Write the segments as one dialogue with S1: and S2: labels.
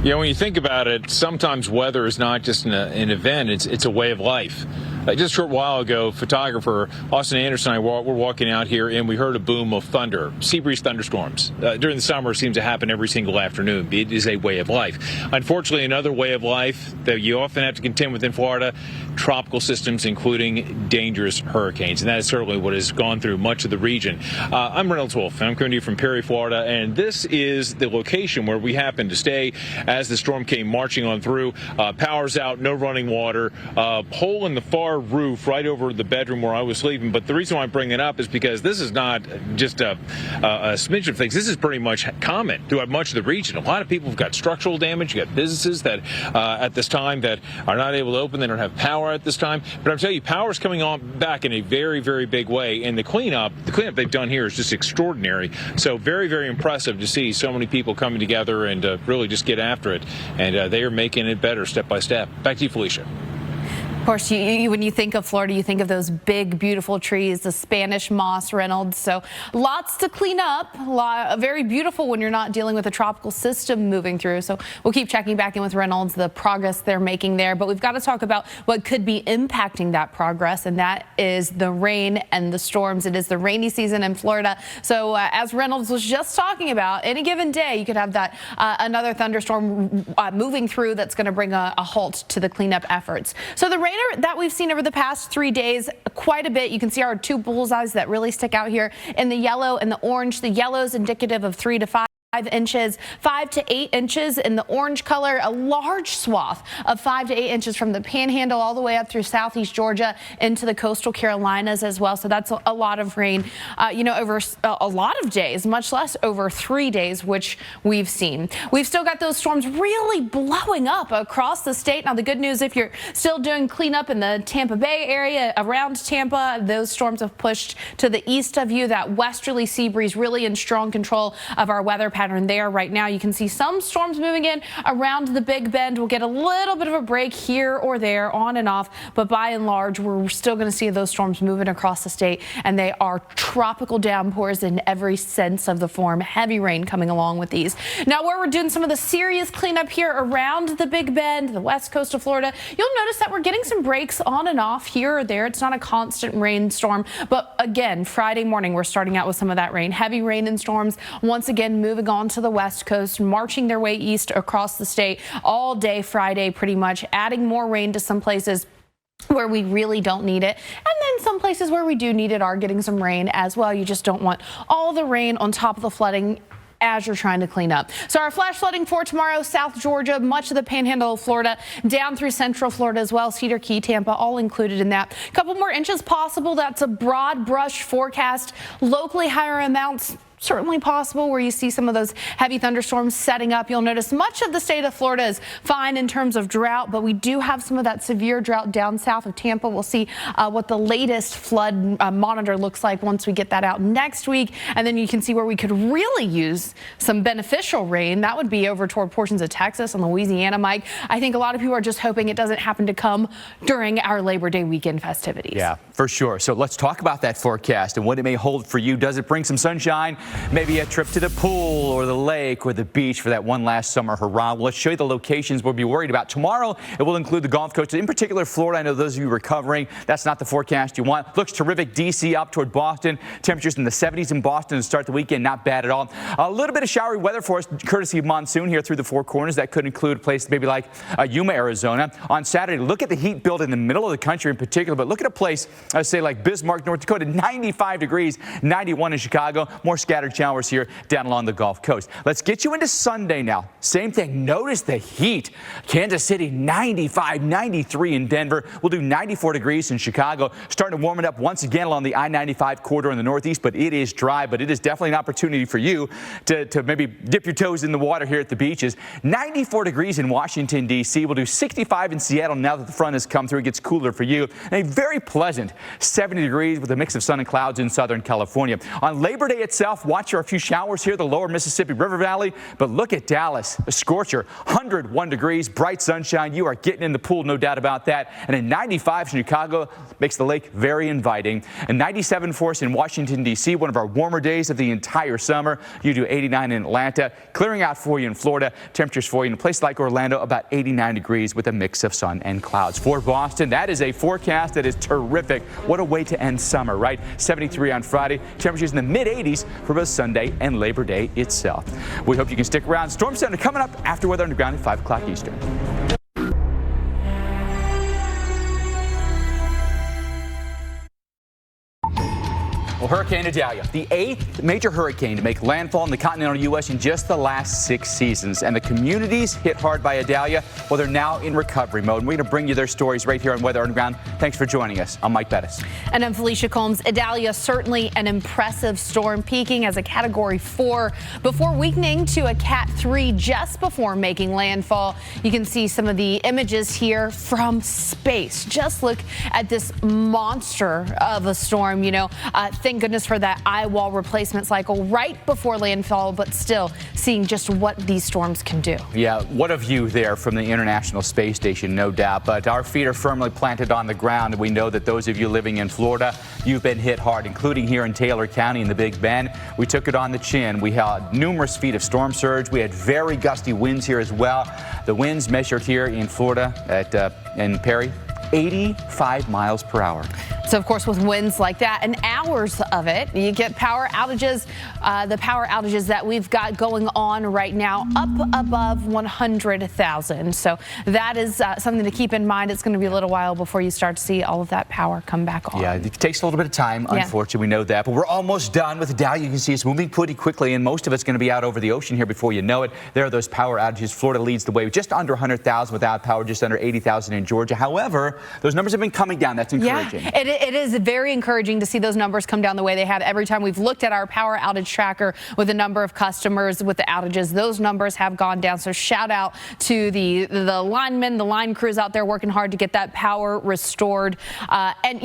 S1: You know, when you think about it, sometimes weather is not just an event, it's a way of life. Just a short while ago, photographer Austin Anderson and I were walking out here, and we heard a boom of thunder, sea breeze thunderstorms. During the summer, it seems to happen every single afternoon. It is a way of life. Unfortunately, another way of life that you often have to contend with in Florida, tropical systems, including dangerous hurricanes. And that is certainly what has gone through much of the region. I'm Reynolds Wolf, and I'm coming to you from Perry, Florida, and this is the location where we happen to stay as the storm came marching on through. Power's out, no running water, hole in the far roof right over the bedroom where I was sleeping. But the reason why I bring it up is because this is not just a smidge of things. This is pretty much common throughout much of the region. A lot of people have got structural damage. You got businesses that at this time that are not able to open. They don't have power at this time. But I'm telling you, power is coming on back in a very, very big way. And the cleanup they've done here is just extraordinary. So very, very impressive to see so many people coming together and really just get after it. And they are making it better step by step. Back to you, Felicia.
S2: Of course, when you think of Florida, you think of those big, beautiful trees, the Spanish moss, Reynolds. So lots to clean up. Very beautiful when you're not dealing with a tropical system moving through. So we'll keep checking back in with Reynolds, the progress they're making there. But we've got to talk about what could be impacting that progress, and that is the rain and the storms. It is the rainy season in Florida. So as Reynolds was just talking about, any given day, you could have that another thunderstorm moving through that's going to bring a halt to the cleanup efforts. So the rain that we've seen over the past 3 days, quite a bit. You can see our two bullseyes that really stick out here in the yellow and the orange. The yellow is indicative of 3 to 5 inches, 5 to 8 inches in the orange color, a large swath of 5 to 8 inches from the panhandle all the way up through southeast Georgia into the coastal Carolinas as well. So that's a lot of rain, over a lot of days, much less over 3 days, which we've seen. We've still got those storms really blowing up across the state. Now, the good news, if you're still doing cleanup in the Tampa Bay area around Tampa, those storms have pushed to the east of you. That westerly sea breeze really in strong control of our weather pattern there right now. You can see some storms moving in around the Big Bend. We'll get a little bit of a break here or there, on and off, but by and large, we're still going to see those storms moving across the state, and they are tropical downpours in every sense of the form. Heavy rain coming along with these. Now, where we're doing some of the serious cleanup here around the Big Bend, the west coast of Florida, you'll notice that we're getting some breaks on and off here or there. It's not a constant rainstorm, but again, Friday morning, we're starting out with some of that rain. Heavy rain and storms once again moving on to the west coast, marching their way east across the state all day Friday, pretty much adding more rain to some places where we really don't need it. And then some places where we do need it are getting some rain as well. You just don't want all the rain on top of the flooding as you're trying to clean up. So our flash flooding for tomorrow, South Georgia, much of the panhandle of Florida, down through central Florida as well, Cedar Key, Tampa, all included in that. A couple more inches possible. That's a broad brush forecast. Locally higher amounts certainly possible where you see some of those heavy thunderstorms setting up. You'll notice much of the state of Florida is fine in terms of drought, but we do have some of that severe drought down south of Tampa. We'll see what the latest flood monitor looks like once we get that out next week. And then you can see where we could really use some beneficial rain. That would be over toward portions of Texas and Louisiana, Mike. I think a lot of people are just hoping it doesn't happen to come during our Labor Day weekend festivities.
S3: Yeah, for sure. So let's talk about that forecast and what it may hold for you. Does it bring some sunshine? Maybe a trip to the pool or the lake or the beach for that one last summer hurrah. Well, let's show you the locations we'll be worried about. Tomorrow, it will include the Gulf Coast, in particular Florida. I know those of you recovering, that's not the forecast you want. Looks terrific. D.C. up toward Boston. Temperatures in the 70s in Boston to start the weekend. Not bad at all. A little bit of showery weather for us, courtesy of monsoon here through the Four Corners. That could include a place maybe like Yuma, Arizona. On Saturday, look at the heat build in the middle of the country in particular, but look at a place, say like Bismarck, North Dakota, 95 degrees, 91 in Chicago. More scattered showers here down along the Gulf Coast. Let's get you into Sunday now. Same thing. Notice the heat. Kansas City, 95, 93 in Denver. We'll do 94 degrees in Chicago. Starting to warm it up once again along the I-95 corridor in the Northeast, but it is dry. But it is definitely an opportunity for you to maybe dip your toes in the water here at the beaches. 94 degrees in Washington, D.C. We'll do 65 in Seattle now that the front has come through. It gets cooler for you. And a very pleasant 70 degrees with a mix of sun and clouds in Southern California. On Labor Day itself, Watch for a few showers here, the lower Mississippi River Valley. But look at Dallas, a scorcher, 101 degrees, bright sunshine. You are getting in the pool, no doubt about that. And a 95 in Chicago makes the lake very inviting. A 97 for us in Washington, D.C., one of our warmer days of the entire summer. You do 89 in Atlanta. Clearing out for you in Florida. Temperatures for you in a place like Orlando, about 89 degrees with a mix of sun and clouds. For Boston, that is a forecast that is terrific. What a way to end summer, right? 73 on Friday. Temperatures in the mid-80s for both Sunday and Labor Day itself. We hope you can stick around. Storm Center coming up after Weather Underground at 5 o'clock Eastern. Well, Hurricane Idalia, the 8th major hurricane to make landfall in the continental U.S. in just the last 6 seasons. And the communities hit hard by Idalia, well, they're now in recovery mode. And we're going to bring you their stories right here on Weather Underground. Thanks for joining us. I'm Mike Bettis.
S2: And I'm Felicia Combs. Idalia, certainly an impressive storm, peaking as a Category 4 before weakening to a Cat 3 just before making landfall. You can see some of the images here from space. Just look at this monster of a storm, thank goodness for that eye wall replacement cycle right before landfall, but still seeing just what these storms can do. Yeah,
S3: what a view there from the International Space Station, no doubt. But our feet are firmly planted on the ground, and we know that those of you living in Florida, you've been hit hard, including here in Taylor County in the Big Bend. We took it on the chin. We had numerous feet of storm surge. We had very gusty winds here as well. The winds measured here in Florida in Perry, 85 miles per hour.
S2: So, of course, with winds like that and hours of it, you get power outages. The power outages that we've got going on right now up above 100,000. So that is something to keep in mind. It's going to be a little while before you start to see all of that power come back on.
S3: Yeah, it takes a little bit of time, unfortunately, we know that. But we're almost done with Idalia. You can see it's moving pretty quickly, and most of it's going to be out over the ocean here before you know it. There are those power outages. Florida leads the way with just under 100,000 without power, just under 80,000 in Georgia. However, those numbers have been coming down. That's encouraging.
S2: Yeah, it is very encouraging to see those numbers come down the way they have. Every time we've looked at our power outage tracker with the number of customers with the outages, those numbers have gone down. So shout out to the linemen, the line crews out there working hard to get that power restored. And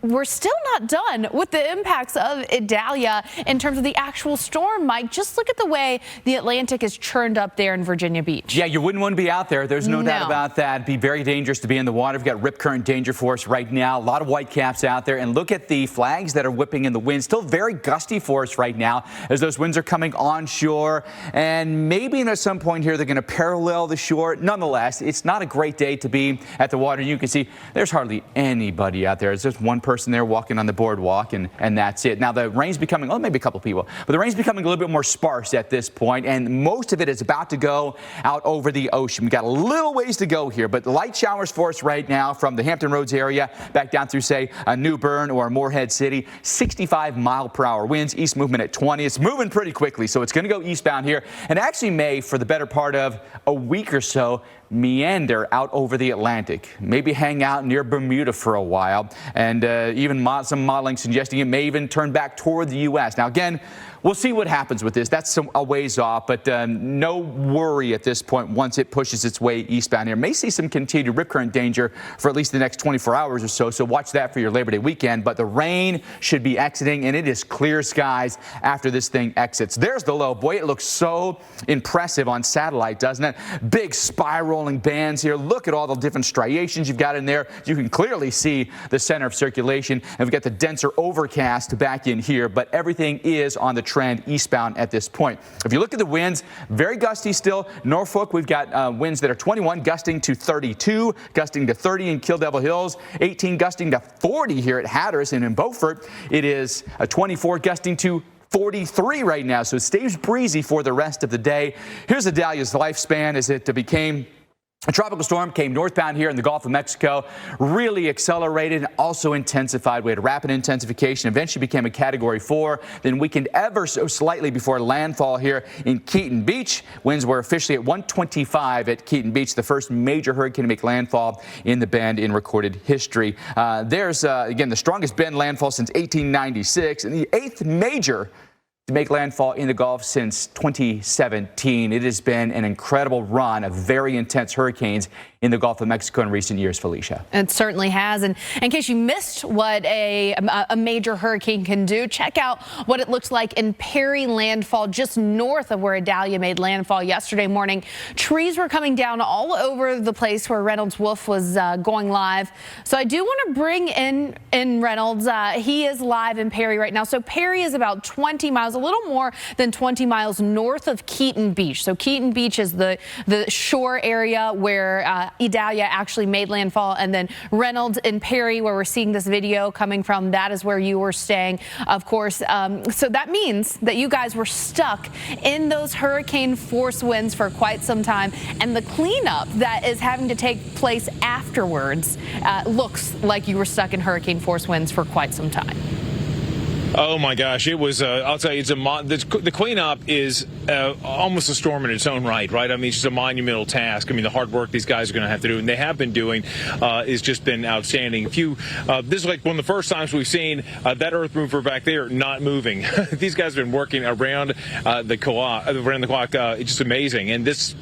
S2: we're still not done with the impacts of Idalia in terms of the actual storm, Mike. Just look at the way the Atlantic is churned up there in Virginia Beach.
S3: Yeah, you wouldn't want to be out there. There's no doubt about that. It'd be very dangerous to be in the water. We've got rip current danger for us right now. A lot of white caps out there, and look at the flags that are whipping in the wind. Still very gusty for us right now as those winds are coming onshore, and maybe at some point here they're going to parallel the shore. Nonetheless, it's not a great day to be at the water. You can see there's hardly anybody out there. There's just one person there walking on the boardwalk, and that's it. Now the rain's becoming, maybe a couple people, but the rain's becoming a little bit more sparse at this point, and most of it is about to go out over the ocean. We've got a little ways to go here, but light showers for us right now from the Hampton Roads area back down through, say, New Bern or Morehead City. 65 mile per hour winds, east movement at 20. It's moving pretty quickly, so it's going to go eastbound here, and actually may, for the better part of a week or so, meander out over the Atlantic, maybe hang out near Bermuda for a while, and even some modeling suggesting it may even turn back toward the U.S. Now, again, we'll see what happens with this. That's a ways off, but no worry at this point once it pushes its way eastbound here. May see some continued rip current danger for at least the next 24 hours or so, so watch that for your Labor Day weekend. But the rain should be exiting, and it is clear skies after this thing exits. There's the low. Boy, it looks so impressive on satellite, doesn't it? Big spiraling bands here. Look at all the different striations you've got in there. You can clearly see the center of circulation, and we've got the denser overcast back in here, but everything is on the trend eastbound at this point. If you look at the winds, very gusty still. Norfolk, we've got winds that are 21 gusting to 32, gusting to 30 in Kill Devil Hills, 18 gusting to 40 here at Hatteras, and in Beaufort it is a 24 gusting to 43 right now, so it stays breezy for the rest of the day. Here's Idalia's lifespan as it became a tropical storm, came northbound here in the Gulf of Mexico, really accelerated and also intensified. We had rapid intensification, eventually became a Category 4, then weakened ever so slightly before landfall here in Keaton Beach. Winds were officially at 125 at Keaton Beach, the first major hurricane to make landfall in the Bend in recorded history. There's, again, the strongest Bend landfall since 1896 and the 8th major to make landfall in the Gulf since 2017. It has been an incredible run of very intense hurricanes in the Gulf of Mexico in recent years, Felicia.
S2: It certainly has. And in case you missed what a major hurricane can do, check out what it looks like in Perry landfall, just north of where Idalia made landfall yesterday morning. Trees were coming down all over the place where Reynolds Wolf was going live. So I do want to bring in Reynolds. He is live in Perry right now. So Perry is about 20 miles, a little more than 20 miles north of Keaton Beach. So Keaton Beach is the shore area where Idalia actually made landfall, and then Reynolds and Perry, where we're seeing this video coming from, that is where you were staying, of course. So that means that you guys were stuck in those hurricane force winds for quite some time, and the cleanup that is having to take place afterwards looks like you were stuck in hurricane force winds for quite some time.
S1: Oh my gosh, it was. I'll tell you, the cleanup is almost a storm in its own right. I mean, it's just a monumental task. I mean, the hard work these guys are going to have to do, and they have been doing, has just been outstanding. This is like one of the first times we've seen that earth mover back there not moving. These guys have been working around the clock. It's just amazing, and this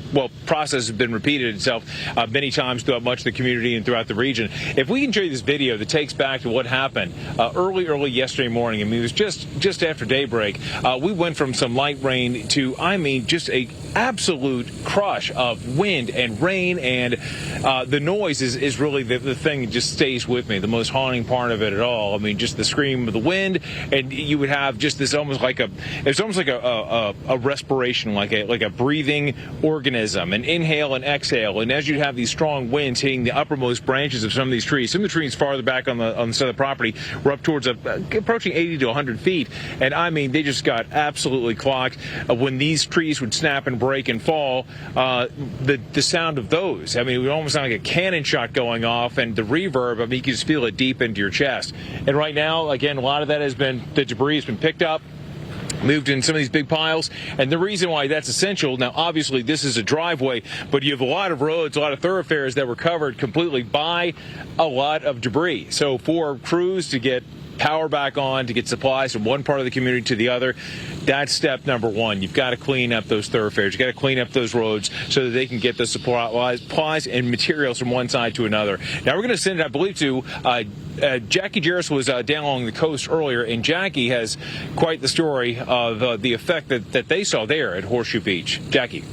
S1: process has been repeated itself many times throughout much of the community and throughout the region. If we can show you this video that takes back to what happened early yesterday morning. I mean, it was just after daybreak. We went from some light rain to, I mean, just a absolute crush of wind and rain, and the noise is really the thing that just stays with me, the most haunting part of it at all. I mean, just the scream of the wind, and you would have just this almost like a respiration, like a breathing organism, an inhale and exhale. And as you have these strong winds hitting the uppermost branches of some of these trees, some of the trees farther back on the side of the property were up towards approaching 80 to 100 feet, and I mean, they just got absolutely clocked. When these trees would snap and break and fall, the sound of those, I mean, it would almost sound like a cannon shot going off, and the reverb, I mean, you can just feel it deep into your chest. And right now, again, a lot of that the debris has been picked up, moved in some of these big piles, and the reason why that's essential, now obviously this is a driveway, but you have a lot of roads, a lot of thoroughfares that were covered completely by a lot of debris. So for crews to get power back on, to get supplies from one part of the community to the other, that's step number one. You've got to clean up those thoroughfares. You've got to clean up those roads so that they can get the supplies and materials from one side to another. Now we're going to send it, I believe, to Jackie Jarris was down along the coast earlier, and Jackie has quite the story of the effect that they saw there at Horseshoe Beach. Jackie.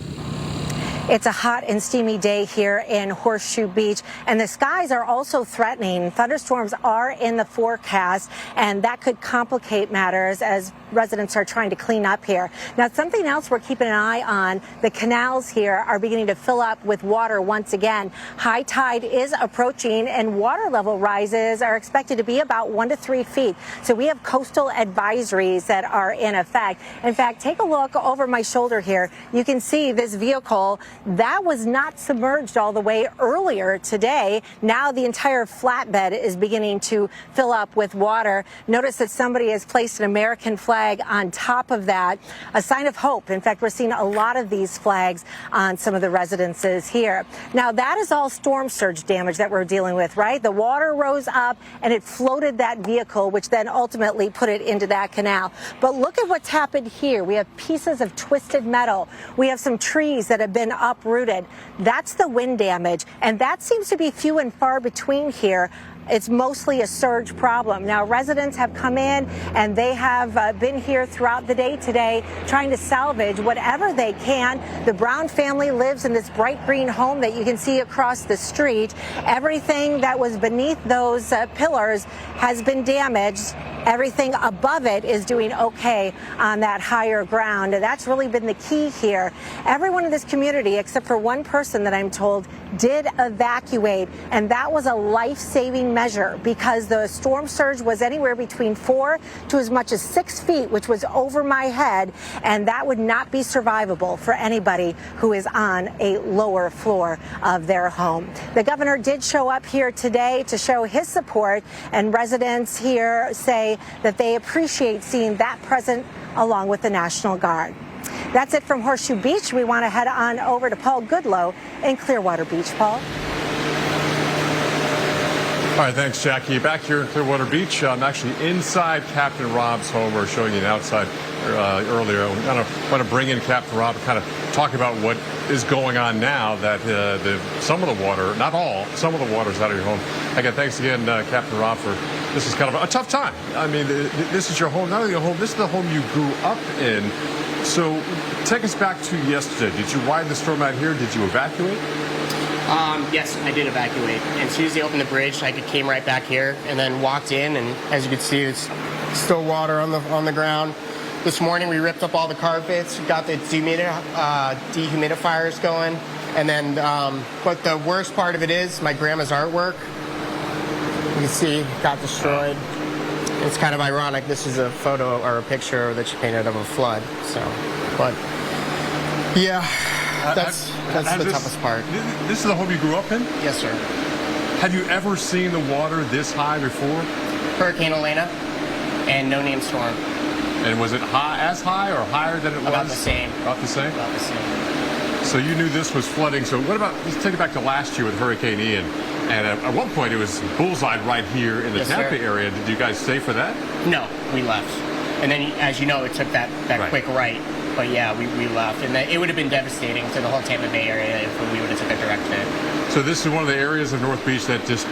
S4: It's a hot and steamy day here in Horseshoe Beach, and the skies are also threatening. Thunderstorms are in the forecast, and that could complicate matters as residents are trying to clean up here. Now, something else we're keeping an eye on, the canals here are beginning to fill up with water once again. High tide is approaching, and water level rises are expected to be about 1 to 3 feet. So we have coastal advisories that are in effect. In fact, take a look over my shoulder here. You can see this vehicle that was not submerged all the way earlier today. Now the entire flatbed is beginning to fill up with water. Notice that somebody has placed an American flag on top of that, a sign of hope. In fact, we're seeing a lot of these flags on some of the residences here. Now that is all storm surge damage that we're dealing with, right? The water rose up and it floated that vehicle, which then ultimately put it into that canal. But look at what's happened here. We have pieces of twisted metal. We have some trees that have been uprooted. That's the wind damage, and that seems to be few and far between here. It's mostly a surge problem. Now, residents have come in and they have been here throughout the day today trying to salvage whatever they can. The Brown family lives in this bright green home that you can see across the street. Everything that was beneath those pillars has been damaged. Everything above it is doing okay on that higher ground. And that's really been the key here. Everyone in this community, except for one person that I'm told, did evacuate. And that was a life-saving measure because the storm surge was anywhere between 4 to as much as 6 feet, which was over my head. And that would not be survivable for anybody who is on a lower floor of their home. The governor did show up here today to show his support, and residents here say that they appreciate seeing that present along with the National Guard. That's it from Horseshoe Beach. We want to head on over to Paul Goodlow in Clearwater Beach. Paul?
S5: All right, thanks, Jackie. Back here in Clearwater Beach, I'm actually inside Captain Rob's home. We're showing you an outside earlier. I want to bring in Captain Rob and kind of talk about what is going on now that some of the water, not all, some of the water is out of your home. Again, thanks again, Captain Rob, for this is kind of a tough time. I mean, this is your home, not only your home, this is the home you grew up in. So take us back to yesterday. Did you ride the storm out here? Did you evacuate?
S6: Yes, I did evacuate. And as soon as they opened the bridge, I came right back here and then walked in. And as you can see, it's still water on the ground. This morning we ripped up all the carpets, got the dehumidifiers going, and then but the worst part of it is my grandma's artwork. You can see got destroyed. It's kind of ironic. This is a photo or a picture that she painted of a flood. So, but yeah, that's the toughest part.
S5: This is the home you grew up in?
S6: Yes, sir.
S5: Have you ever seen the water this high before?
S6: Hurricane Elena and no name storm.
S5: And was it as high or higher than it was?
S6: About the same.
S5: About the same?
S6: About the same.
S5: So you knew this was flooding. So what about, let's take it back to last year with Hurricane Ian. And at one point it was bullseye right here in the
S6: Yes,
S5: Tampa
S6: sir.
S5: area. Did you guys stay for that?
S6: No, we left. And then, as you know, it took that
S5: Right.
S6: quick right. But yeah, we left. And it would have been devastating to the whole Tampa Bay area if we would have took a direct hit.
S5: So this is one of the areas of North Beach that just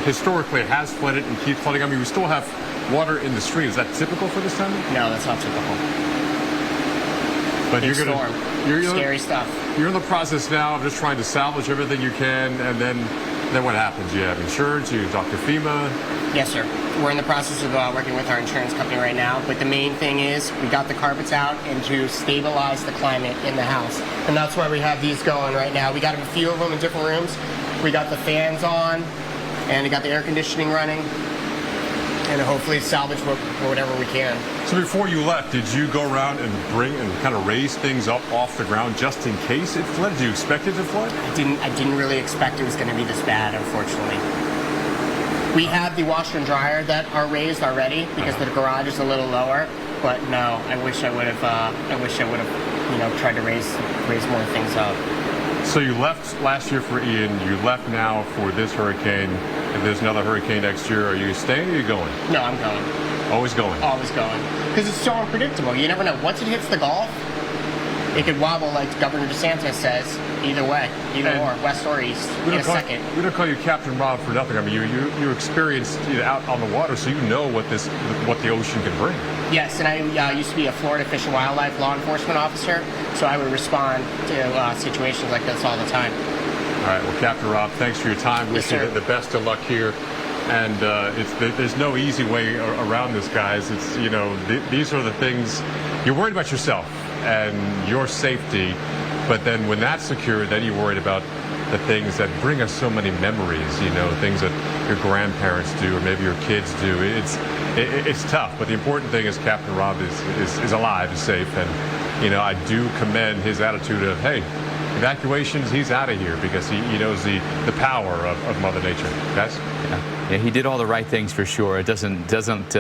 S5: historically has flooded and keeps flooding. I mean, we still have water in the street. Is that typical for this time?
S6: No, that's not typical.
S5: But
S6: Big
S5: you're
S6: storm. Scary stuff.
S5: You're in the process now of just trying to salvage everything you can, and then what happens? You have insurance, you talk to FEMA.
S6: Yes, sir. We're in the process of working with our insurance company right now, but the main thing is we got the carpets out and to stabilize the climate in the house. And that's why we have these going right now. We got a few of them in different rooms. We got the fans on, and we got the air conditioning running, and hopefully salvage whatever we can.
S5: So before you left, did you go around and bring and kind of raise things up off the ground just in case it flooded? Did you expect it to flood?
S6: I didn't really expect it was going to be this bad, unfortunately. We have the washer and dryer that are raised already because the garage is a little lower. But no, I wish I would have. Tried to raise more things up.
S5: So you left last year for Ian. You left now for this hurricane. If there's another hurricane next year, are you staying or are you going?
S6: No, I'm going.
S5: Always going.
S6: Always going. Because it's so unpredictable. You never know. Once it hits the Gulf, it could wobble like Governor DeSantis says. Either way, or west or east.
S5: We don't call you Captain Rob for nothing. I mean, you experienced out on the water, so you know what the ocean can bring.
S6: Yes, and I used to be a Florida Fish and Wildlife law enforcement officer, so I would respond to situations like this all the time.
S5: All right. Well, Captain Rob, thanks for your time.
S6: Yes,
S5: Wish you
S6: sir.
S5: the best of luck here. And there's no easy way around this, guys. It's these are the things you're worried about yourself and your safety. But then when that's secure, then you're worried about the things that bring us so many memories, things that your grandparents do or maybe your kids do. It's tough, but the important thing is Captain Rob is alive, is safe, and I do commend his attitude of, hey, evacuations, he's out of here because he knows the power of Mother Nature. Guys?
S3: Yeah, he did all the right things for sure. It doesn't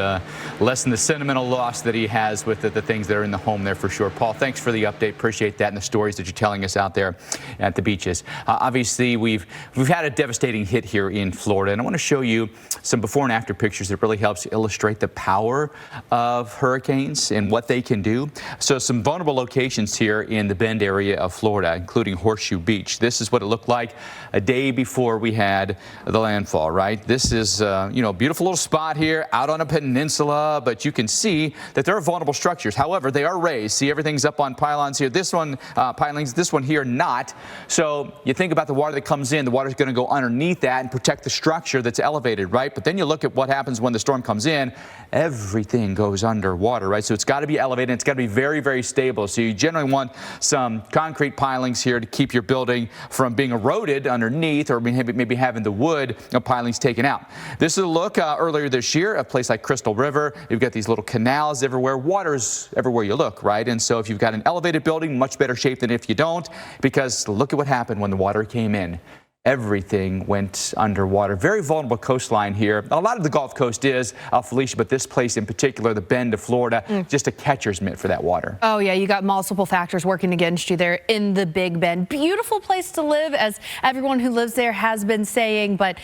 S3: lessen the sentimental loss that he has with the things that are in the home there for sure. Paul, thanks for the update. Appreciate that and the stories that you're telling us out there at the beaches. Obviously, we've had a devastating hit here in Florida, and I want to show you some before and after pictures that really helps illustrate the power of hurricanes and what they can do. So some vulnerable locations here in the Bend area of Florida, including Horseshoe Beach. This is what it looked like a day before we had the landfall, right? This is a beautiful little spot here out on a peninsula, but you can see that there are vulnerable structures. However, they are raised. See, everything's up on pylons here. This one, pilings, this one here, not. So you think about the water that comes in, the water's going to go underneath that and protect the structure that's elevated, right? But then you look at what happens when the storm comes in, everything goes underwater, right? So it's got to be elevated, and it's got to be very, very stable. So you generally want some concrete pilings here to keep your building from being eroded underneath, or maybe having the wood pilings taken out. This is a look earlier this year, a place like Crystal River. You've got these little canals everywhere. Water's everywhere you look, right? And so if you've got an elevated building, much better shape than if you don't, because look at what happened when the water came in. Everything went underwater. Very vulnerable coastline here. A lot of the Gulf Coast is, Felicia, but this place in particular, the Bend of Florida, just a catcher's mitt for that water.
S2: Oh, yeah, you got multiple factors working against you there in the Big Bend. Beautiful place to live, as everyone who lives there has been saying, but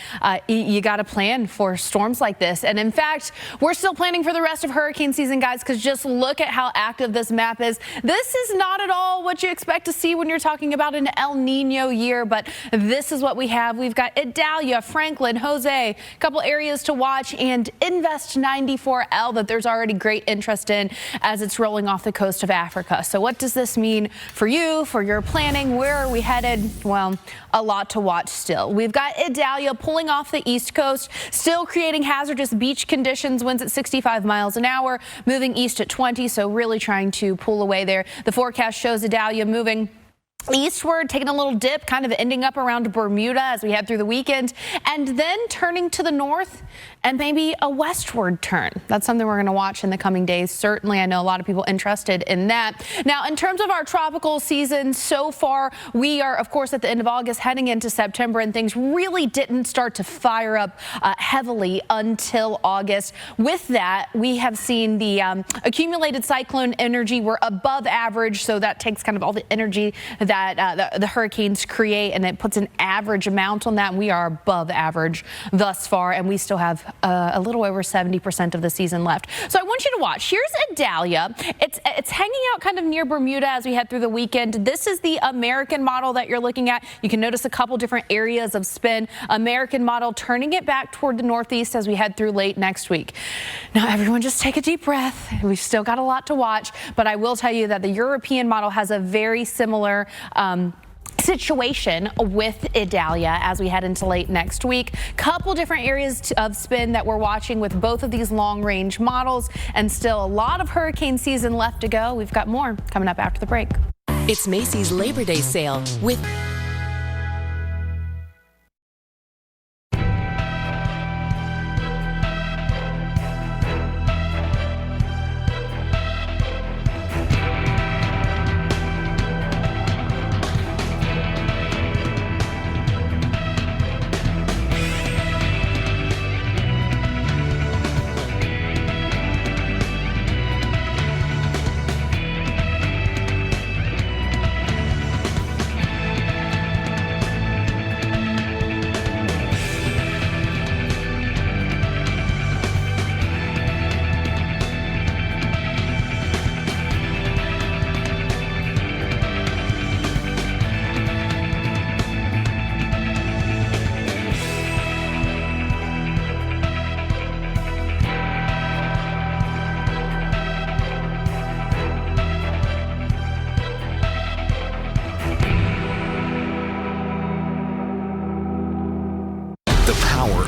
S2: you got to plan for storms like this. And in fact, we're still planning for the rest of hurricane season, guys, because just look at how active this map is. This is not at all what you expect to see when you're talking about an El Nino year, but this is what we have. We've got Idalia, Franklin, Jose, a couple areas to watch, and Invest 94L that there's already great interest in as it's rolling off the coast of Africa. So what does this mean for you, for your planning? Where are we headed? Well, a lot to watch still. We've got Idalia pulling off the east coast, still creating hazardous beach conditions, winds at 65 miles an hour, moving east at 20, so really trying to pull away there. The forecast shows Idalia moving eastward, taking a little dip, kind of ending up around Bermuda as we head through the weekend, and then turning to the north and maybe a westward turn. That's something we're going to watch in the coming days. Certainly, I know a lot of people interested in that. Now, in terms of our tropical season so far, we are, of course, at the end of August, heading into September, and things really didn't start to fire up heavily until August. With that, we have seen the accumulated cyclone energy. We're above average, so that takes kind of all the energy that the hurricanes create, and it puts an average amount on that. We are above average thus far, and we still have a little over 70% of the season left. So I want you to watch. Here's Idalia. It's hanging out kind of near Bermuda as we head through the weekend. This is the American model that you're looking at. You can notice a couple different areas of spin. American model turning it back toward the northeast as we head through late next week. Now, everyone just take a deep breath. We've still got a lot to watch, but I will tell you that the European model has a very similar situation with Idalia as we head into late next week. Couple different areas of spin that we're watching with both of these long-range models, and still a lot of hurricane season left to go. We've got more coming up after the break.
S7: It's Macy's Labor Day sale with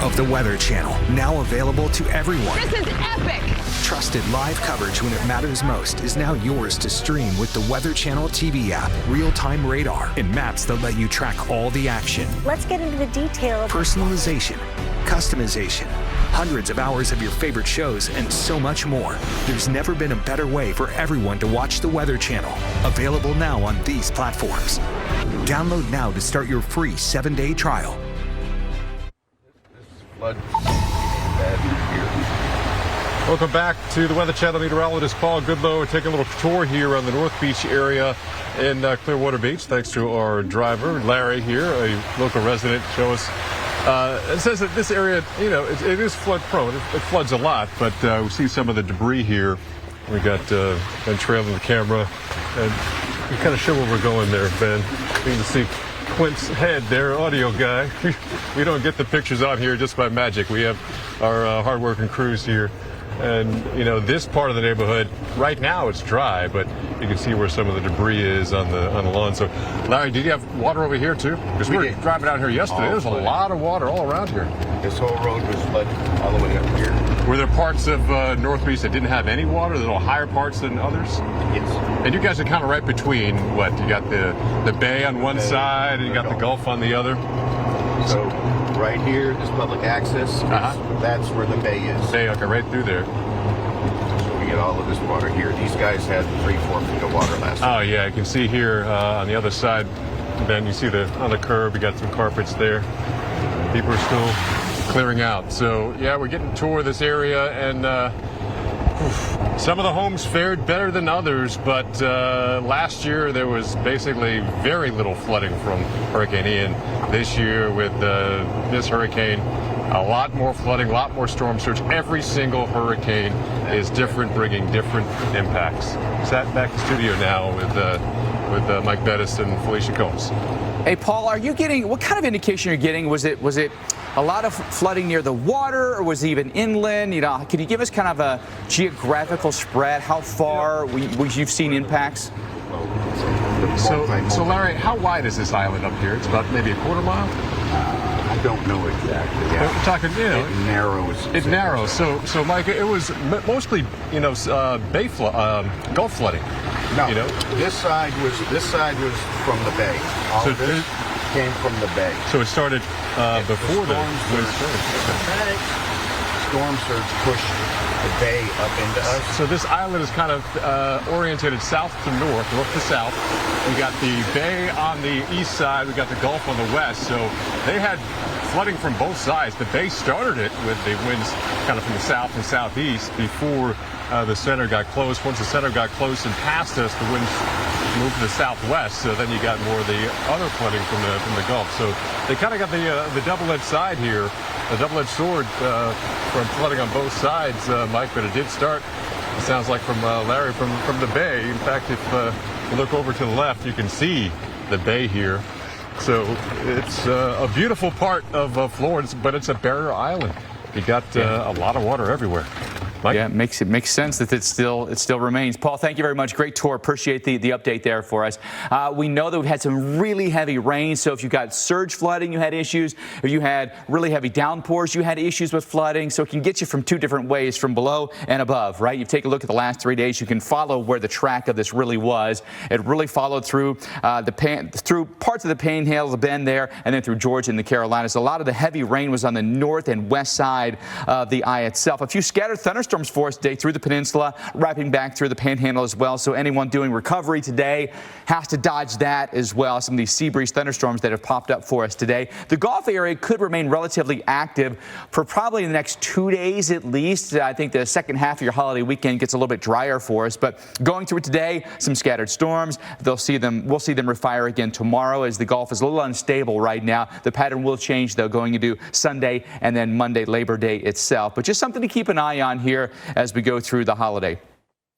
S8: of the Weather Channel, now available to everyone.
S9: This is epic!
S8: Trusted live coverage when it matters most is now yours to stream with the Weather Channel TV app, real-time radar, and maps that let you track all the action.
S4: Let's get into the detail.
S8: Personalization, customization, hundreds of hours of your favorite shows, and so much more. There's never been a better way for everyone to watch the Weather Channel. Available now on these platforms. Download now to start your free 7-day trial.
S5: Welcome back to the Weather Channel. Meteorologist Paul Goodlow. We're taking a little tour here on the North Beach area in Clearwater Beach, thanks to our driver, Larry here, a local resident. Show us. It says that this area, you know, it is flood prone. It floods a lot, but we see some of the debris here. We got Ben trailing the camera, and we kind of show where we're going there, Ben. You can see Clint's head there, audio guy. We don't get the pictures out here just by magic. We have our hardworking crews here. And, you know, this part of the neighborhood, right now it's dry, but you can see where some of the debris is on the lawn. So, Larry, did you have water over here, too? Because we were driving down here yesterday. There's a lot of water all around here.
S10: This whole road was flooded all the way up here.
S5: Were there parts of North Beach that didn't have any water, the little higher parts than others?
S10: Yes.
S5: And you guys are kind of right between, what? You got the bay on one side, and you got the Gulf on the other?
S10: So, right here, this public access, that's where the bay is.
S5: Bay, okay, right through there.
S10: So we get all of this water here. These guys had 3-4 feet of water last night.
S5: Oh, yeah, you can see here on the other side, Ben, you see on the curb, you got some carpets there. People are still clearing out. So, yeah, we're getting a tour of this area, and some of the homes fared better than others, but last year there was basically very little flooding from Hurricane Ian. This year with this hurricane, a lot more flooding, a lot more storm surge. Every single hurricane is different, bringing different impacts. Sat back in the studio now with Mike Bettis and Felicia Combs.
S3: Hey, Paul, are you getting, what kind of indication you're getting? Was it a lot of flooding near the water, or was it even inland? You know, can you give us kind of a geographical spread? How far you've seen impacts?
S5: So Larry, how wide is this island up here? It's about maybe a quarter mile?
S10: I don't know exactly.
S5: Yeah. We're talking, you know,
S10: it narrows.
S5: It narrows. So Mike, it was mostly, you know, Gulf flooding.
S10: No,
S5: you know,
S10: this side was from the bay. All
S5: so
S10: this came from the bay.
S5: So it started before the
S10: storm surge pushed the bay up into us.
S5: So this island is kind of orientated south to north to south. We got the bay on the east side. We got the Gulf on the west. So they had flooding from both sides. The bay started it with the winds kind of from the south and southeast before the center got close. Once the center got close and past us, the winds moved to the southwest. So then you got more of the other flooding from the Gulf. So they kind of got the double-edged side here, the double-edged sword from flooding on both sides, Mike. But it did start, it sounds like, from Larry, from the bay. In fact, if you look over to the left, you can see the bay here. So it's a beautiful part of Florida, but it's a barrier island. You got a lot of water everywhere. Mike?
S3: Yeah, it makes sense that it still remains. Paul, thank you very much. Great tour. Appreciate the update there for us. We know that we've had some really heavy rain, so if you got surge flooding, you had issues. If you had really heavy downpours, you had issues with flooding. So it can get you from two different ways, from below and above, right? You take a look at the last 3 days, you can follow where the track of this really was. It really followed through through parts of the Panhandle, the Bend there, and then through Georgia and the Carolinas. A lot of the heavy rain was on the north and west side of the eye itself. A few scattered thunderstorms for us today through the peninsula, wrapping back through the Panhandle as well. So anyone doing recovery today has to dodge that as well. Some of these sea breeze thunderstorms that have popped up for us today. The Gulf area could remain relatively active for probably the next 2 days at least. I think the second half of your holiday weekend gets a little bit drier for us, but going through it today, some scattered storms. We'll see them refire again tomorrow, as the Gulf is a little unstable right now. The pattern will change though going into Sunday and then Monday, Labor Day itself. But just something to keep an eye on here as we go through the holiday.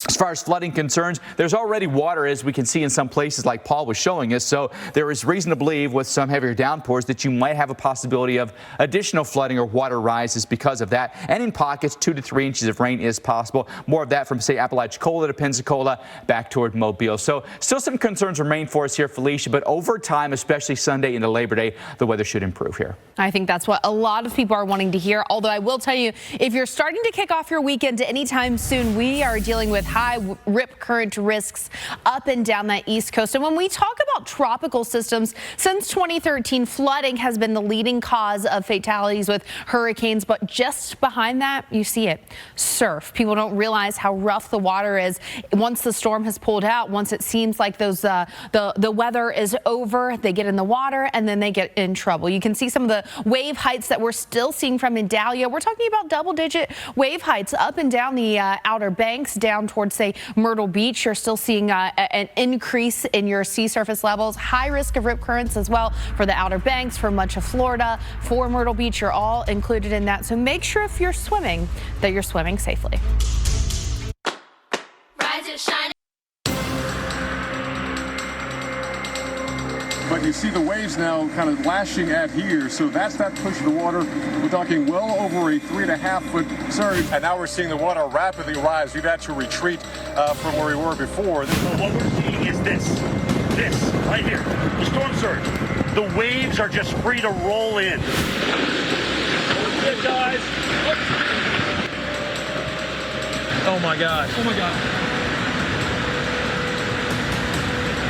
S3: As far as flooding concerns, there's already water, as we can see in some places like Paul was showing us. So there is reason to believe with some heavier downpours that you might have a possibility of additional flooding or water rises because of that. And in pockets, 2 to 3 inches of rain is possible. More of that from, say, Apalachicola to Pensacola back toward Mobile. So still some concerns remain for us here, Felicia, but over time, especially Sunday into Labor Day, the weather should improve here.
S2: I think that's what a lot of people are wanting to hear. Although I will tell you, if you're starting to kick off your weekend anytime soon, we are dealing with high rip current risks up and down that East Coast. And when we talk about tropical systems, since 2013, flooding has been the leading cause of fatalities with hurricanes. But just behind that, you see it, surf. People don't realize how rough the water is once the storm has pulled out. Once it seems like the weather is over, they get in the water and then they get in trouble. You can see some of the wave heights that we're still seeing from Idalia. We're talking about double-digit wave heights up and down the Outer Banks, down towards, say, Myrtle Beach. You're still seeing an increase in your sea surface levels. High risk of rip currents as well for the Outer Banks, for much of Florida, for Myrtle Beach. You're all included in that. So make sure if you're swimming that you're swimming safely.
S9: Rise and shine.
S11: But you see the waves now kind of lashing at here, so that's that push of the water. We're talking well over a 3.5-foot surge.
S5: And now we're seeing the water rapidly rise. We've had to retreat from where we were before.
S9: So what we're seeing is this right here, the storm surge. The waves are just free to roll in. Good guys.
S1: Oh my God.
S12: Oh my God.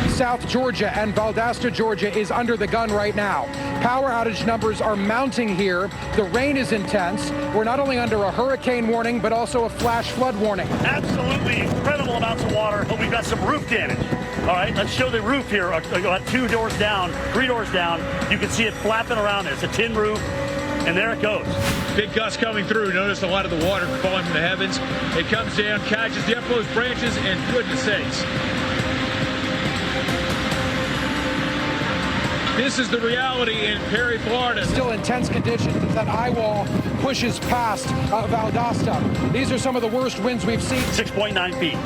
S12: South Georgia and Valdosta, Georgia is under the gun right now. Power outage numbers are mounting here. The rain is intense. We're not only under a hurricane warning, but also a flash flood warning.
S9: Absolutely incredible amounts of water, but we've got some roof damage. All right, let's show the roof here. About 2 doors down, 3 doors down. You can see it flapping around. It's a tin roof, and there it goes.
S1: Big gust coming through. Notice a lot of the water falling from the heavens. It comes down, catches the uppermost branches, and goodness sakes. This is the reality in Perry, Florida.
S12: Still intense conditions as that eye wall pushes past Valdosta. These are some of the worst winds we've seen.
S9: 6.9 feet.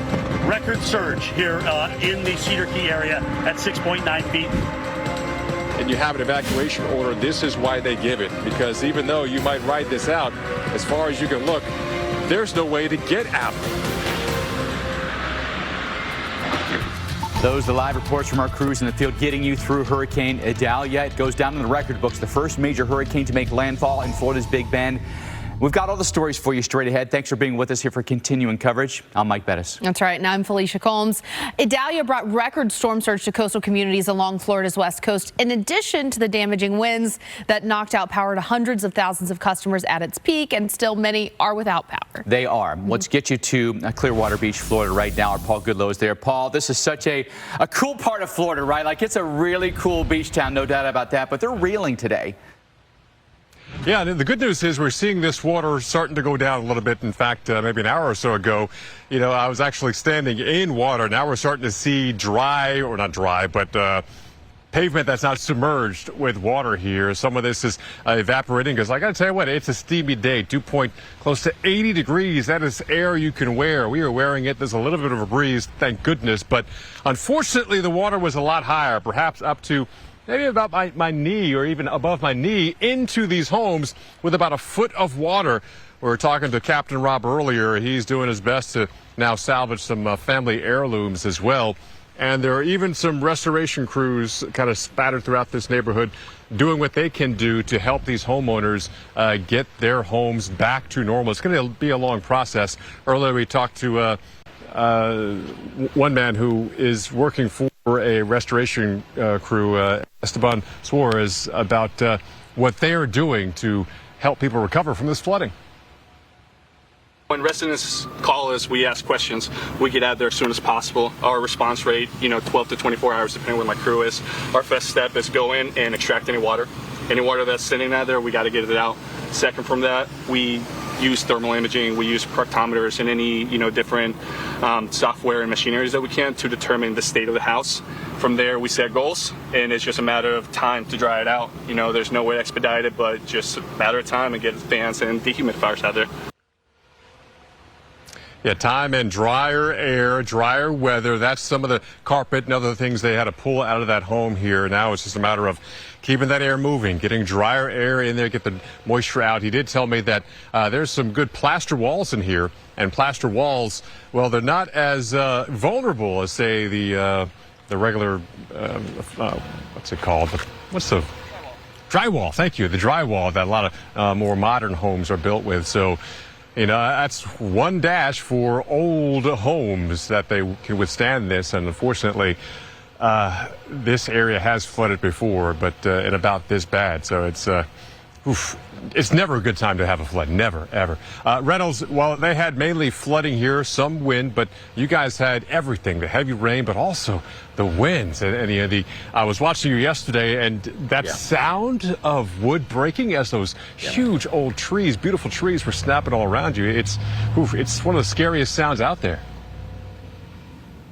S9: Record surge here in the Cedar Key area at 6.9 feet.
S5: And you have an evacuation order. This is why they give it, because even though you might ride this out, as far as you can look, there's no way to get out.
S3: Those are the live reports from our crews in the field getting you through Hurricane Idalia. It goes down in the record books, the first major hurricane to make landfall in Florida's Big Bend. We've got all the stories for you straight ahead. Thanks for being with us here for continuing coverage. I'm Mike Bettis.
S2: That's right. Now I'm Felicia Combs. Idalia brought record storm surge to coastal communities along Florida's west coast, in addition to the damaging winds that knocked out power to hundreds of thousands of customers at its peak, and still many are without power.
S3: They are. Let's get you to Clearwater Beach, Florida right now. Our Paul Goodlow is there. Paul, this is such a cool part of Florida, right? Like, it's a really cool beach town, no doubt about that, but they're reeling today.
S5: Yeah, and the good news is we're seeing this water starting to go down a little bit. In fact, maybe an hour or so ago, I was actually standing in water. Now we're starting to see dry, or not dry, but pavement that's not submerged with water here. Some of this is evaporating because I got to tell you what, it's a steamy day, close to 80 degrees. That is air you can wear. We are wearing it. There's a little bit of a breeze, thank goodness. But unfortunately, the water was a lot higher, perhaps up to maybe about my knee or even above my knee into these homes with about a foot of water. We were talking to Captain Rob earlier. He's doing his best to now salvage some family heirlooms as well. And there are even some restoration crews kind of spattered throughout this neighborhood doing what they can do to help these homeowners get their homes back to normal. It's going to be a long process. Earlier we talked to one man who is working for a restoration crew, Esteban Suarez, about what they are doing to help people recover from this flooding.
S13: When residents call us, we ask questions. We get out there as soon as possible. Our response rate, 12 to 24 hours, depending where my crew is. Our first step is go in and extract any water. Any water that's sitting out there, we got to get it out. Second from that, we use thermal imaging, we use proctometers and any different software and machineries that we can to determine the state of the house. From there, we set goals, and it's just a matter of time to dry it out. There's no way to expedite it, but just a matter of time and get fans and dehumidifiers out there.
S5: Yeah, time and drier air, drier weather. That's some of the carpet and other things they had to pull out of that home here. Now it's just a matter of keeping that air moving, getting drier air in there, get the moisture out. He did tell me that there's some good plaster walls in here, and plaster walls, well, they're not as vulnerable as, say, the regular, what's it called? What's the drywall? Thank you. The drywall that a lot of more modern homes are built with. So, that's one dash for old homes that they can withstand this. And unfortunately, this area has flooded before, but in about this bad. So it's never a good time to have a flood. Never, ever. Reynolds, well, they had mainly flooding here, some wind, but you guys had everything, the heavy rain, but also the winds. And I was watching you yesterday, and that sound of wood breaking as those huge old trees, beautiful trees, were snapping all around you. It's one of the scariest sounds out there.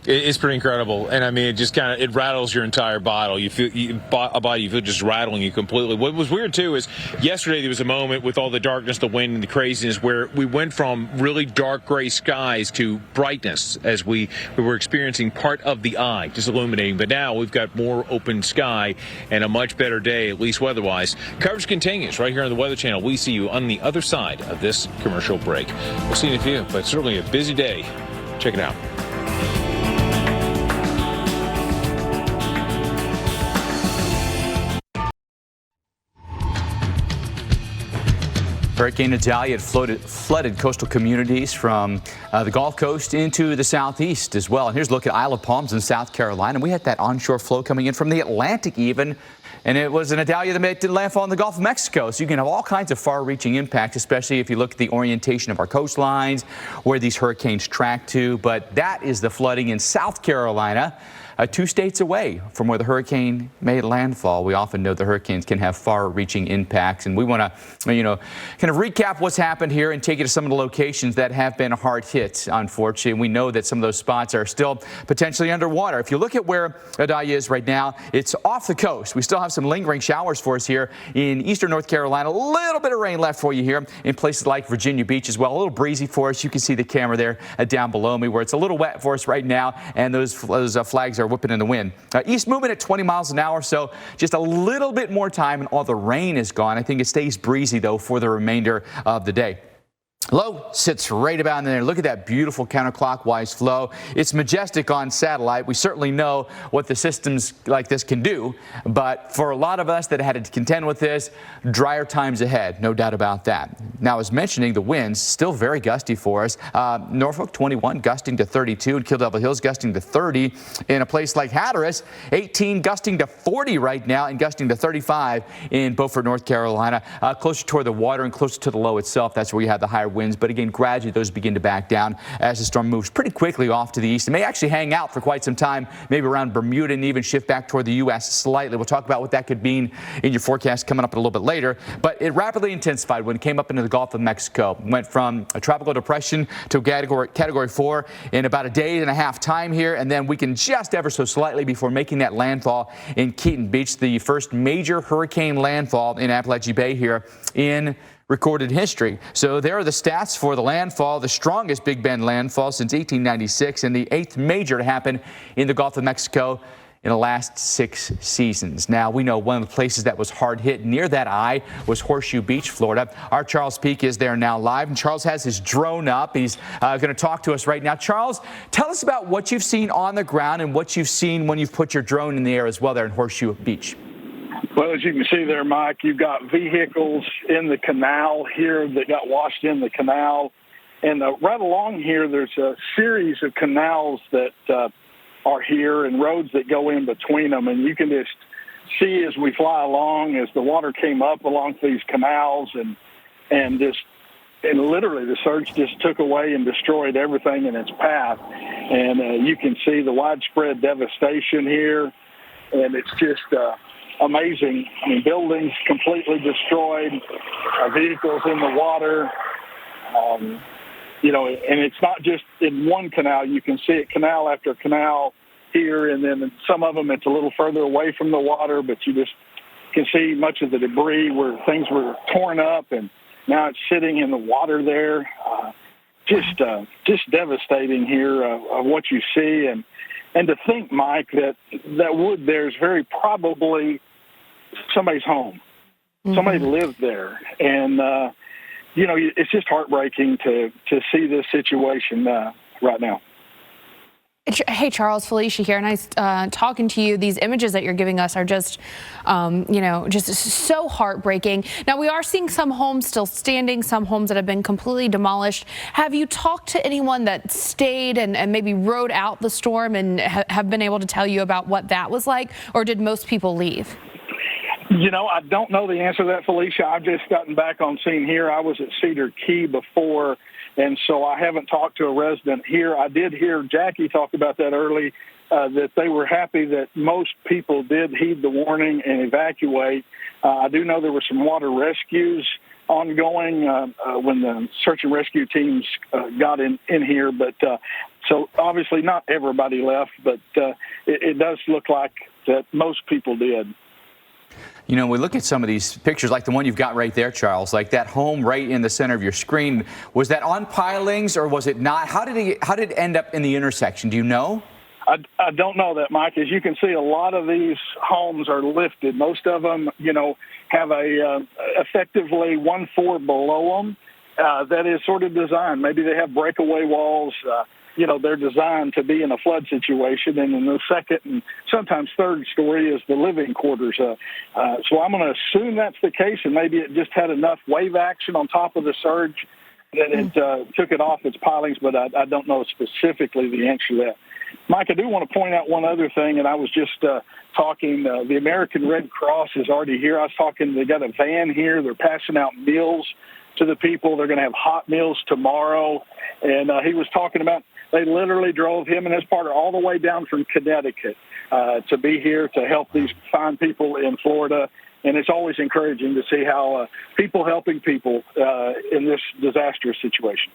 S1: It's pretty incredible, and I mean, it just it rattles your entire body. You feel just rattling you completely. What was weird too is yesterday there was a moment with all the darkness, the wind, and the craziness where we went from really dark gray skies to brightness as we were experiencing part of the eye just illuminating. But now we've got more open sky and a much better day, at least weather-wise. Coverage continues right here on the Weather Channel. We see you on the other side of this commercial break. We'll see you in a few, but certainly a busy day. Check it out.
S3: Hurricane Idalia had flooded coastal communities from the Gulf Coast into the southeast as well. And here's a look at Isle of Palms in South Carolina. We had that onshore flow coming in from the Atlantic even, and it was an Idalia that made landfall in the Gulf of Mexico. So you can have all kinds of far-reaching impacts, especially if you look at the orientation of our coastlines, where these hurricanes track to. But that is the flooding in South Carolina. 2 states away from where the hurricane made landfall. We often know the hurricanes can have far-reaching impacts, and we want to, kind of recap what's happened here and take you to some of the locations that have been hard hit, unfortunately. We know that some of those spots are still potentially underwater. If you look at where Idalia is right now, it's off the coast. We still have some lingering showers for us here in eastern North Carolina. A little bit of rain left for you here in places like Virginia Beach as well. A little breezy for us. You can see the camera there down below me where it's a little wet for us right now, and those flags are whipping in the wind. East movement at 20 miles an hour, so just a little bit more time and all the rain is gone. I think it stays breezy, though, for the remainder of the day. Low sits right about in there. Look at that beautiful counterclockwise flow. It's majestic on satellite. We certainly know what the systems like this can do, but for a lot of us that had to contend with this, drier times ahead, no doubt about that. Now, as mentioning, the winds still very gusty for us. Norfolk 21 gusting to 32, and Kill Devil Hills gusting to 30. In a place like Hatteras, 18 gusting to 40 right now, and gusting to 35 in Beaufort, North Carolina. Closer toward the water and closer to the low itself, that's where you have the higher winds, but again, gradually those begin to back down as the storm moves pretty quickly off to the east. It may actually hang out for quite some time, maybe around Bermuda, and even shift back toward the U.S. slightly. We'll talk about what that could mean in your forecast coming up a little bit later, but it rapidly intensified when it came up into the Gulf of Mexico. Went from a tropical depression to category 4 in about a day and a half time here, and then weakened just ever so slightly before making that landfall in Keaton Beach, the first major hurricane landfall in Appalachia Bay here in recorded history. So there are the stats for the landfall, the strongest Big Bend landfall since 1896 and the 8th major to happen in the Gulf of Mexico in the last 6 seasons. Now, we know one of the places that was hard hit near that eye was Horseshoe Beach, Florida. Our Charles Peak is there now live, and Charles has his drone up. He's going to talk to us right now. Charles, tell us about what you've seen on the ground and what you've seen when you've put your drone in the air as well there in Horseshoe Beach.
S14: Well, as you can see there, Mike, you've got vehicles in the canal here that got washed in the canal. And right along here, there's a series of canals that are here and roads that go in between them. And you can just see as we fly along, as the water came up along these canals and literally the surge just took away and destroyed everything in its path. And you can see the widespread devastation here. And it's just amazing. I mean, buildings completely destroyed, vehicles in the water, and it's not just in one canal. You can see it canal after canal here, and then in some of them it's a little further away from the water, but you just can see much of the debris where things were torn up, and now it's sitting in the water there. Just devastating here of what you see, and to think, Mike, that wood there is very probably somebody's home. Mm-hmm. Somebody lived there. And, it's just heartbreaking to see this situation right now.
S2: Hey, Charles, Felicia here. Nice talking to you. These images that you're giving us are just, just so heartbreaking. Now, we are seeing some homes still standing, some homes that have been completely demolished. Have you talked to anyone that stayed and maybe rode out the storm and have been able to tell you about what that was like, or did most people leave?
S14: I don't know the answer to that, Felicia. I've just gotten back on scene here. I was at Cedar Key before, and so I haven't talked to a resident here. I did hear Jackie talk about that early, that they were happy that most people did heed the warning and evacuate. I do know there were some water rescues ongoing when the search and rescue teams got in here, but so obviously not everybody left, but it does look like that most people did.
S3: We look at some of these pictures, like the one you've got right there, Charles, like that home right in the center of your screen. Was that on pilings or was it not? How did it end up in the intersection? Do you know?
S14: I don't know that, Mike. As you can see, a lot of these homes are lifted. Most of them, have effectively 1/4 below them. That is sort of designed. Maybe they have breakaway walls. They're designed to be in a flood situation. And then the second and sometimes third story is the living quarters. So I'm going to assume that's the case, and maybe it just had enough wave action on top of the surge that it took it off its pilings, but I don't know specifically the answer to that. Mike, I do want to point out one other thing, and I was just talking, the American Red Cross is already here. I was talking, they got a van here. They're passing out meals to the people. They're going to have hot meals tomorrow. And he was talking about they literally drove him and his partner all the way down from Connecticut to be here to help these fine people in Florida. And it's always encouraging to see how people helping people in this disastrous situation.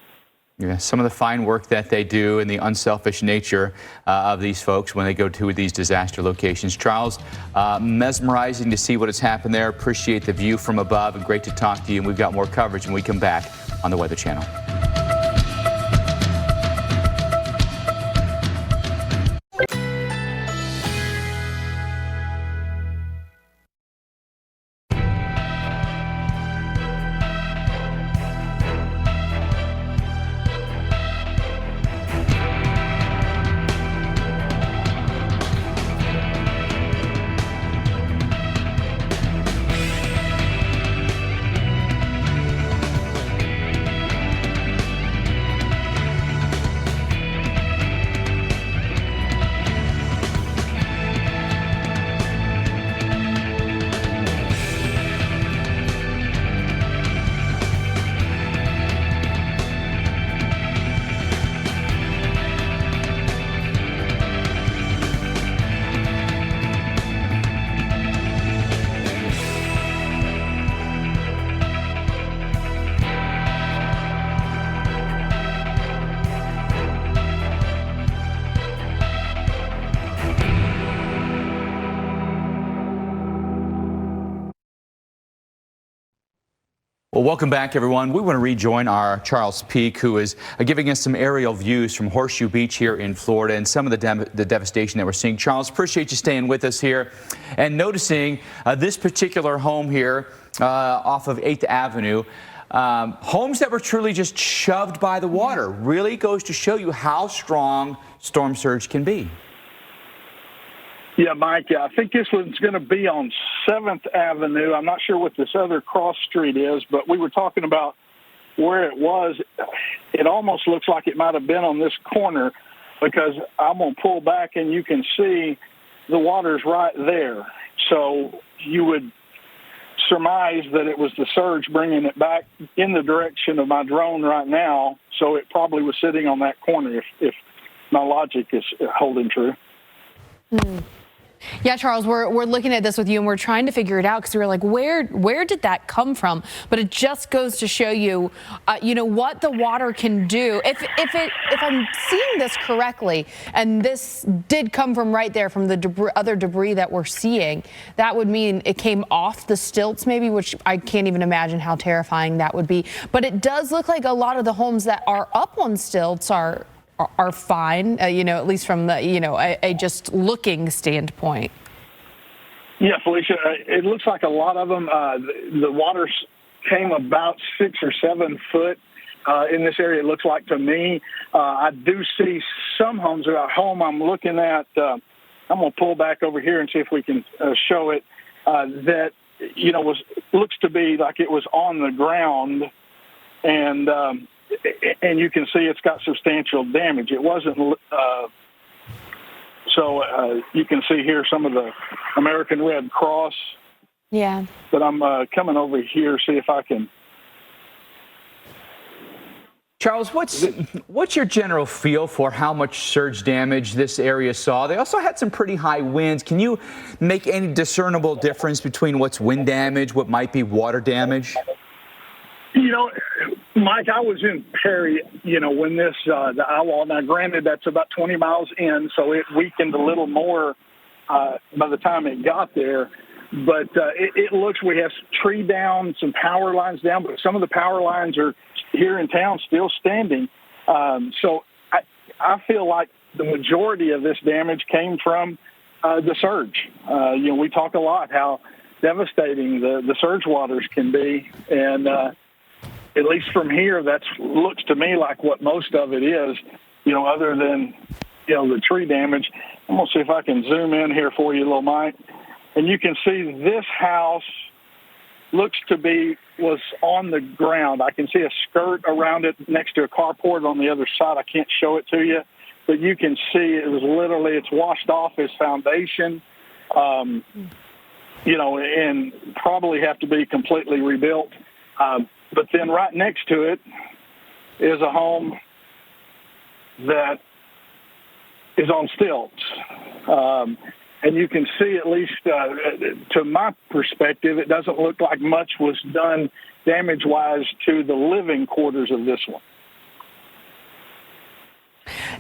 S3: Yeah, some of the fine work that they do and the unselfish nature of these folks when they go to these disaster locations. Charles, mesmerizing to see what has happened there. Appreciate the view from above and great to talk to you. And we've got more coverage when we come back on the Weather Channel. Well, welcome back, everyone. We want to rejoin our Charles Peak, who is giving us some aerial views from Horseshoe Beach here in Florida and some of the devastation that we're seeing. Charles, appreciate you staying with us here and noticing this particular home here off of 8th Avenue. Homes that were truly just shoved by the water. Really goes to show you how strong storm surge can be.
S14: Yeah, Mike, I think this one's going to be on 7th Avenue. I'm not sure what this other cross street is, but we were talking about where it was. It almost looks like it might have been on this corner because I'm going to pull back and you can see the water's right there. So you would surmise that it was the surge bringing it back in the direction of my drone right now. So it probably was sitting on that corner if my logic is holding true.
S2: Yeah, Charles, we're looking at this with you and we're trying to figure it out because we were like, where did that come from? But it just goes to show you, what the water can do. If I'm seeing this correctly, and this did come from right there from the other debris that we're seeing, that would mean it came off the stilts maybe, which I can't even imagine how terrifying that would be. But it does look like a lot of the homes that are up on stilts are fine, at least from the, a just looking standpoint.
S14: Yeah, Felicia, it looks like a lot of them, the water came about 6 or 7 foot in this area, it looks like to me. I do see some homes at home I'm looking at. I'm going to pull back over here and see if we can show it, that, looks to be like it was on the ground and you can see it's got substantial damage. It wasn't, you can see here some of the American Red Cross.
S2: Yeah.
S14: But I'm coming over here, see if I can.
S3: Charles, what's your general feel for how much surge damage this area saw? They also had some pretty high winds. Can you make any discernible difference between what's wind damage, what might be water damage?
S14: Mike, I was in Perry, when this, the eyewall, now granted that's about 20 miles in, so it weakened a little more by the time it got there. But it looks, we have tree down, some power lines down, but some of the power lines are here in town still standing. So I feel like the majority of this damage came from the surge. We talk a lot how devastating the surge waters can be, and at least from here, that looks to me like what most of it is, other than, the tree damage. I'm going to see if I can zoom in here for you, little Mike. And you can see this house looks to was on the ground. I can see a skirt around it next to a carport on the other side. I can't show it to you, but you can see it was literally, it's washed off its foundation, you know, and probably have to be completely rebuilt. But then right next to it is a home that is on stilts. And you can see, at least to my perspective, it doesn't look like much was done damage-wise to the living quarters of this one.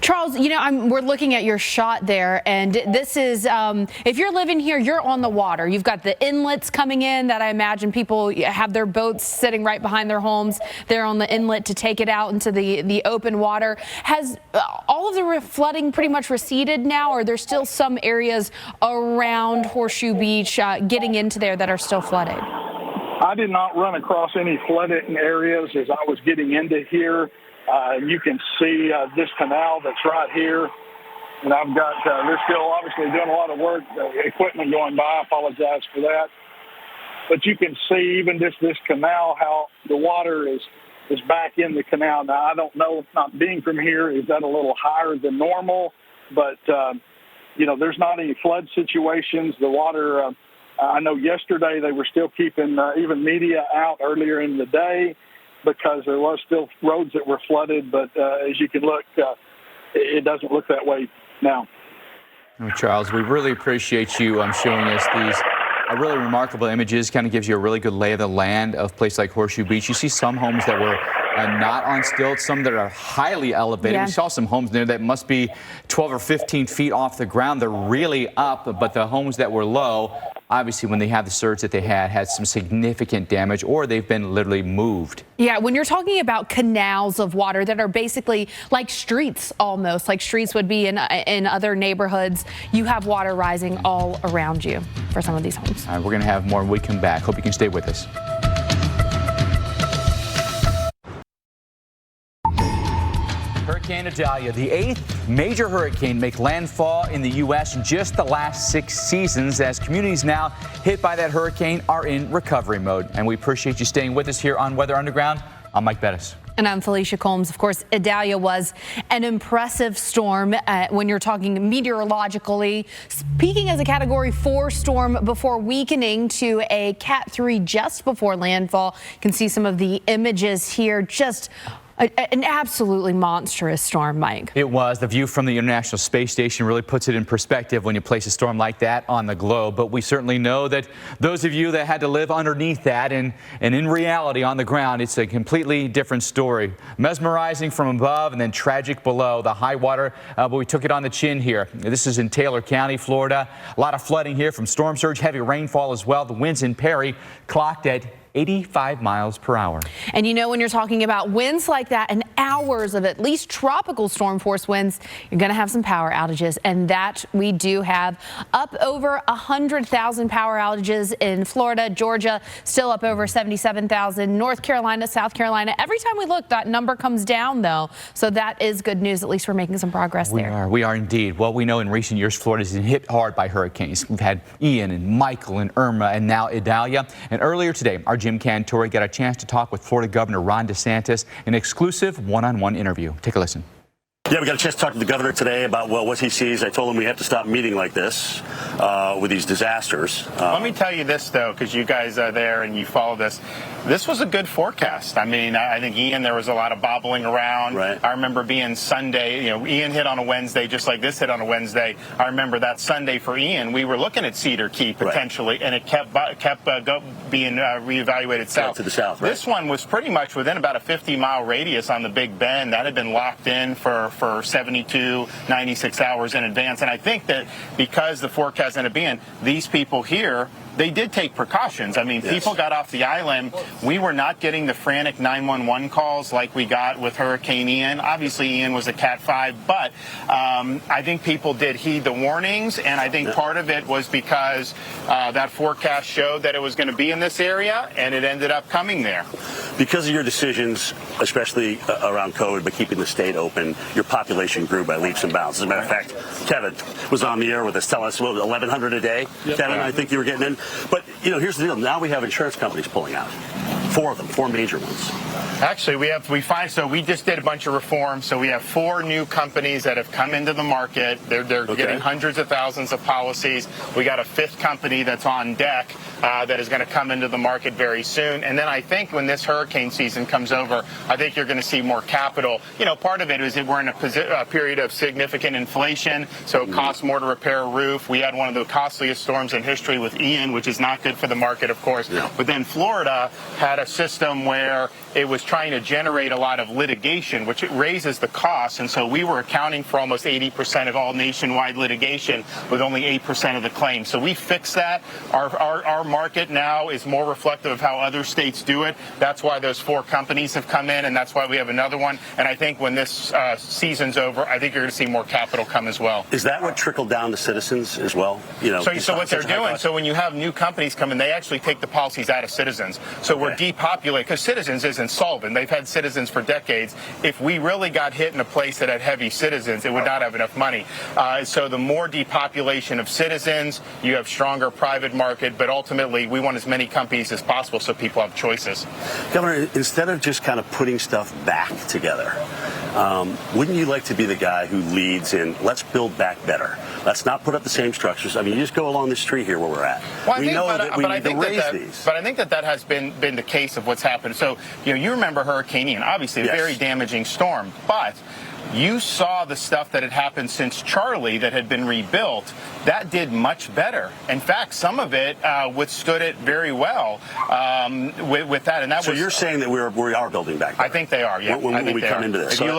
S2: Charles, you know, we're looking at your shot there, and this is, if you're living here, you're on the water. You've got the inlets coming in that I imagine people have their boats sitting right behind their homes. They're on the inlet to take it out into the open water. Has all of the flooding pretty much receded now, or there's still some areas around Horseshoe Beach getting into there that are still flooded?
S14: I did not run across any flooded areas as I was getting into here. You can see this canal that's right here, and I've got, they're still obviously doing a lot of work, equipment going by. I apologize for that. But you can see even just this canal, how the water is back in the canal. Now, I don't know, not being from here, is that a little higher than normal? But, you know, there's not any flood situations. The water, I know yesterday they were still keeping even media out earlier in the day, because there was still roads that were flooded, but as you can look, it doesn't look that way now.
S3: Charles, we really appreciate you showing us these really remarkable images. Kind of gives you a really good lay of the land of a place like Horseshoe Beach. You see some homes that were not on stilts, some that are highly elevated.
S2: Yeah.
S3: We saw some homes there that must be 12 or 15 feet off the ground. They're really up, but the homes that were low, obviously when they had the surge that they had some significant damage, or they've been literally moved.
S2: Yeah, when you're talking about canals of water that are basically like streets, almost like streets would be in other neighborhoods, you have water rising all around you for some of these homes.
S3: All right, we're going to have more when we come back. Hope you can stay with us. Hurricane Idalia, the 8th major hurricane to make landfall in the U.S. in just the last 6 seasons, as communities now hit by that hurricane are in recovery mode. And we appreciate you staying with us here on Weather Underground. I'm Mike Bettis.
S2: And I'm Felicia Combs. Of course, Idalia was an impressive storm when you're talking meteorologically, peaking as a Category 4 storm before weakening to a Cat 3 just before landfall. You can see some of the images here. Just an absolutely monstrous storm, Mike.
S3: It was. The view from the International Space Station really puts it in perspective when you place a storm like that on the globe. But we certainly know that those of you that had to live underneath that and in reality on the ground, it's a completely different story. Mesmerizing from above and then tragic below. The high water, but we took it on the chin here. This is in Taylor County, Florida. A lot of flooding here from storm surge, heavy rainfall as well. The winds in Perry clocked at 85 miles per hour.
S2: And you know, when you're talking about winds like that and hours of at least tropical storm force winds, you're going to have some power outages. And that we do have. Up over 100,000 power outages in Florida, Georgia, still up over 77,000. North Carolina, South Carolina. Every time we look, that number comes down, though. So that is good news. At least we're making some progress there.
S3: We are indeed. Well, we know in recent years, Florida has been hit hard by hurricanes. We've had Ian and Michael and Irma and now Idalia. And earlier today, our Jim Cantore got a chance to talk with Florida Governor Ron DeSantis, an exclusive one-on-one interview. Take a listen.
S15: Yeah, we got a chance to talk to the governor today about, well, what he sees. I told him we have to stop meeting like this with these disasters.
S16: Let me tell you this, though, because you guys are there and you follow this. This was a good forecast. I mean, I think Ian, there was a lot of bobbling around.
S15: Right.
S16: I remember being Sunday, you know, Ian hit on a Wednesday just like this hit on a Wednesday. I remember that Sunday for Ian, we were looking at Cedar Key potentially, right, and it kept being reevaluated south.
S15: To the south, right.
S16: This one was pretty much within about a 50-mile radius on the Big Bend. That had been locked in for 72, 96 hours in advance. And I think that because the forecast ended up being these people here, they did take precautions. I mean, people got off the island. We were not getting the frantic 911 calls like we got with Hurricane Ian. Obviously, Ian was a Cat 5, but I think people did heed the warnings, and I think part of it was because that forecast showed that it was going to be in this area, and it ended up coming there.
S15: Because of your decisions, especially around COVID, but keeping the state open, your population grew by leaps and bounds. As a matter of fact, Kevin was on the air with us telling us, what, 1,100 a day? Yep. Kevin, I think you were getting in. But, you know, here's the deal. Now we have insurance companies pulling out. 4 of them, 4 major ones.
S16: Actually, we just did a bunch of reforms. So we have 4 new companies that have come into the market. They're getting hundreds of thousands of policies. We got a 5th company that's on deck that is going to come into the market very soon. And then I think when this hurricane season comes over, I think you're going to see more capital. You know, part of it is that we're in a period of significant inflation, so it costs more to repair a roof. We had one of the costliest storms in history with Ian, which is not good for the market, of course. Yeah. But then Florida had a system where it was trying to generate a lot of litigation, which it raises the cost. And so we were accounting for almost 80% of all nationwide litigation with only 8% of the claims. So we fixed that. Our market now is more reflective of how other states do it. That's why those 4 companies have come in, and that's why we have another one. And I think when this season's over, I think you're going to see more capital come as well.
S15: Is that what trickled down to Citizens as well? You know,
S16: so what they're doing, so when you have new companies come in, they actually take the policies out of Citizens. So we're depopulating, because Citizens is insolvent. They've had Citizens for decades. If we really got hit in a place that had heavy Citizens, it would not have enough money. So the more depopulation of Citizens, you have stronger private market, but ultimately we want as many companies as possible so people have choices.
S15: Governor, instead of just kind of putting stuff back together, wouldn't you like to be the guy who leads in, let's build back better? Let's not put up the same structures. I mean, you just go along the street here where we're at.
S16: Well, I think that has been the case of what's happened. So, you remember Hurricane Ian, obviously a very damaging storm, but you saw the stuff that had happened since Charlie that had been rebuilt. That did much better. In fact, some of it withstood it very well with that. And that
S15: so you're saying that we are building back better?
S16: I think they are. Yeah,
S15: when we come into this.
S16: If you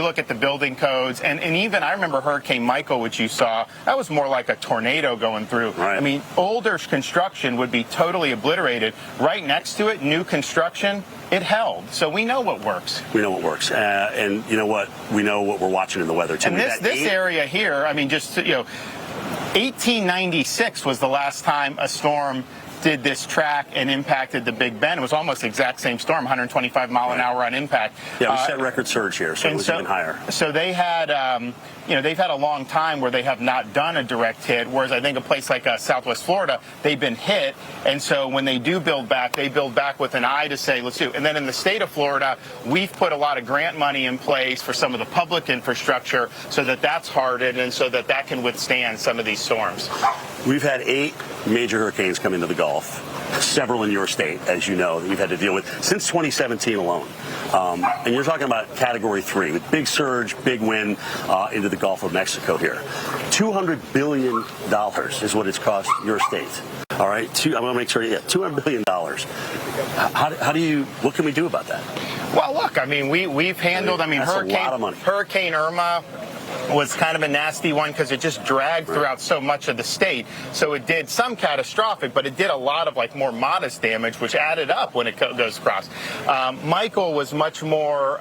S16: look at the building codes, and even I remember Hurricane Michael, which you saw, that was more like a tornado going through.
S15: Right.
S16: I mean, older construction would be totally obliterated. Right next to it, new construction. It held. So we know what works.
S15: We know what works. And you know what? We know what we're watching in the weather, too.
S16: And this area here, I mean, 1896 was the last time a storm did this track and impacted the Big Bend. It was almost the exact same storm, 125 mile an hour on impact.
S15: Yeah, we set record surge here, so it was even higher.
S16: So they had, they've had a long time where they have not done a direct hit, whereas I think a place like Southwest Florida, they've been hit. And so when they do build back, they build back with an eye to say, let's do. And then in the state of Florida, we've put a lot of grant money in place for some of the public infrastructure so that that's hardened and so that that can withstand some of these storms.
S15: We've had 8 major hurricanes come into the Gulf, several in your state, as you know, that you've had to deal with since 2017 alone. And you're talking about Category 3, with big surge, big wind into the Gulf of Mexico here. $200 billion is what it's cost your state. All right, I'm going to make sure, $200 billion. What can we do about that?
S16: Well, look, I mean, we've handled,
S15: that's a lot of money.
S16: Hurricane Irma was kind of a nasty one because it just dragged throughout so much of the state. So it did some catastrophic, but it did a lot of more modest damage, which added up when it goes across. Michael was much more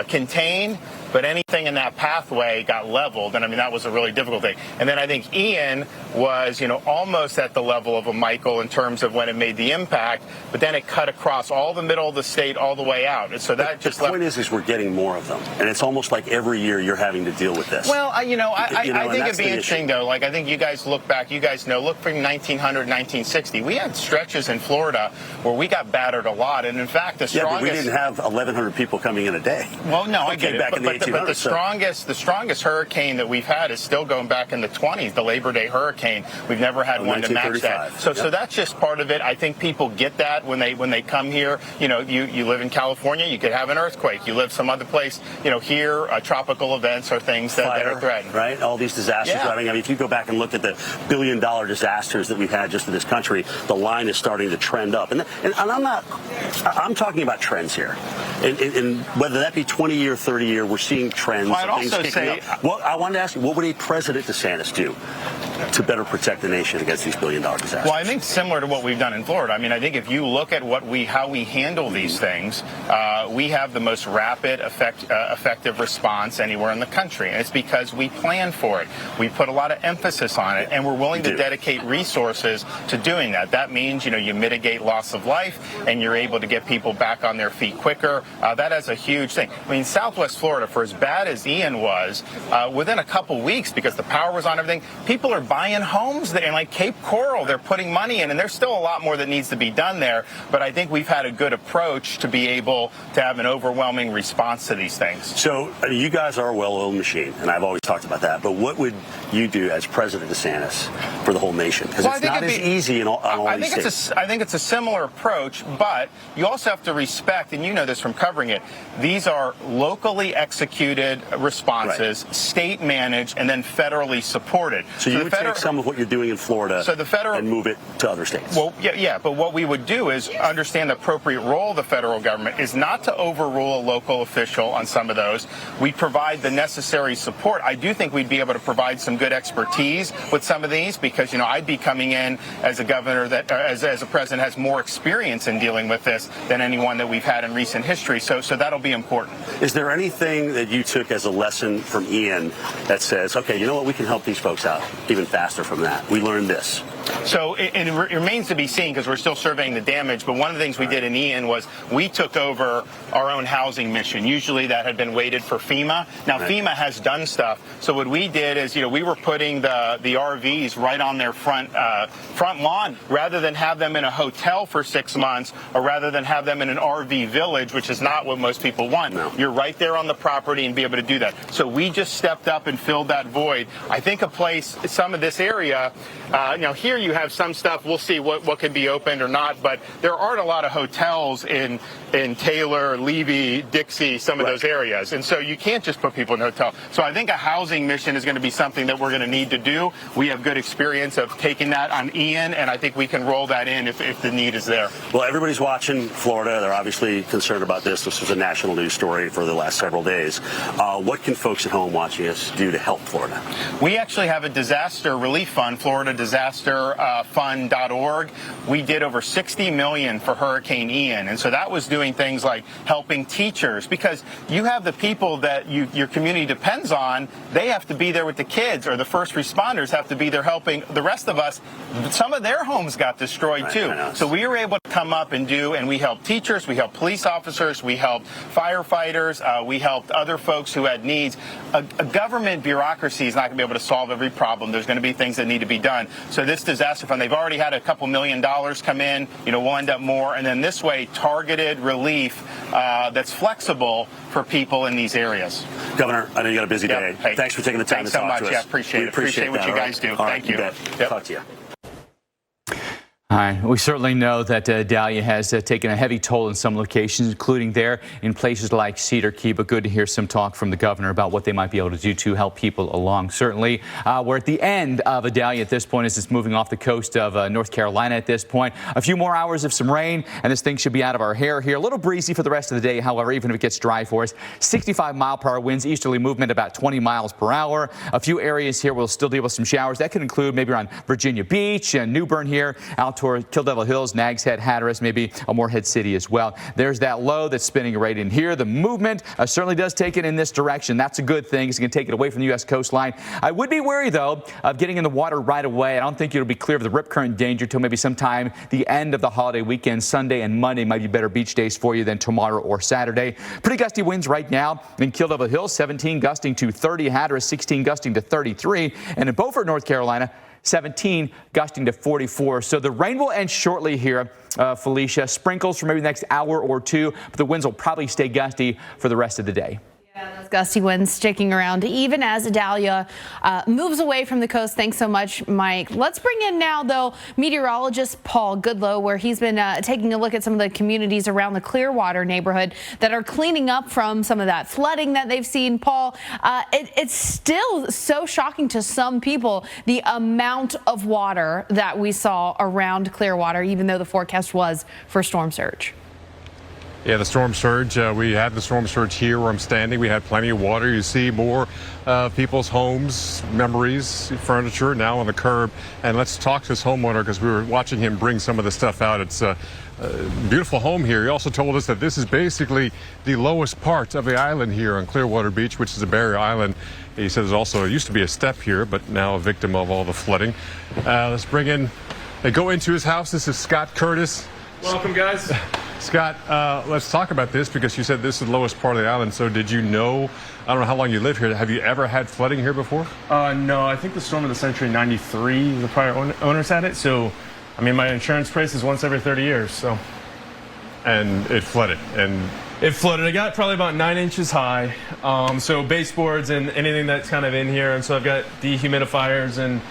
S16: contained, but anything in that pathway got leveled, and I mean that was a really difficult thing. And then I think Ian was, almost at the level of a Michael in terms of when it made the impact, but then it cut across all the middle of the state all the way out, and so that just.
S15: The point is we're getting more of them, and it's almost like every year you're having to deal with this.
S16: Well, I think it'd be interesting though. Like I think you guys look back, look from 1900, 1960. We had stretches in Florida where we got battered a lot, and in fact the strongest.
S15: Yeah, but we didn't have 1,100 people coming in a day.
S16: Well, no, I get it. But the strongest hurricane that we've had is still going back in the 20s, the Labor Day hurricane. We've never had one to match that. So that's just part of it. I think people get that when they come here. You live in California, you could have an earthquake. You live some other place. Here, tropical events are things that are threatened.
S15: Right? All these disasters.
S16: Yeah.
S15: I mean, if you go back and look at the billion-dollar disasters that we've had just in this country, the line is starting to trend up. And I'm talking about trends here. And whether that be 20-year, 30-year, we're seeing trends.
S16: Well, I'd
S15: things
S16: also
S15: say, up. Well, I wanted to ask you, what would a President DeSantis do to better protect the nation against these billion-dollar disasters?
S16: Well, I think similar to what we've done in Florida. I mean, I think if you look at how we handle these things, we have the most rapid, effective response anywhere in the country. And it's because we plan for it. We put a lot of emphasis on it, and we're willing to dedicate resources to doing that. That means, you mitigate loss of life, and you're able to get people back on their feet quicker. That is a huge thing. I mean, Southwest Florida, for as bad as Ian was, within a couple weeks, because the power was on everything, people are buying homes there, and like Cape Coral, they're putting money in, and there's still a lot more that needs to be done there. But I think we've had a good approach to be able to have an overwhelming response to these things.
S15: So you guys are a well-oiled machine, and I've always talked about that. But what would you do as President DeSantis for the whole nation? Because it's not as easy in all these states.
S16: I think it's a similar approach, but you also have to respect, and you know this from covering it, these are locally executed responses, state managed, and then federally supported.
S15: So you would take some of what you're doing in Florida and move it to other states?
S16: Well, yeah, but what we would do is understand the appropriate role of the federal government is not to overrule a local official on some of those. We provide the necessary support. I do think we'd be able to provide some good expertise with some of these because, I'd be coming in as a governor that, as a president, has more experience in dealing with this than anyone that we've had in recent history. So that'll be important.
S15: Is there anything that you took as a lesson from Ian that says, okay, you know what, we can help these folks out even faster from that? We learned this.
S16: So it remains to be seen because we're still surveying the damage. But one of the things we did in Ian was we took over our own housing mission. Usually that had been waited for FEMA. Now FEMA has done stuff. So what we did is, we were putting the RVs right on their front lawn rather than have them in a hotel for 6 months or rather than have them in an RV village, which is not what most people want.
S15: No.
S16: You're right there on the property and be able to do that. So we just stepped up and filled that void. I think some of this area, here you have some stuff. We'll see what can be opened or not, but there aren't a lot of hotels in Taylor, Levy, Dixie, some of those areas, and so you can't just put people in a hotel. So I think a housing mission is going to be something that we're going to need to do. We have good experience of taking that on Ian, and I think we can roll that in if the need is there.
S15: Well, everybody's watching Florida. They're obviously concerned about this. This was a national news story for the last several days. What can folks at home watching us do to help Florida?
S16: We actually have a disaster relief fund, Florida Disaster Fund.org. We did over $60 million for Hurricane Ian, and so that was doing things like helping teachers because you have the people that your community depends on. They have to be there with the kids, or the first responders have to be there helping the rest of us. Some of their homes got destroyed too. So we were able to come up and we helped teachers, we helped police officers, we helped firefighters, we helped other folks who had needs. A government bureaucracy is not going to be able to solve every problem. There's going to be things that need to be done. So this disaster fund, they've already had a couple $1 million come in. We'll end up more, and then this way, targeted relief that's flexible for people in these areas.
S15: Governor, I know you got a busy day.
S16: Hey,
S15: thanks for taking the time to talk to us.
S16: Thanks so much. Yeah, appreciate it. Appreciate what you guys do. Thank you.
S15: Talk to you.
S3: All right. We certainly know that Idalia has taken a heavy toll in some locations, including there in places like Cedar Key. But good to hear some talk from the governor about what they might be able to do to help people along. Certainly, we're at the end of Idalia at this point as it's moving off the coast of North Carolina at this point. A few more hours of some rain, and this thing should be out of our hair here. A little breezy for the rest of the day, however, even if it gets dry for us. 65-mile-per-hour winds, easterly movement about 20 miles per hour. A few areas here will still deal with some showers. That could include maybe around Virginia Beach and New Bern here, out toward Kill Devil Hills, Nags Head, Hatteras, maybe a Morehead City as well. There's that low that's spinning right in here. The movement certainly does take it in this direction. That's a good thing. It's going to take it away from the U.S. coastline. I would be wary, though, of getting in the water right away. I don't think it'll be clear of the rip current danger till maybe sometime the end of the holiday weekend. Sunday and Monday might be better beach days for you than tomorrow or Saturday. Pretty gusty winds right now in Kill Devil Hills, 17 gusting to 30, Hatteras 16 gusting to 33, and in Beaufort, North Carolina, 17 gusting to 44. So the rain will end shortly here, Felicia. Sprinkles for maybe the next hour or two, but the winds will probably stay gusty for the rest of the day.
S2: Yeah, those gusty winds sticking around even as Idalia moves away from the coast. Thanks so much, Mike. Let's bring in now, though, meteorologist Paul Goodlow, where he's been taking a look at some of the communities around the Clearwater neighborhood that are cleaning up from some of that flooding that they've seen. Paul, it's still so shocking to some people, the amount of water that we saw around Clearwater, even though the forecast was for storm surge.
S5: Yeah, the storm surge. We had the storm surge here where I'm standing. We had plenty of water. You see more people's homes, memories, furniture now on the curb. And let's talk to this homeowner because we were watching him bring some of the stuff out. It's a beautiful home here. He also told us that this is basically the lowest part of the island here on Clearwater Beach, which is a barrier island. He says also it used to be a step here, but now a victim of all the flooding. Let's bring in, they go into his house. This is Scott Curtis.
S17: Welcome, guys.
S5: Scott, let's talk about this because you said this is the lowest part of the island. So did you know, I don't know how long you live here, have you ever had flooding here before?
S17: No, I think the storm of the century, 93, the prior owners had it. So, I mean, my insurance price is once every 30 years, so.
S5: And it flooded,
S17: It flooded. It got probably about 9 inches high. So baseboards and anything that's kind of in here. And so I've got dehumidifiers and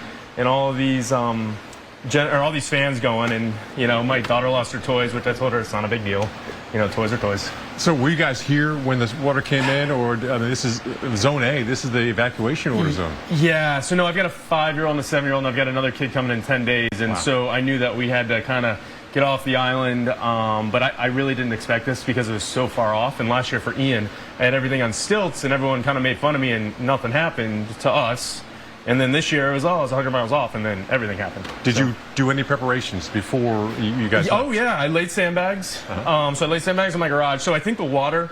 S17: all of these, all these fans going. And, you know, my daughter lost her toys, which I told her it's not a big deal. You know, toys are toys.
S5: So were you guys here when the water came in, or I mean, this is Zone A, this is the evacuation order zone?
S17: Yeah, so no, I've got a 5-year-old and a 7-year-old, and I've got another kid coming in 10 days. And so I knew that we had to kind of get off the island, but I really didn't expect this because it was so far off. And last year for Ian, I had everything on stilts, and everyone kind of made fun of me, and nothing happened to us. And then this year it was, it was 100 miles off, and then everything happened.
S5: Did you do any preparations before you guys?
S17: Oh yeah, I laid sandbags. So I laid sandbags in my garage. So I think the water,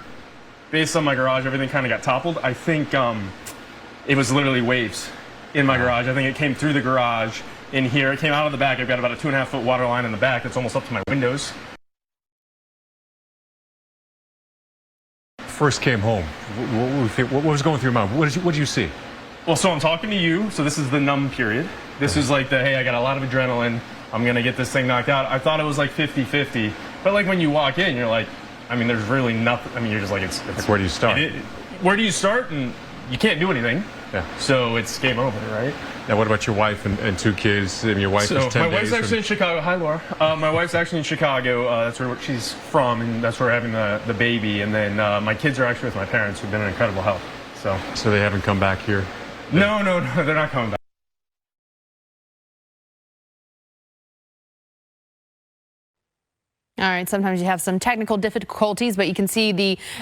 S17: based on my garage, everything kind of got toppled. I think it was literally waves in my garage. I think it came through the garage in here. It came out of the back. I've got about a 2.5-foot water line in the back. It's almost up to my windows.
S5: First came home, what was going through your mind? What did you see?
S17: Well, so I'm talking to you, so this is the numb period. This is like the, hey, I got a lot of adrenaline, I'm going to get this thing knocked out. I thought it was like 50-50, but like when you walk in, you're like, I mean, there's really nothing, I mean, you're just like, it's
S5: like, where do you start?
S17: Where do you start? And you can't do anything. Yeah. So it's game over, right?
S5: Now, what about your wife and 2 kids? And your wife is 10 days.
S17: My wife's actually in Chicago. Hi, Laura. My wife's actually in Chicago. That's where she's from, and that's where we're having the baby. And then my kids are actually with my parents, who've been an incredible help. So
S5: they haven't come back here?
S17: No, they're not coming back.
S2: All right, sometimes you have some technical difficulties, but you can see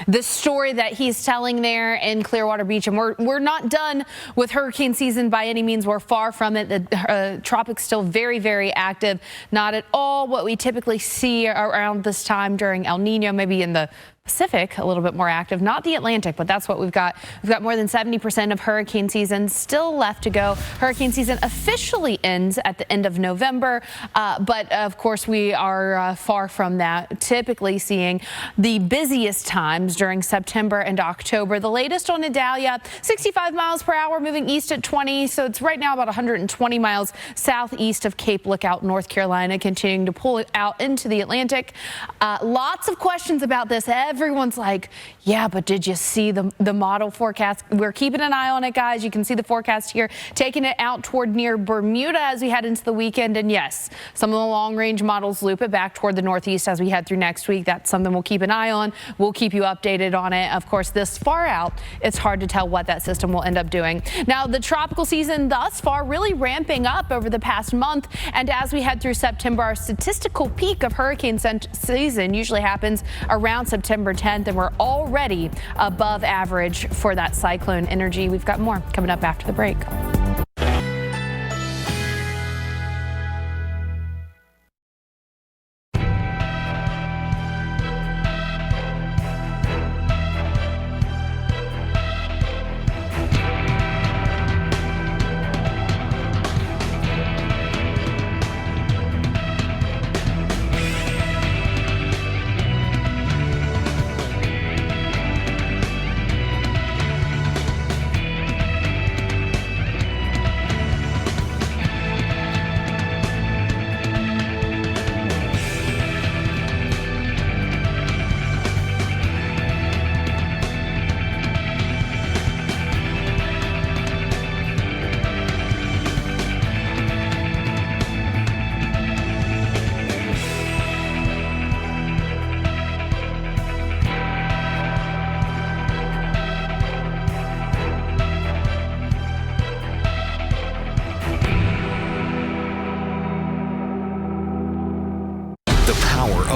S2: the story that he's telling there in Clearwater Beach. And we're not done with hurricane season by any means. We're far from it. The tropics still very, very active. Not at all what we typically see around this time during El Nino, maybe in the Pacific, a little bit more active, not the Atlantic, but that's what we've got. We've got more than 70% of hurricane season still left to go. Hurricane season officially ends at the end of November, but of course we are far from that, typically seeing the busiest times during September and October. The latest on Idalia, 65 miles per hour, moving east at 20, so it's right now about 120 miles southeast of Cape Lookout, North Carolina, continuing to pull it out into the Atlantic. Lots of questions about this. Everyone's like, yeah, but did you see the model forecast? We're keeping an eye on it, guys. You can see the forecast here, taking it out toward near Bermuda as we head into the weekend. And yes, some of the long-range models loop it back toward the northeast as we head through next week. That's something we'll keep an eye on. We'll keep you updated on it. Of course, this far out, it's hard to tell what that system will end up doing. Now, the tropical season thus far really ramping up over the past month. And as we head through September, our statistical peak of hurricane season usually happens around September 10th, and we're already above average for that cyclone energy. We've got more coming up after the break.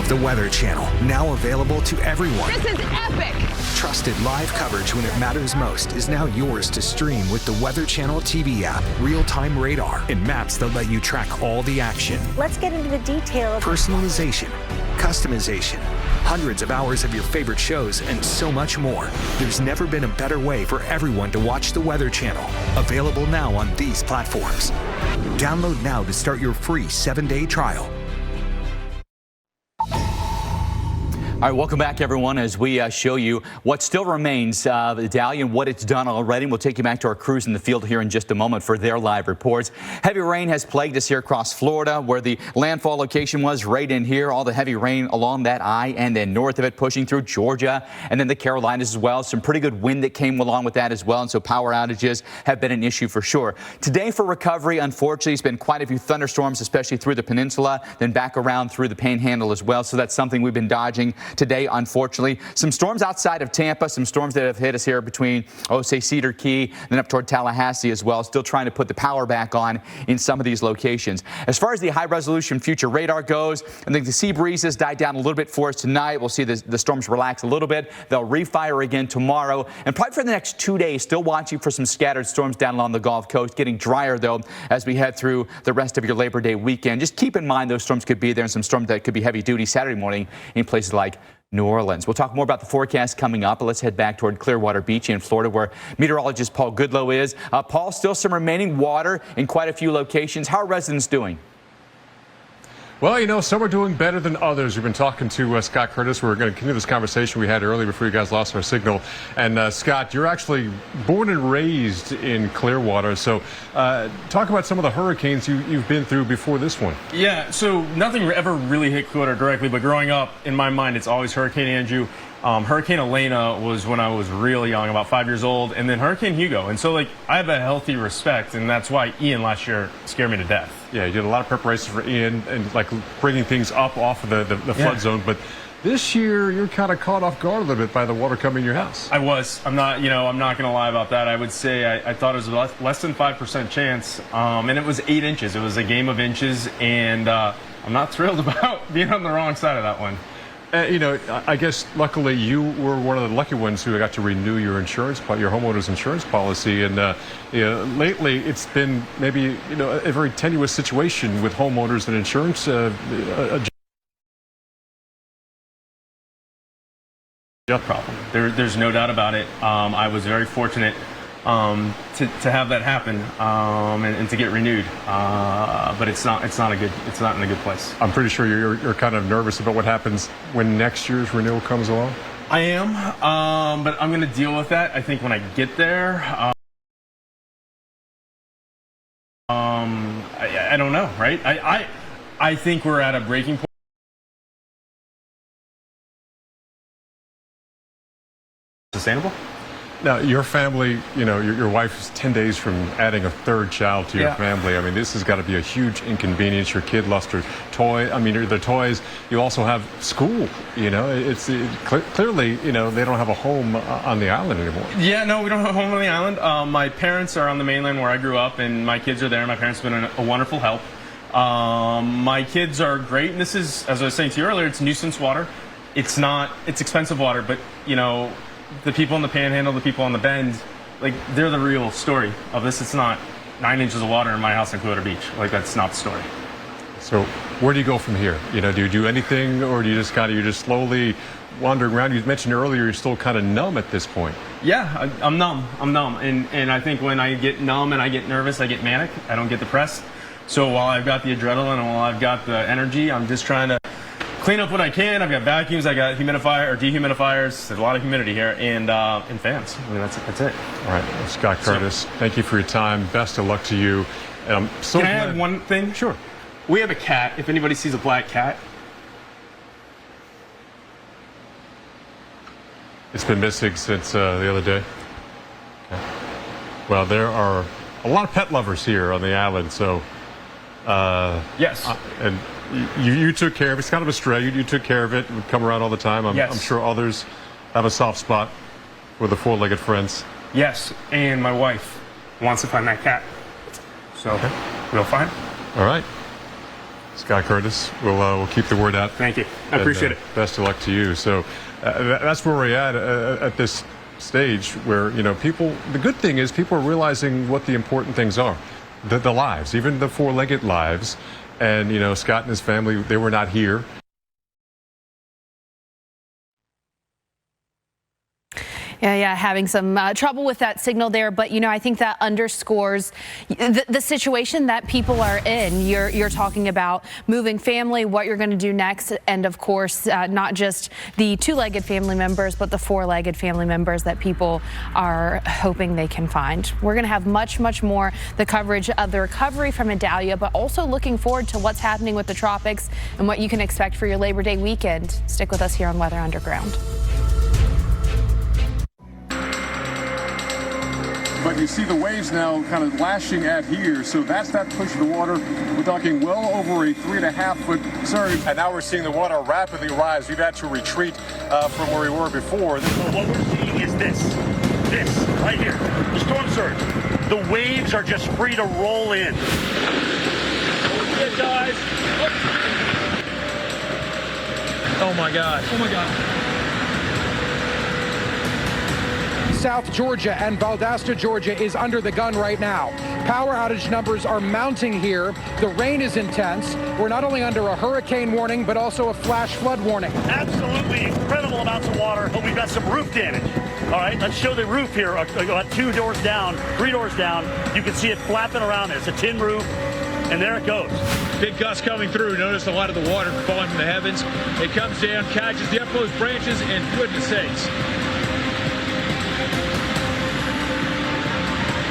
S8: The Weather Channel, now available to everyone.
S18: This is epic!
S8: Trusted live coverage when it matters most is now yours to stream with the Weather Channel TV app, real-time radar, and maps that let you track all the action.
S4: Let's get into the detail.
S8: Personalization, customization, hundreds of hours of your favorite shows, and so much more. There's never been a better way for everyone to watch the Weather Channel. Available now on these platforms. Download now to start your free 7-day trial.
S3: All right, welcome back, everyone, as we show you what still remains of Idalia and what it's done already. We'll take you back to our crews in the field here in just a moment for their live reports. Heavy rain has plagued us here across Florida, where the landfall location was right in here. All the heavy rain along that eye and then north of it, pushing through Georgia and then the Carolinas as well. Some pretty good wind that came along with that as well, and so power outages have been an issue for sure. Today for recovery, unfortunately, it's been quite a few thunderstorms, especially through the peninsula, then back around through the Panhandle as well. So that's something we've been dodging today, unfortunately. Some storms outside of Tampa, some storms that have hit us here between, say, Cedar Key, then up toward Tallahassee as well. Still trying to put the power back on in some of these locations. As far as the high-resolution future radar goes, I think the sea breezes died down a little bit for us tonight. We'll see the storms relax a little bit. They'll refire again tomorrow. And probably for the next 2 days, still watching for some scattered storms down along the Gulf Coast. Getting drier, though, as we head through the rest of your Labor Day weekend. Just keep in mind those storms could be there, and some storms that could be heavy-duty Saturday morning in places like New Orleans. We'll talk more about the forecast coming up, but let's head back toward Clearwater Beach in Florida, where meteorologist Paul Goodlow is. Paul, still some remaining water in quite a few locations. How are residents doing?
S5: Well, you know, some are doing better than others. We've been talking to Scott Curtis. We're going to continue this conversation we had earlier before you guys lost our signal. And Scott, you're actually born and raised in Clearwater. So talk about some of the hurricanes you've been through before this one.
S17: Yeah, so nothing ever really hit Clearwater directly, but growing up, in my mind, it's always Hurricane Andrew. Hurricane Elena was when I was really young, about 5 years old, and then Hurricane Hugo. And so, like, I have a healthy respect, and that's why Ian last year scared me to death.
S5: Yeah, you did a lot of preparation for Ian and, like, bringing things up off of the flood zone. But this year, you're kind of caught off guard a little bit by the water coming in your house.
S17: I was. I'm not going to lie about that. I would say I thought it was less than 5% chance, and it was 8 inches. It was a game of inches, and I'm not thrilled about being on the wrong side of that one.
S5: You know, I guess luckily you were one of the lucky ones who got to renew your insurance, your homeowner's insurance policy. And you know, lately it's been maybe, you know, a very tenuous situation with homeowners and insurance.
S17: Problem. There's no doubt about it. I was very fortunate to have that happen and to get renewed, but it's not in a good place.
S5: I'm pretty sure you're kind of nervous about what happens when next year's renewal comes along.
S17: I am, but I'm going to deal with that. I think when I get there, I don't know, right? I think we're at a breaking point. Sustainable.
S5: Now, your family, you know, your wife is 10 days from adding a third child to your family. I mean, this has got to be a huge inconvenience. Your kid lost her their toys. You also have school, you know. It's clearly, you know, they don't have a home on the island anymore.
S17: Yeah, no, we don't have a home on the island. My parents are on the mainland where I grew up, and my kids are there. My parents have been a wonderful help. My kids are great, and this is, as I was saying to you earlier, it's nuisance water. It's expensive water, but, you know, the people in the Panhandle, the people on the Bend, like, they're the real story of this. It's not 9 inches of water in my house in Clearwater Beach. Like, that's not the story.
S5: So where do you go from here? You know, do you do anything, or do you you're just slowly wandering around? You mentioned earlier you're still kind of numb at this point.
S17: Yeah, I'm numb. And I think when I get numb and I get nervous, I get manic. I don't get depressed. So while I've got the adrenaline and while I've got the energy, I'm just trying to clean up what I can. I've got vacuums, I got dehumidifiers. There's a lot of humidity here, and fans. I mean, that's it.
S5: All right, well, Scott Curtis, thank you for your time. Best of luck to you. And I'm so
S17: Can I add one thing?
S5: Sure.
S17: We have a cat. If anybody sees a black cat,
S5: it's been missing since the other day. Okay. Well, there are a lot of pet lovers here on the island, so
S17: yes.
S5: And you took care of it. It's kind of a stray. You took care of it. It would come around all the time. I'm sure others have a soft spot for the four-legged friends.
S17: Yes, and my wife wants to find that cat. So we'll find.
S5: All right. Scott Curtis, we'll keep the word out.
S17: Thank you. I appreciate it.
S5: Best of luck to you. So that's where we're at this stage where, you know, the good thing is people are realizing what the important things are. The lives, even the four-legged lives. And, you know, Scott and his family, they were not here.
S2: Yeah, having some trouble with that signal there. But, you know, I think that underscores the situation that people are in. You're talking about moving family, what you're going to do next. And, of course, not just the two-legged family members, but the four-legged family members that people are hoping they can find. We're going to have much, much more the coverage of the recovery from Idalia, but also looking forward to what's happening with the tropics and what you can expect for your Labor Day weekend. Stick with us here on Weather Underground.
S11: But you see the waves now kind of lashing at here, so that's that push of the water. We're talking well over a 3.5-foot surge.
S5: And now we're seeing the water rapidly rise. We've had to retreat from where we were before.
S9: So what we're seeing is this right here, the storm surge. The waves are just free to roll in.
S1: Hey guys. Oh my God. Oh my God.
S12: South Georgia and Valdosta, Georgia is under the gun right now. Power outage numbers are mounting here. The rain is intense. We're not only under a hurricane warning, but also a flash flood warning.
S9: Absolutely incredible amounts of water, but we've got some roof damage. All right, let's show the roof here. About 2 doors down, 3 doors down. You can see it flapping around. It's a tin roof, and there it goes.
S1: Big gust coming through. Notice a lot of the water falling from the heavens. It comes down, catches the upmost branches, and goodness sakes.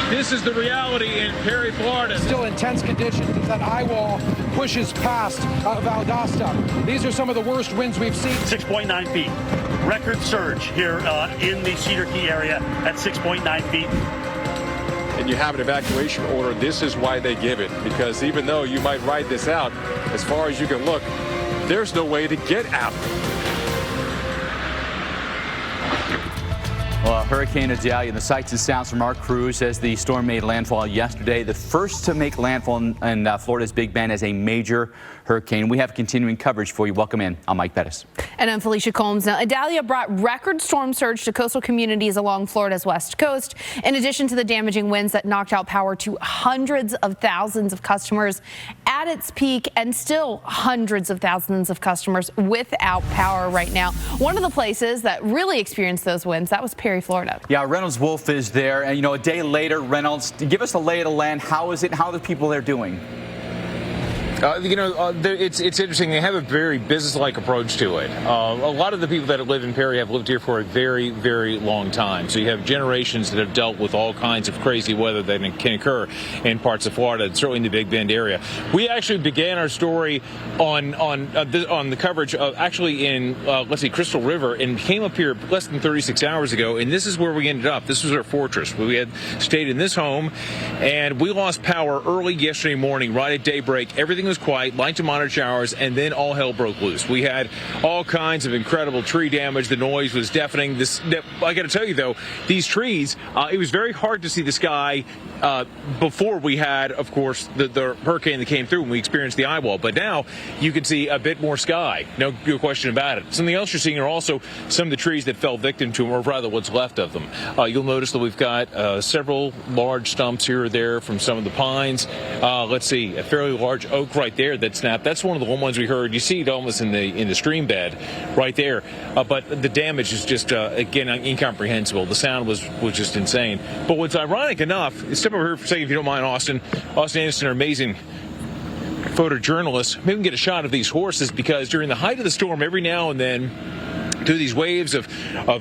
S1: This is the reality in Perry, Florida.
S12: Still intense conditions as that eye wall pushes past Valdosta. These are some of the worst winds we've seen.
S9: 6.9 feet. Record surge here in the Cedar Key area at 6.9 feet.
S5: And you have an evacuation order. This is why they give it, because even though you might ride this out, as far as you can look, there's no way to get out.
S3: Well, Hurricane Idalia and the sights and sounds from our crews as the storm made landfall yesterday. The first to make landfall in Florida's Big Bend as a major hurricane. We have continuing coverage for you. Welcome in. I'm Mike Pettis.
S2: And I'm Felicia Combs. Now, Idalia brought record storm surge to coastal communities along Florida's west coast, in addition to the damaging winds that knocked out power to hundreds of thousands of customers at its peak, and still hundreds of thousands of customers without power right now. One of the places that really experienced those winds, that was Perry, Florida.
S3: Yeah, Reynolds Wolf is there. And, you know, a day later, Reynolds, give us a lay of the land. How is it? How are the people there doing?
S1: It's interesting. They have a very business-like approach to it. A lot of the people that live in Perry have lived here for a very, very long time. So you have generations that have dealt with all kinds of crazy weather that can occur in parts of Florida, and certainly in the Big Bend area. We actually began our story on the coverage of actually in Crystal River, and came up here less than 36 hours ago. And this is where we ended up. This was our fortress. We had stayed in this home, and we lost power early yesterday morning, right at daybreak. Everything was quiet, light to moderate showers, and then all hell broke loose. We had all kinds of incredible tree damage. The noise was deafening. I got to tell you, though, these trees, it was very hard to see the sky before we had, of course, the hurricane that came through and we experienced the eye wall. But now you can see a bit more sky. No question about it. Something else you're seeing are also some of the trees that fell victim to them, or rather what's left of them. You'll notice that we've got several large stumps here or there from some of the pines. Let's see, a fairly large oak right there that snapped. That's one of the ones we heard. You see it almost in the stream bed right there. But the damage is just, again, incomprehensible. The sound was just insane. But what's ironic enough, step over here for a second if you don't mind, Austin. Austin Anderson, our amazing photojournalist. Maybe we can get a shot of these horses, because during the height of the storm, every now and then, through these waves of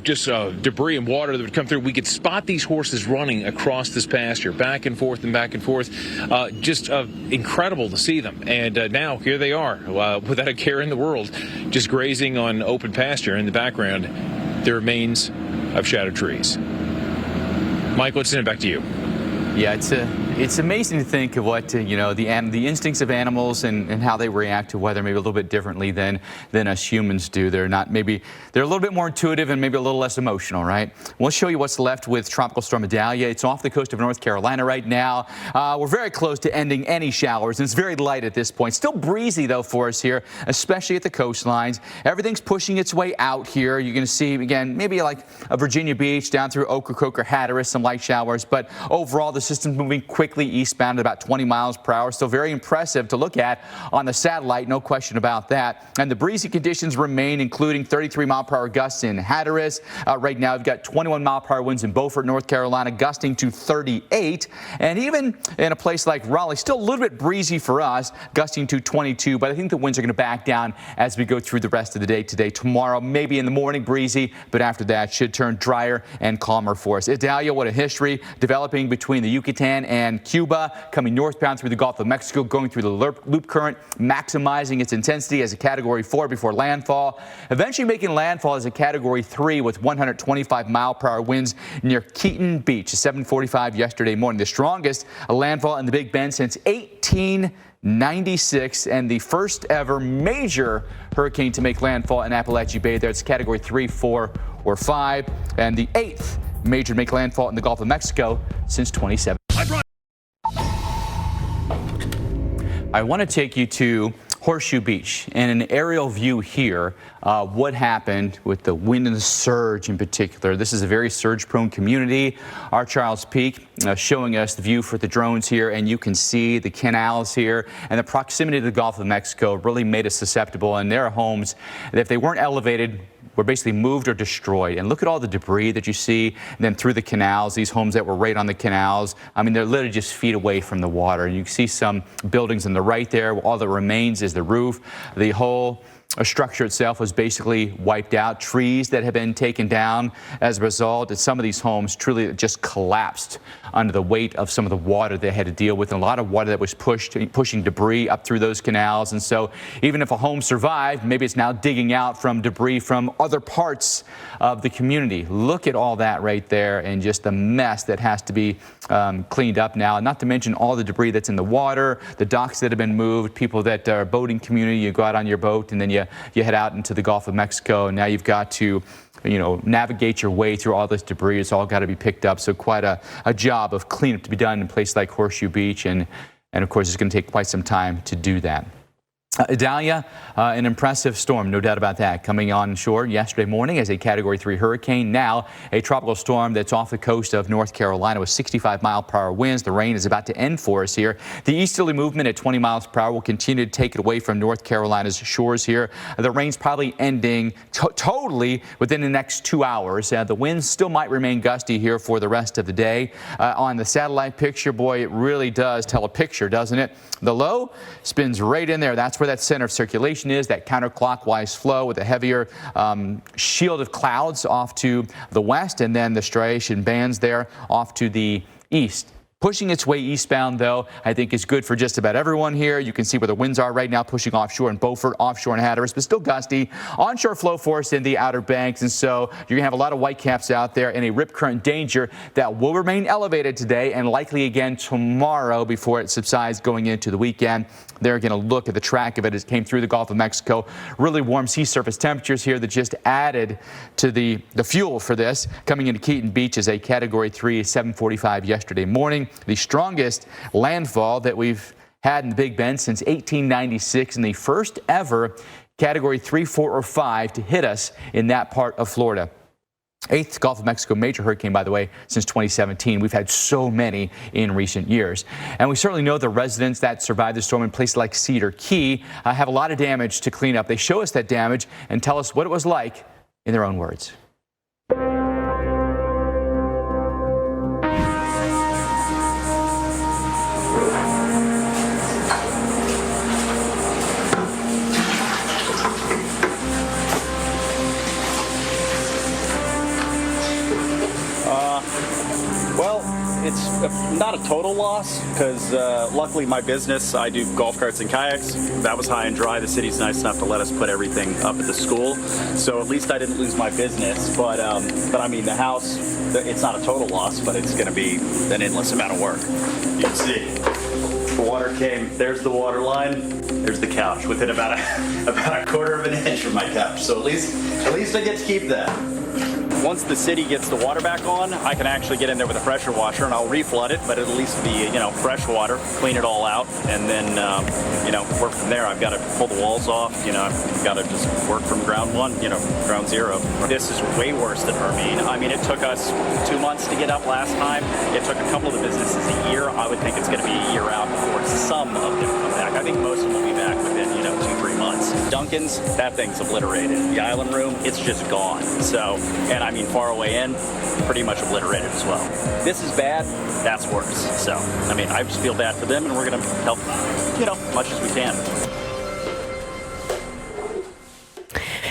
S1: just debris and water that would come through, we could spot these horses running across this pasture, back and forth and back and forth. Just incredible to see them. And now here they are, without a care in the world, just grazing on open pasture. In the background, the remains of shattered trees. Mike, let's send it back to you.
S3: Yeah, it's amazing to think of what the instincts of animals and how they react to weather maybe a little bit differently than us humans do. They're a little bit more intuitive and maybe a little less emotional, right? We'll show you what's left with Tropical Storm Idalia. It's off the coast of North Carolina right now. We're very close to ending any showers, and it's very light at this point. Still breezy though for us here, especially at the coastlines. Everything's pushing its way out here. You're going to see again maybe like a Virginia Beach down through Ocracoke or Hatteras, some light showers, but overall the system's moving quickly quickly eastbound at about 20 miles per hour. Still very impressive to look at on the satellite, no question about that. And the breezy conditions remain, including 33-mile-per-hour gusts in Hatteras. Right now, we've got 21-mile-per-hour winds in Beaufort, North Carolina, gusting to 38. And even in a place like Raleigh, still a little bit breezy for us, gusting to 22. But I think the winds are going to back down as we go through the rest of the day today. Tomorrow, maybe in the morning, breezy, but after that should turn drier and calmer for us. Idalia, what a history, developing between the Yucatan and Cuba, coming northbound through the Gulf of Mexico, going through the loop current, maximizing its intensity as a Category 4 before landfall, eventually making landfall as a Category 3 with 125-mile-per-hour winds near Keaton Beach, 7:45 yesterday morning. The strongest landfall in the Big Bend since 1896, and the first ever major hurricane to make landfall in Appalachia Bay. There, it's Category 3, 4, or 5, and the 8th major to make landfall in the Gulf of Mexico since 2017. I want to take you to Horseshoe Beach and an aerial view here. What happened with the wind and the surge in particular. This is a very surge-prone community. Our Charles Peak showing us the view for the drones here, and you can see the canals here, and the proximity to the Gulf of Mexico really made us susceptible. And there are homes that, if they weren't elevated, were basically moved or destroyed. And look at all the debris that you see, and then through the canals, these homes that were right on the canals. I mean, they're literally just feet away from the water. And you can see some buildings on the right there. All that remains is the roof. The whole structure itself was basically wiped out. Trees that have been taken down as a result. Some of these homes truly just collapsed under the weight of some of the water they had to deal with, and a lot of water that was pushing debris up through those canals. And so even if a home survived, maybe it's now digging out from debris from other parts of the community. Look at all that right there, and just the mess that has to be cleaned up now, not to mention all the debris that's in the water, the docks that have been moved, people that are boating community. You go out on your boat and then you head out into the Gulf of Mexico, and now you've got to, navigate your way through all this debris. It's all got to be picked up. So quite a job of cleanup to be done in a place like Horseshoe Beach, and of course it's going to take quite some time to do that. Idalia, an impressive storm, no doubt about that, coming on shore yesterday morning as a Category 3 hurricane. Now a tropical storm that's off the coast of North Carolina with 65-mile-per-hour winds. The rain is about to end for us here. The easterly movement at 20 miles per hour will continue to take it away from North Carolina's shores here. The rain's probably ending totally within the next 2 hours. The winds still might remain gusty here for the rest of the day. On the satellite picture, boy, it really does tell a picture, doesn't it? The low spins right in there. That's where that center of circulation is, that counterclockwise flow with a heavier shield of clouds off to the west, and then the striation bands there off to the east. Pushing its way eastbound, though, I think is good for just about everyone here. You can see where the winds are right now, pushing offshore in Beaufort, offshore in Hatteras, but still gusty. Onshore flow force in the Outer Banks, and so you're going to have a lot of whitecaps out there and a rip current danger that will remain elevated today and likely again tomorrow before it subsides going into the weekend. They're going to look at the track of it as it came through the Gulf of Mexico. Really warm sea surface temperatures here that just added to the fuel for this. Coming into Keaton Beach is a Category 3, 7:45 yesterday morning. The strongest landfall that we've had in the Big Bend since 1896, and the first ever Category 3, 4, or 5 to hit us in that part of Florida. 8th Gulf of Mexico major hurricane, by the way, since 2017. We've had so many in recent years. And we certainly know the residents that survived the storm in places like Cedar Key have a lot of damage to clean up. They show us that damage and tell us what it was like in their own words.
S18: Well, it's not a total loss because luckily my business, I do golf carts and kayaks. That was high and dry. The city's nice enough to let us put everything up at the school. So at least I didn't lose my business. But I mean, the house, it's not a total loss, but it's going to be an endless amount of work. You can see the water came, there's the water line, there's the couch within about a quarter of an inch from my couch. So at least I get to keep that. Once the city gets the water back on, I can actually get in there with a pressure washer and I'll reflood it, but it'll at least be, fresh water, clean it all out, and then, work from there. I've got to pull the walls off, I've got to just work from ground one, ground zero. This is way worse than Hermine. I mean, it took us 2 months to get up last time. It took a couple of the businesses a year. I would think it's going to be a year out before some of them come back. I think most of them will be back within, 2-3 months. Duncan's, that thing's obliterated. The Island Room, it's just gone. So, and I mean, far away in, pretty much obliterated as well. This is bad, that's worse. So, I mean, I just feel bad for them, and we're going to help, much as we can.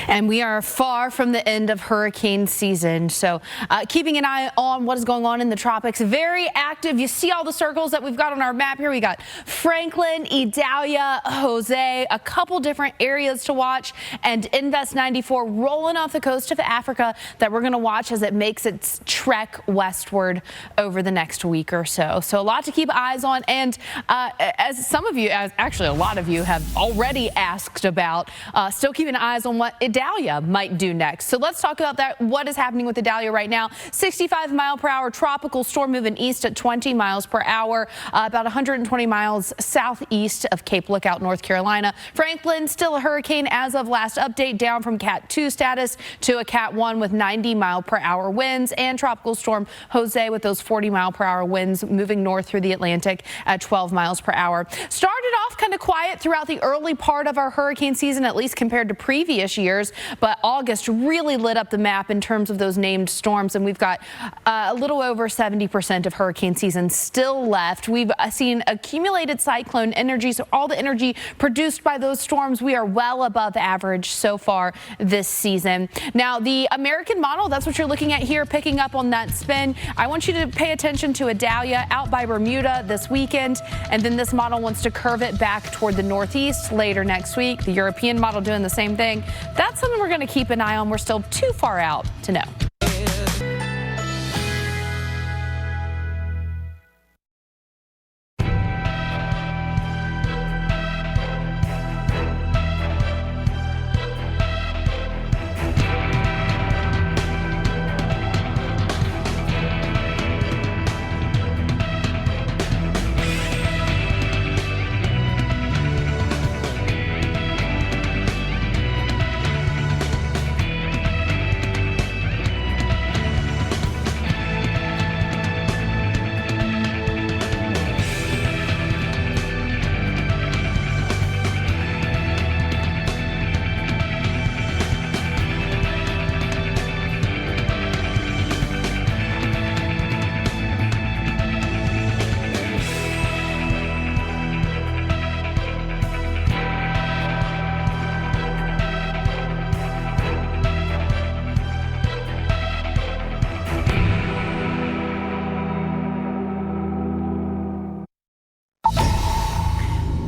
S2: And we are far from the end of hurricane season. So keeping an eye on what is going on in the tropics. Very active. You see all the circles that we've got on our map here. We got Franklin, Idalia, Jose, a couple different areas to watch, and Invest 94 rolling off the coast of Africa that we're going to watch as it makes its trek westward over the next week or so. So a lot to keep eyes on. And as some of you, actually a lot of you have already asked about, still keeping eyes on what Idalia might do next. So let's talk about that. What is happening with Idalia right now? 65-mile-per-hour tropical storm moving east at 20 miles per hour, about 120 miles southeast of Cape Lookout, North Carolina. Franklin, still a hurricane as of last update, down from Cat 2 status to a Cat 1 with 90-mile-per-hour winds, and tropical storm Jose with those 40-mile-per-hour winds moving north through the Atlantic at 12 miles per hour. Started off kind of quiet throughout the early part of our hurricane season, at least compared to previous years. But August really lit up the map in terms of those named storms, and we've got a little over 70% of hurricane season still left. We've seen accumulated cyclone energy, so all the energy produced by those storms, we are well above average so far this season. Now, the American model, that's what you're looking at here, picking up on that spin. I want you to pay attention to Idalia out by Bermuda this weekend, and then this model wants to curve it back toward the northeast later next week. The European model doing the same thing. That's something we're going to keep an eye on. We're still too far out to know.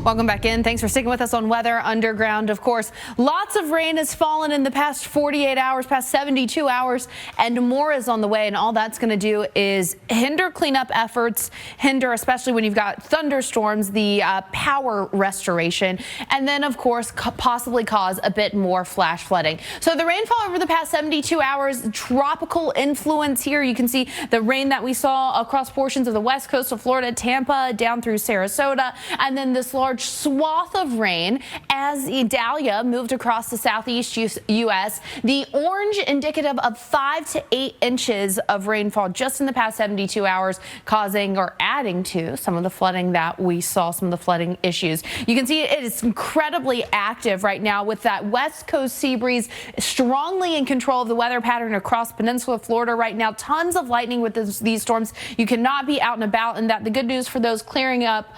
S2: Welcome back in. Thanks for sticking with us on Weather Underground. Of course, lots of rain has fallen in the past 48 hours, past 72 hours, and more is on the way. And all that's going to do is hinder cleanup efforts, hinder, especially when you've got thunderstorms, the power restoration, and then, of course, possibly cause a bit more flash flooding. So the rainfall over the past 72 hours, tropical influence here. You can see the rain that we saw across portions of the west coast of Florida, Tampa, down through Sarasota, and then this large swath of rain as Idalia moved across the southeast U.S. The orange indicative of 5 to 8 inches of rainfall just in the past 72 hours, causing or adding to some of the flooding that we saw, some of the flooding issues. You can see it is incredibly active right now with that west coast sea breeze strongly in control of the weather pattern across Peninsula Florida right now. Tons of lightning with these storms. You cannot be out and about, and that the good news for those clearing up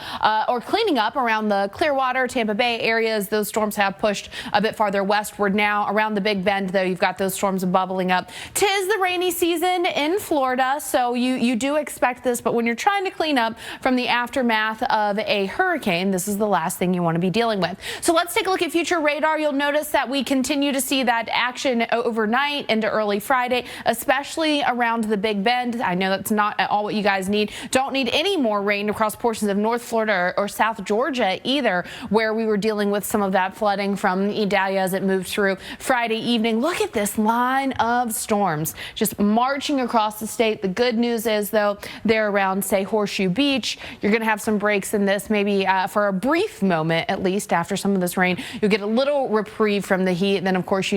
S2: or cleaning up around the Clearwater, Tampa Bay areas, those storms have pushed a bit farther westward now. Around the Big Bend, though, you've got those storms bubbling up. 'Tis the rainy season in Florida, so you do expect this, but when you're trying to clean up from the aftermath of a hurricane, this is the last thing you want to be dealing with. So let's take a look at future radar. You'll notice that we continue to see that action overnight into early Friday, especially around the Big Bend. I know that's not at all what you guys need. Don't need any more rain across portions of North Florida or South Georgia Georgia either, where we were dealing with some of that flooding from Idalia as it moved through Friday evening. Look at this line of storms just marching across the state. The good news is, though, they're around, say, Horseshoe Beach. You're going to have some breaks in this, maybe for a brief moment, at least after some of this rain. You'll get a little reprieve from the heat. Then, of course,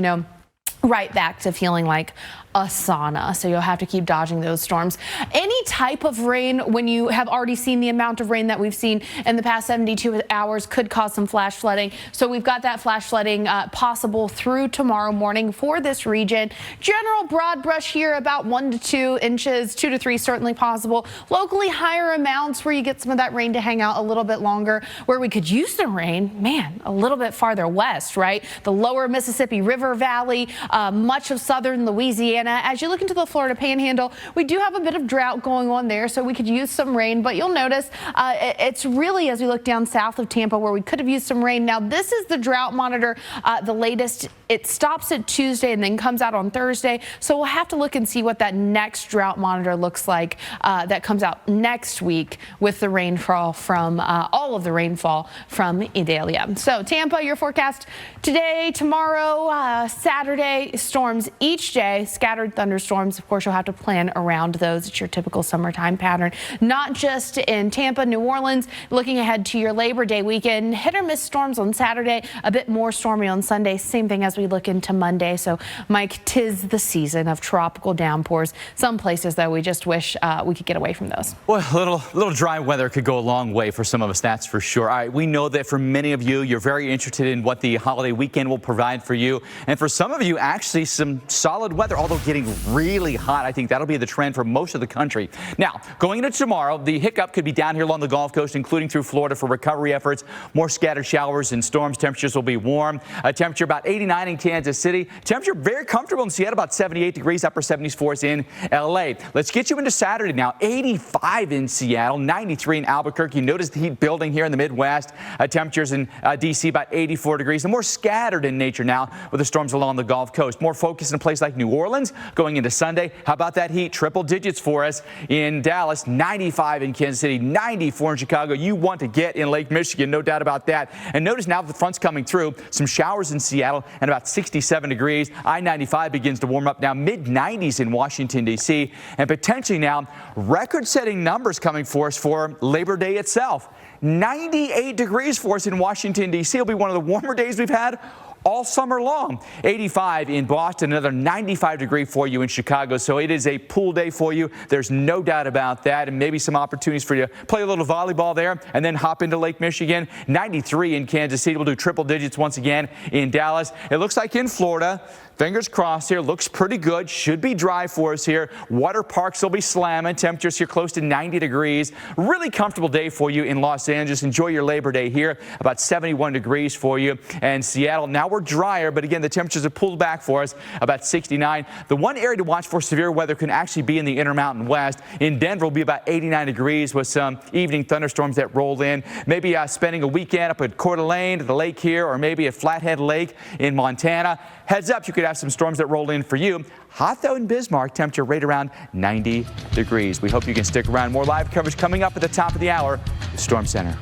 S2: right back to feeling like a sauna. So you'll have to keep dodging those storms. Any type of rain, when you have already seen the amount of rain that we've seen in the past 72 hours, could cause some flash flooding. So we've got that flash flooding possible through tomorrow morning for this region. General broad brush here, about 1 to 2 inches, 2 to 3 certainly possible. Locally higher amounts where you get some of that rain to hang out a little bit longer. Where we could use some rain, man, a little bit farther west, right? The lower Mississippi River Valley, much of southern Louisiana. As you look into the Florida Panhandle, we do have a bit of drought going on there, so we could use some rain. But you'll notice it's really, as we look down south of Tampa, where we could have used some rain. Now, this is the drought monitor, the latest. It stops at Tuesday and then comes out on Thursday. So we'll have to look and see what that next drought monitor looks like that comes out next week with the rainfall from all of the rainfall from Idalia. So Tampa, your forecast today, tomorrow, Saturday, storms each day, scattered thunderstorms. Of course, you'll have to plan around those. It's your typical summertime pattern, not just in Tampa, New Orleans. Looking ahead to your Labor Day weekend, hit or miss storms on Saturday, a bit more stormy on Sunday. Same thing as we look into Monday. So, Mike, 'tis the season of tropical downpours. Some places, though, we just wish we could get away from those.
S3: Well, a little dry weather could go a long way for some of us, that's for sure. All right, we know that for many of you, you're very interested in what the holiday weekend will provide for you. And for some of you, actually some solid weather, although getting really hot. I think that'll be the trend for most of the country. Now, going into tomorrow, the hiccup could be down here along the Gulf Coast, including through Florida for recovery efforts. More scattered showers and storms. Temperatures will be warm. Temperature about 89 in Kansas City. Temperature very comfortable in Seattle, about 78 degrees, upper 74s in LA. Let's get you into Saturday now. 85 in Seattle, 93 in Albuquerque. Notice the heat building here in the Midwest. Temperatures in DC about 84 degrees. And more scattered in nature now with the storms along the Gulf Coast. More focused in a place like New Orleans going into Sunday. How about that heat? Triple digits for us in Dallas, 95 in Kansas City, 94 in Chicago. You want to get in Lake Michigan, no doubt about that. And notice now the front's coming through, some showers in Seattle and about 67 degrees. I-95 begins to warm up now, mid-90s in Washington, D.C. And potentially now record-setting numbers coming for us for Labor Day itself. 98 degrees for us in Washington, D.C. It'll be one of the warmer days we've had all summer long. 85 in Boston, another 95 degree for you in Chicago. So it is a pool day for you. There's no doubt about that. And maybe some opportunities for you to play a little volleyball there and then hop into Lake Michigan. 93 in Kansas City. We'll do triple digits once again in Dallas. It looks like in Florida, fingers crossed here, looks pretty good. Should be dry for us here. Water parks will be slamming. Temperatures here close to 90 degrees. Really comfortable day for you in Los Angeles. Enjoy your Labor Day here. About 71 degrees for you. And Seattle, now we're drier, but again, the temperatures have pulled back for us, about 69. The one area to watch for severe weather can actually be in the Intermountain West. In Denver, will be about 89 degrees with some evening thunderstorms that roll in. Maybe spending a weekend up at Coeur d'Alene, at the lake here, or maybe at Flathead Lake in Montana. Heads up, you could have some storms that roll in for you. Hot, though, in Bismarck, temperature right around 90 degrees. We hope you can stick around. More live coverage coming up at the top of the hour. The Storm Center.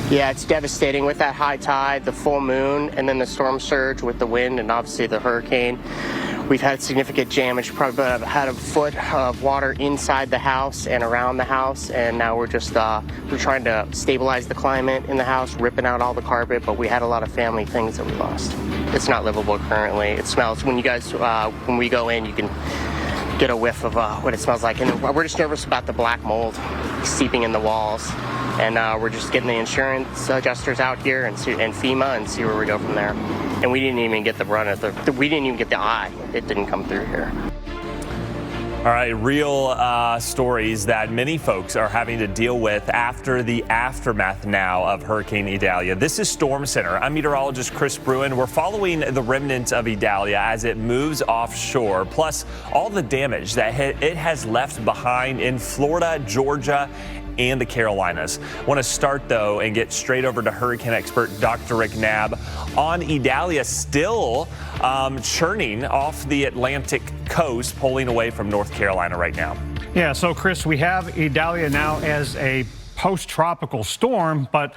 S6: Yeah, it's devastating with that high tide, the full moon, and then the storm surge with the wind and obviously the hurricane. We've had significant damage, probably had a foot of water inside the house and around the house, and now we're just we're trying to stabilize the climate in the house, ripping out all the carpet, but we had a lot of family things that we lost. It's not livable currently. It smells, when you guys, when we go in, you can get a whiff of what it smells like, and we're just nervous about the black mold seeping in the walls. And we're just getting the insurance adjusters out here and FEMA and see where we go from there. And we didn't even get the run of we didn't even get the eye. It didn't come through here.
S19: All right, real stories that many folks are having to deal with after the aftermath now of Hurricane Idalia. This is Storm Center. I'm meteorologist Chris Bruin. We're following the remnants of Idalia as it moves offshore, plus all the damage that it has left behind in Florida, Georgia, and the Carolinas. Want to start, though, and get straight over to hurricane expert Dr. Rick Knabb on Idalia, still churning off the Atlantic coast, pulling away from North Carolina right now.
S12: Yeah, so Chris, we have Idalia now as a post-tropical storm, but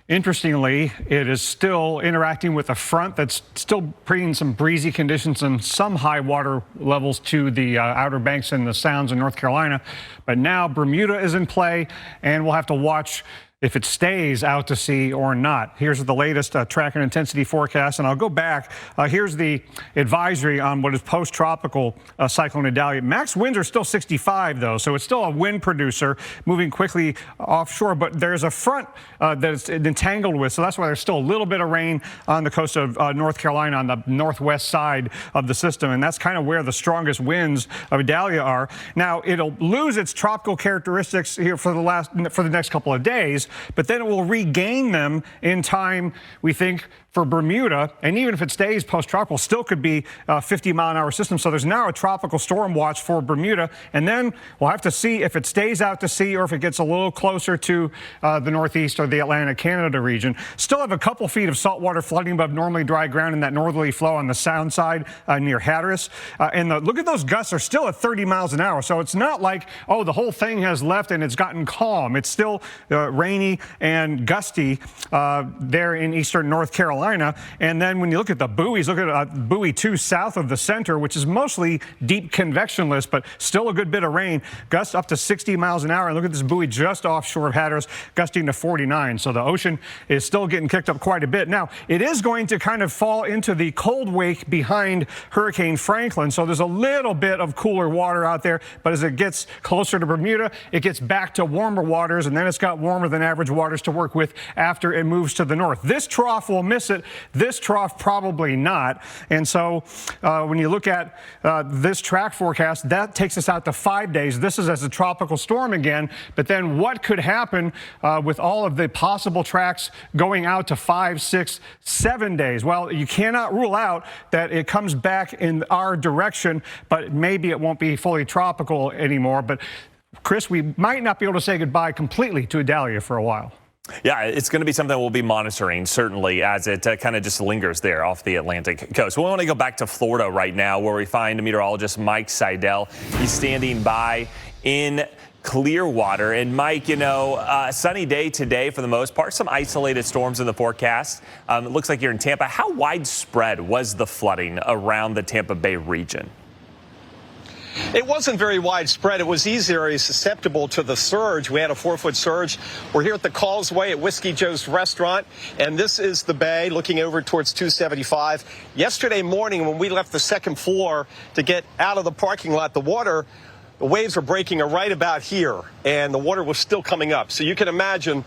S12: interestingly, it is still interacting with a front that's still bringing some breezy conditions and some high water levels to the Outer Banks and the Sounds in North Carolina. But now Bermuda is in play, and we'll have to watch if it stays out to sea or not. Here's the latest track and intensity forecast, and I'll go back. Here's the advisory on what is post-tropical cyclone Idalia. Max winds are still 65, though, so it's still a wind producer moving quickly offshore, but there's a front that it's entangled with, so that's why there's still a little bit of rain on the coast of North Carolina on the northwest side of the system, and that's kind of where the strongest winds of Idalia are. Now, it'll lose its tropical characteristics here for the next couple of days, but then it will regain them in time, we think, for Bermuda. And even if it stays post-tropical, still could be a 50-mile-an-hour system. So there's now a tropical storm watch for Bermuda. And then we'll have to see if it stays out to sea or if it gets a little closer to the northeast or the Atlantic Canada region. Still have a couple feet of saltwater flooding above normally dry ground in that northerly flow on the Sound side near Hatteras. And look at those gusts are still at 30 miles an hour. So it's not like, oh, the whole thing has left and it's gotten calm. It's still rainy and gusty there in eastern North Carolina. And then when you look at the buoys, look at buoy 2 south of the center, which is mostly deep convectionless, but still a good bit of rain. Gusts up to 60 miles an hour. And look at this buoy just offshore of Hatteras, gusting to 49. So the ocean is still getting kicked up quite a bit. Now, it is going to kind of fall into the cold wake behind Hurricane Franklin. So there's a little bit of cooler water out there. But as it gets closer to Bermuda, it gets back to warmer waters. And then it's got warmer than average waters to work with after it moves to the north. This trough will miss it. This trough probably not. And so when you look at this track forecast, that takes us out to 5 days. This is as a tropical storm again. But then what could happen with all of the possible tracks going out to 5, 6, 7 days? Well, you cannot rule out that it comes back in our direction, but maybe it won't be fully tropical anymore. But Chris, we might not be able to say goodbye completely to Idalia for a while.
S19: Yeah, it's going to be something we'll be monitoring, certainly, as it kind of just lingers there off the Atlantic coast. We want to go back to Florida right now, where we find meteorologist Mike Seidel. He's standing by in Clearwater. And Mike, you know, sunny day today for the most part. Some isolated storms in the forecast. It looks like you're in Tampa. How widespread was the flooding around the Tampa Bay region?
S20: It wasn't very widespread. It was easier, susceptible to the surge. We had a 4-foot surge. We're here at the Causeway at Whiskey Joe's Restaurant, and this is the bay looking over towards 275. Yesterday morning, when we left the second floor to get out of the parking lot, the waves were breaking right about here, and the water was still coming up. So you can imagine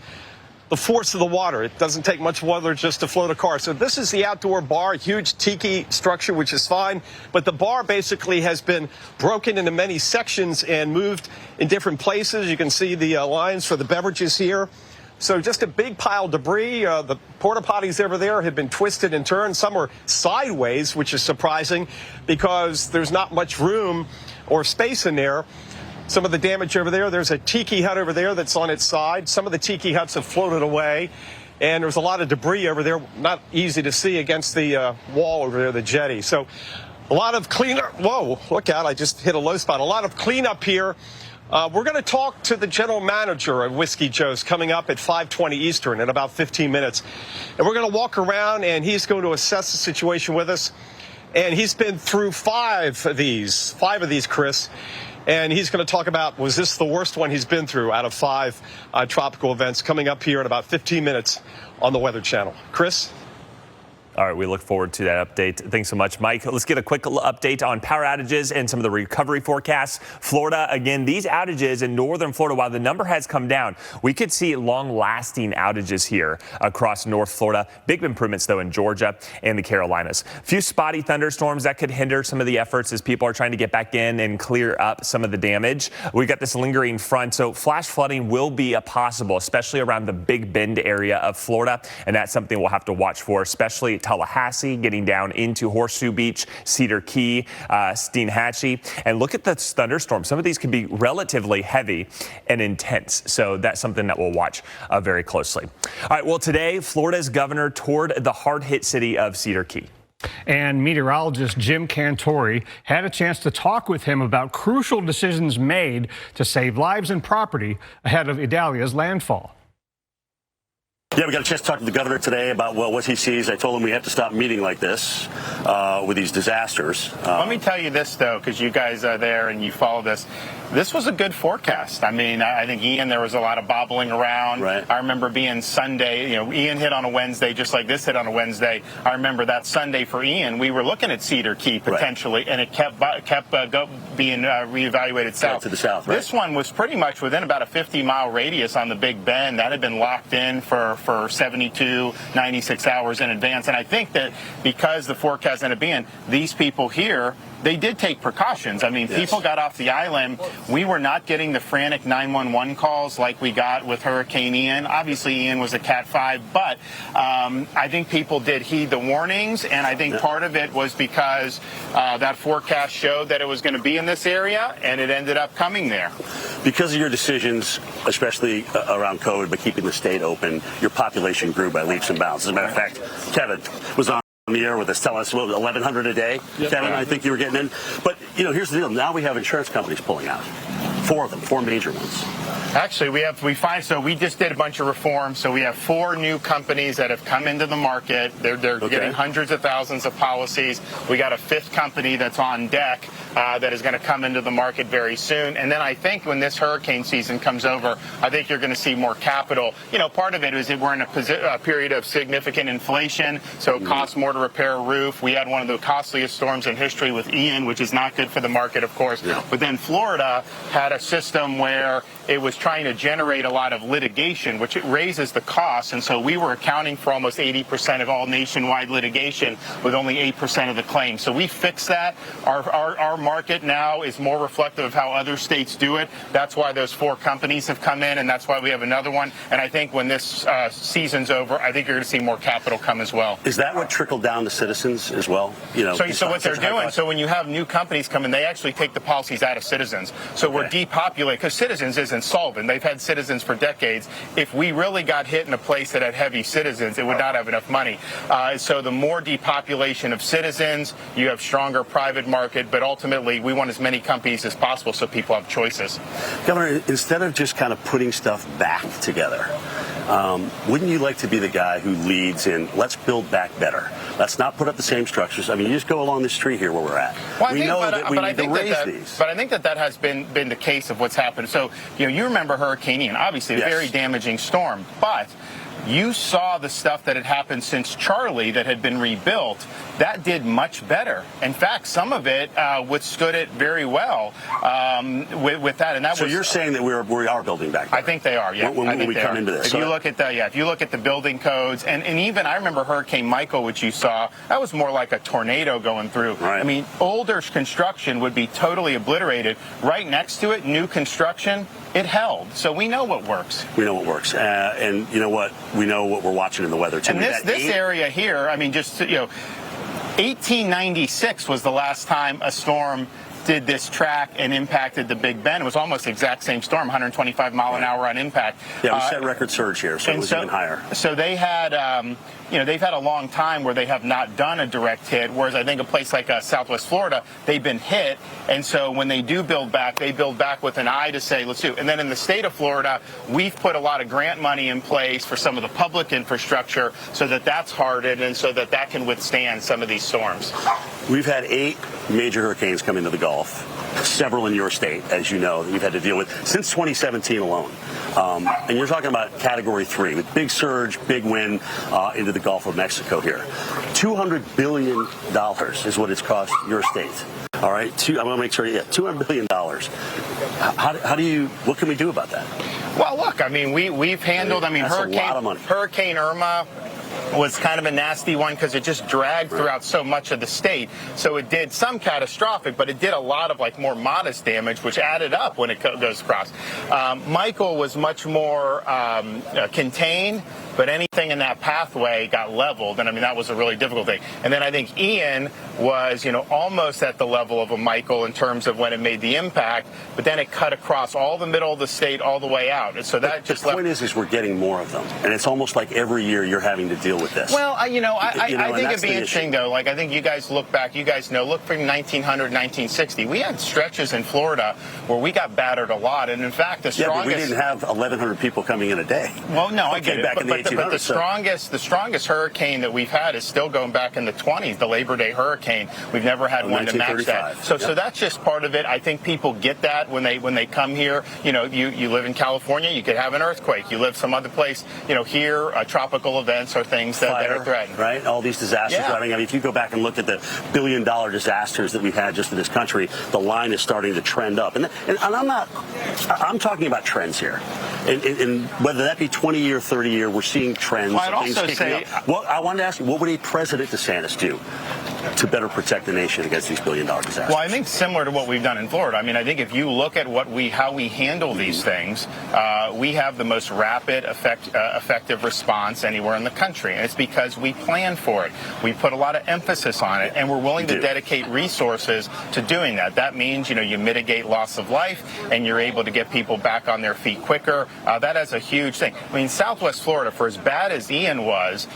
S20: the force of the water. It doesn't take much water just to float a car. So this is the outdoor bar, huge tiki structure, which is fine. But the bar basically has been broken into many sections and moved in different places. You can see the lines for the beverages here. So just a big pile of debris. The porta potties over there have been twisted and turned. Some are sideways, which is surprising because there's not much room or space in there. Some of the damage over there, there's a tiki hut over there that's on its side. Some of the tiki huts have floated away, and there's a lot of debris over there, not easy to see against the wall over there, the jetty. So a lot of cleanup. Whoa, look out, I just hit a low spot. A lot of cleanup here. We're going to talk to the general manager of Whiskey Joe's coming up at 5:20 Eastern in about 15 minutes. And we're going to walk around, and he's going to assess the situation with us. And he's been through five of these, Chris. And he's going to talk about, was this the worst one he's been through out of 5 tropical events, coming up here in about 15 minutes on the Weather Channel. Chris?
S19: All right, we look forward to that update. Thanks so much, Mike. Let's get a quick update on power outages and some of the recovery forecasts. Florida, again, these outages in northern Florida, while the number has come down, we could see long-lasting outages here across North Florida. Big improvements, though, in Georgia and the Carolinas. A few spotty thunderstorms that could hinder some of the efforts as people are trying to get back in and clear up some of the damage. We've got this lingering front, so flash flooding will be possible, especially around the Big Bend area of Florida, and that's something we'll have to watch for, especially Lake Tallahassee, getting down into Horseshoe Beach, Cedar Key, Steinhatchee. And look at the thunderstorms. Some of these can be relatively heavy and intense. So that's something that we'll watch very closely. All right, well, today, Florida's governor toured the hard-hit city of Cedar Key.
S21: And meteorologist Jim Cantori had a chance to talk with him about crucial decisions made to save lives and property ahead of Idalia's landfall.
S15: Yeah, we got a chance to talk to the governor today about, well, what he sees. I told him we have to stop meeting like this with these disasters.
S16: Let me tell you this, though, because you guys are there and you follow this. This was a good forecast. I mean, I think Ian, there was a lot of bobbling around.
S15: Right.
S16: I remember being Sunday, Ian hit on a Wednesday just like this hit on a Wednesday. I remember that Sunday for Ian, we were looking at Cedar Key potentially, and it kept being reevaluated south.
S15: To the south, right.
S16: This one was pretty much within about a 50-mile radius on the Big Bend. That had been locked in for 72, 96 hours in advance. And I think that because the forecast ended up being, these people here, they did take precautions. I mean, people got off the island. We were not getting the frantic 911 calls like we got with Hurricane Ian. Obviously, Ian was a Cat 5, but I think people did heed the warnings, and I think part of it was because that forecast showed that it was going to be in this area, and it ended up coming there.
S15: Because of your decisions, especially around COVID, but keeping the state open, your population grew by leaps and bounds. As a matter of fact, Kevin was on the air with us, telling us, 1,100 a day. Yep. Kevin, I think you were getting in. But, here's the deal. Now we have insurance companies pulling out. 4 of them, 4 major ones.
S16: Actually, we just did a bunch of reforms. So we have 4 new companies that have come into the market. They're getting hundreds of thousands of policies. We got a 5th company that's on deck that is going to come into the market very soon. And then I think when this hurricane season comes over, I think you're going to see more capital. Part of it is that we're in a period of significant inflation, so it costs more to repair a roof. We had one of the costliest storms in history with Ian, which is not good for the market, of course. Yeah. But then Florida had a system where it was trying to generate a lot of litigation, which it raises the cost. And so we were accounting for almost 80% of all nationwide litigation with only 8% of the claims. So we fixed that. Our market now is more reflective of how other states do it. That's why those 4 companies have come in, and that's why we have another one. And I think when this season's over, I think you're going to see more capital come as well.
S15: Is that what trickled down to citizens as well?
S16: So what they're doing, so when you have new companies come in, they actually take the policies out of Citizens. So we're depopulating, because Citizens is insolvent. They've had Citizens for decades. If we really got hit in a place that had heavy Citizens, it would not have enough money. So the more depopulation of Citizens, you have stronger private market, but ultimately we want as many companies as possible so people have choices.
S15: Governor, instead of just kind of putting stuff back together, wouldn't you like to be the guy who leads in, let's build back better? Let's not put up the same structures. I mean, you just go along the street here where we're at.
S16: Well,
S15: we know that we need to raise these.
S16: But I think that has been the case of what's happened. So, you remember Hurricane Ian, obviously a very damaging storm, but you saw the stuff that had happened since Charlie that had been rebuilt. That did much better. In fact, some of it withstood it very well with that. And that
S15: so you're saying that we are building back better?
S16: I think they are. Yeah,
S15: when we come into this.
S16: If you look at the building codes, and even I remember Hurricane Michael, which you saw, that was more like a tornado going through.
S15: Right.
S16: I mean, older construction would be totally obliterated. Right next to it, new construction. It held. So we know what works.
S15: We know what works. And you know what? We know what we're watching in the weather, too.
S16: And this area here, I mean, 1896 was the last time a storm did this track and impacted the Big Bend. It was almost the exact same storm, 125 mile an hour on impact.
S15: Yeah, we set record surge here, so it was even higher.
S16: So they had, they've had a long time where they have not done a direct hit, whereas I think a place like Southwest Florida, they've been hit. And so when they do build back, they build back with an eye to say, let's do. And then in the state of Florida, we've put a lot of grant money in place for some of the public infrastructure so that that's hardened and so that that can withstand some of these storms.
S15: We've had 8 major hurricanes come into the Gulf, several in your state, as you know, that you've had to deal with since 2017 alone. And you're talking about Category 3 with big surge, big wind into the Gulf of Mexico here. $200 billion is what it's cost your state. All right, I'm going to make sure, $200 billion. What can we do about that?
S16: Well, look, I mean, we've handled,
S15: that's a lot of money.
S16: Hurricane Irma was kind of a nasty one because it just dragged throughout so much of the state. So it did some catastrophic, but it did a lot of more modest damage, which added up when it goes across. Michael was much more contained. but anything in that pathway got leveled, and I mean that was a really difficult thing. And then I think Ian was, almost at the level of a Michael in terms of when it made the impact, but then it cut across all the middle of the state all the way out, and so that just
S15: the point is we're getting more of them, and it's almost like every year you're having to deal with this.
S16: Well, I think it'd be interesting though. Like I think you guys look back, look from 1900, 1960. We had stretches in Florida where we got battered a lot, and in fact, the strongest.
S15: But we didn't have 1,100 people coming in a day.
S16: Well, no, I get it.
S15: Back in the 1800s,
S16: but the strongest hurricane that we've had is still going back in the 20s, the Labor Day hurricane. We've never had one to match that. So that's just part of it. I think people get that when they come here. You live in California, you could have an earthquake. You live some other place. Here, tropical events are things that are threatened.
S15: Right? All these disasters.
S16: Yeah.
S15: I mean, if you go back and look at the billion-dollar disasters that we've had just in this country, the line is starting to trend up. And I'm talking about trends here. And whether that be 20-year, 30-year, we're seeing trends.
S16: Well, I'd
S15: things
S16: also
S15: kicking up. Well, I wanted to ask you, what would a President DeSantis do to better protect the nation against these billion-dollar disasters?
S16: Well, I think similar to what we've done in Florida. I mean, I think if you look at how we handle these things, we have the most rapid, effective response anywhere in the country, and it's because we plan for it. We put a lot of emphasis on it, and we're willing to dedicate resources to doing that. That means, you mitigate loss of life, and you're able to get people back on their feet quicker. That is a huge thing. I mean, Southwest Florida, for as bad as Ian was,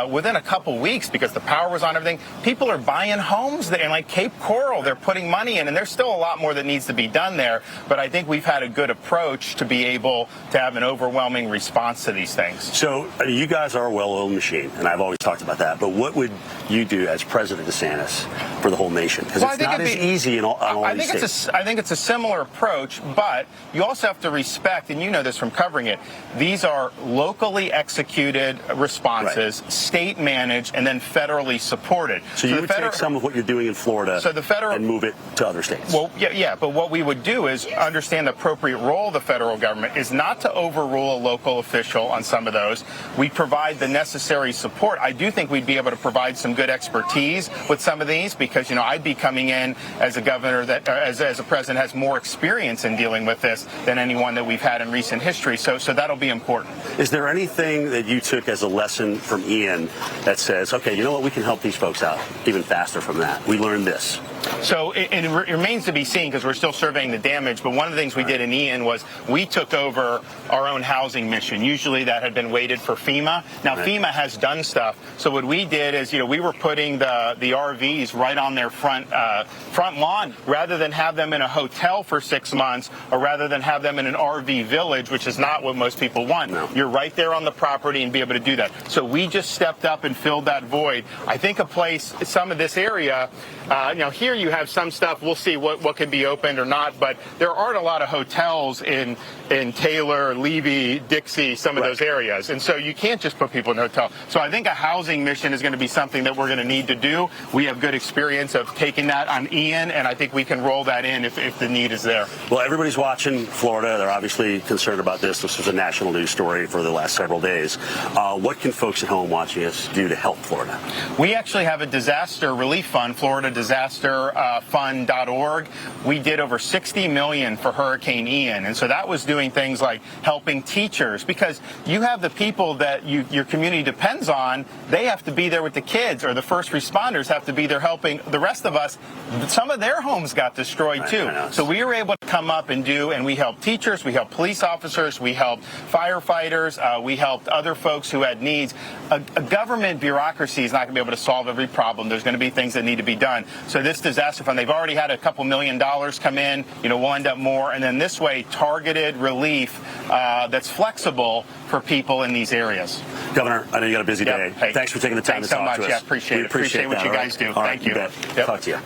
S16: within a couple weeks, because the power was on everything, people are buying homes there. And like Cape Coral, they're putting money in, and there's still a lot more that needs to be done there. But I think we've had a good approach to be able to have an overwhelming response to these things.
S15: So you guys are a well-oiled machine, and I've always talked about that. But what would you do as President DeSantis for the whole nation? Because it's not as easy in all these states.
S16: I think it's a similar approach, but you also have to respect, and you know this from covering it, these are locally executed responses, state managed, and then federally supported.
S15: So you would take some of what you're doing in Florida and move it to other states?
S16: Well, yeah, but what we would do is understand the appropriate role of the federal government is not to overrule a local official on some of those. We provide the necessary support. I do think we'd be able to provide some good expertise with some of these because, I'd be coming in as a governor that, as a president, has more experience in dealing with this than anyone that we've had in recent history. So that'll be important.
S15: Is there anything that you took as a lesson from Ian that says, okay, you know what, we can help these folks out even faster from that? We learned this.
S16: So it remains to be seen because we're still surveying the damage. But one of the things we did in Ian was we took over our own housing mission. Usually that had been waited for FEMA. Now FEMA has done stuff. So what we did is, we were putting the RVs right on their front lawn rather than have them in a hotel for 6 months or rather than have them in an RV village, which is not what most people want. No. You're right there on the property and be able to do that. So we just stepped up and filled that void. I think some of this area, here you have some stuff. We'll see what can be opened or not, but there aren't a lot of hotels in Taylor, Levy, Dixie, some of those areas, and so you can't just put people in a hotel. So I think a housing mission is going to be something that we're going to need to do. We have good experience of taking that on Ian, and I think we can roll that in if the need is there.
S15: Well, everybody's watching Florida. They're obviously concerned about this. This was a national news story for the last several days. What can folks at home watching us do to help Florida?
S16: We actually have a disaster relief fund, Florida Disaster Fund.org. We did over $60 million for Hurricane Ian, and so that was doing things like helping teachers because you have the people that your community depends on. They have to be there with the kids, or the first responders have to be there helping the rest of us. Some of their homes got destroyed too. So we were able to come up and we helped teachers, we helped police officers, we helped firefighters, we helped other folks who had needs. A government bureaucracy is not going to be able to solve every problem. There's going to be things that need to be done. So this disaster fund, they've already had a couple $1 million come in. We'll end up more, and then this way, targeted relief that's flexible for people in these areas.
S15: Governor, I know you got a busy day.
S16: Hey,
S15: thanks for taking the time to talk to us.
S16: Thanks so much. Yeah, appreciate it. Appreciate what you guys do. Thank you.
S15: Talk to you.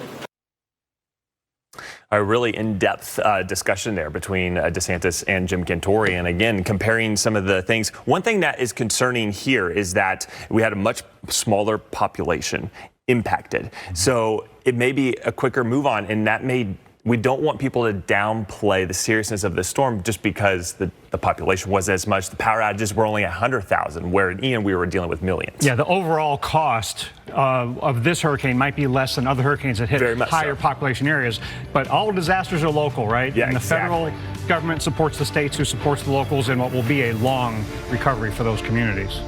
S19: A really in-depth discussion there between DeSantis and Jim Cantore. And again, comparing some of the things. One thing that is concerning here is that we had a much smaller population impacted. So it may be a quicker move on, and that we don't want people to downplay the seriousness of this storm just because the population wasn't as much. The power outages were only 100,000, where in Ian we were dealing with millions.
S21: Yeah, the overall cost of this hurricane might be less than other hurricanes that hit higher population areas, but all disasters are local, right?
S19: Yeah,
S21: and the federal government supports the states, who supports the locals in what will be a long recovery for those communities.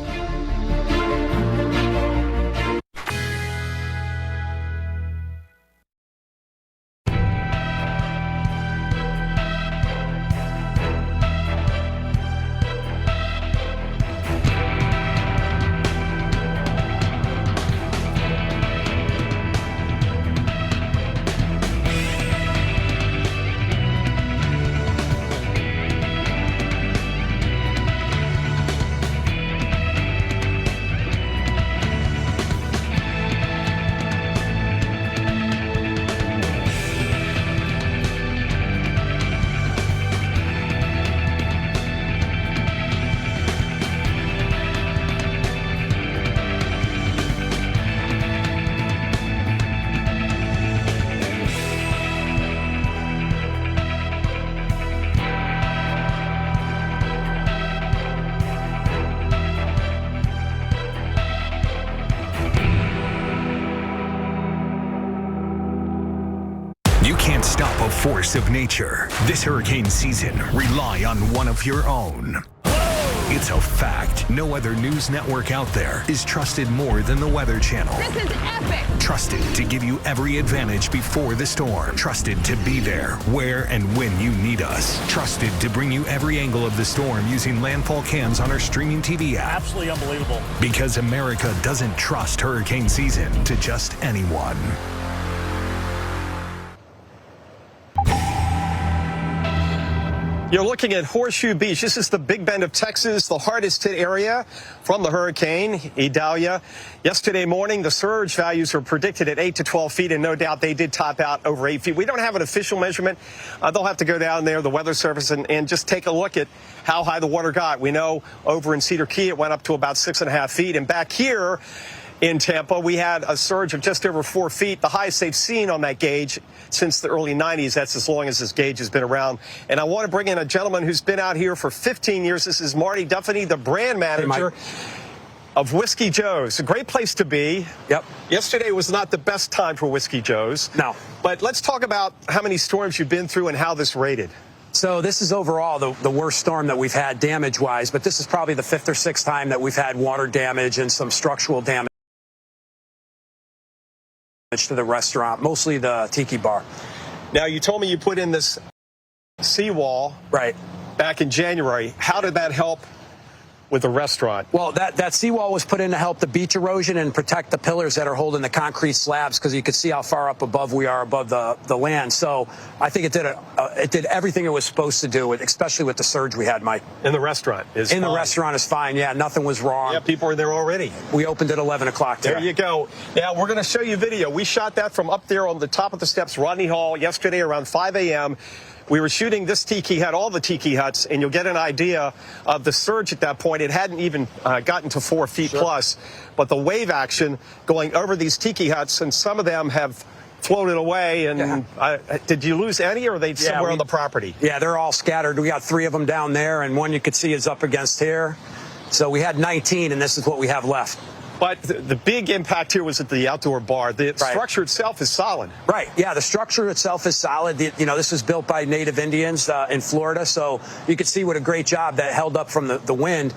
S8: You can't stop a force of nature. This hurricane season, rely on one of your own. It's a fact. No other news network out there is trusted more than the Weather Channel.
S7: This is epic.
S8: Trusted to give you every advantage before the storm. Trusted to be there where and when you need us. Trusted to bring you every angle of the storm using landfall cams on our streaming TV app.
S9: Absolutely unbelievable.
S8: Because America doesn't trust hurricane season to just anyone.
S20: You're looking at Horseshoe Beach. This is the Big Bend of Texas, the hardest hit area from the hurricane, Idalia. Yesterday morning, the surge values were predicted at 8 to 12 feet, and no doubt they did top out over 8 feet. We don't have an official measurement. They'll have to go down there, the Weather Service, and just take a look at how high the water got. We know over in Cedar Key, it went up to about 6.5 feet. And back here in Tampa, we had a surge of just over 4 feet, the highest they've seen on that gauge since the early 90s. That's as long as this gauge has been around. And I want to bring in a gentleman who's been out here for 15 years. This is Marty Duffany, the brand manager of Whiskey Joe's. A great place to be.
S22: Yep.
S20: Yesterday was not the best time for Whiskey Joe's.
S22: No.
S20: But let's talk about how many storms you've been through and how this rated.
S22: So this is overall the worst storm that we've had damage-wise, but this is probably the 5th or 6th time that we've had water damage and some structural damage to the restaurant, mostly the tiki bar.
S20: Now, you told me you put in this seawall back in January. How did that help with the restaurant?
S22: Well, that seawall was put in to help the beach erosion and protect the pillars that are holding the concrete slabs, because you could see how far up above we are above the land. So I think it did everything it was supposed to do, especially with the surge we had, Mike.
S20: And the restaurant is fine.
S22: The restaurant is fine. Yeah, nothing was wrong.
S20: Yeah, people were there already.
S22: We opened at 11 o'clock today.
S20: There you go. Now, we're going to show you video. We shot that from up there on the top of the steps, Rodney Hall, yesterday around 5 a.m. We were shooting this tiki hut, all the tiki huts, and you'll get an idea of the surge at that point. It hadn't even gotten to 4 feet plus, but the wave action going over these tiki huts, and some of them have floated away. And did you lose any, or are they somewhere on the property?
S22: Yeah, they're all scattered. We got 3 of them down there, and one you could see is up against here. So we had 19, and this is what we have left.
S20: But the big impact here was at the outdoor bar. The structure itself is solid.
S22: Right. Yeah, the structure itself is solid. This was built by Native Indians in Florida, so you could see what a great job that held up from the wind.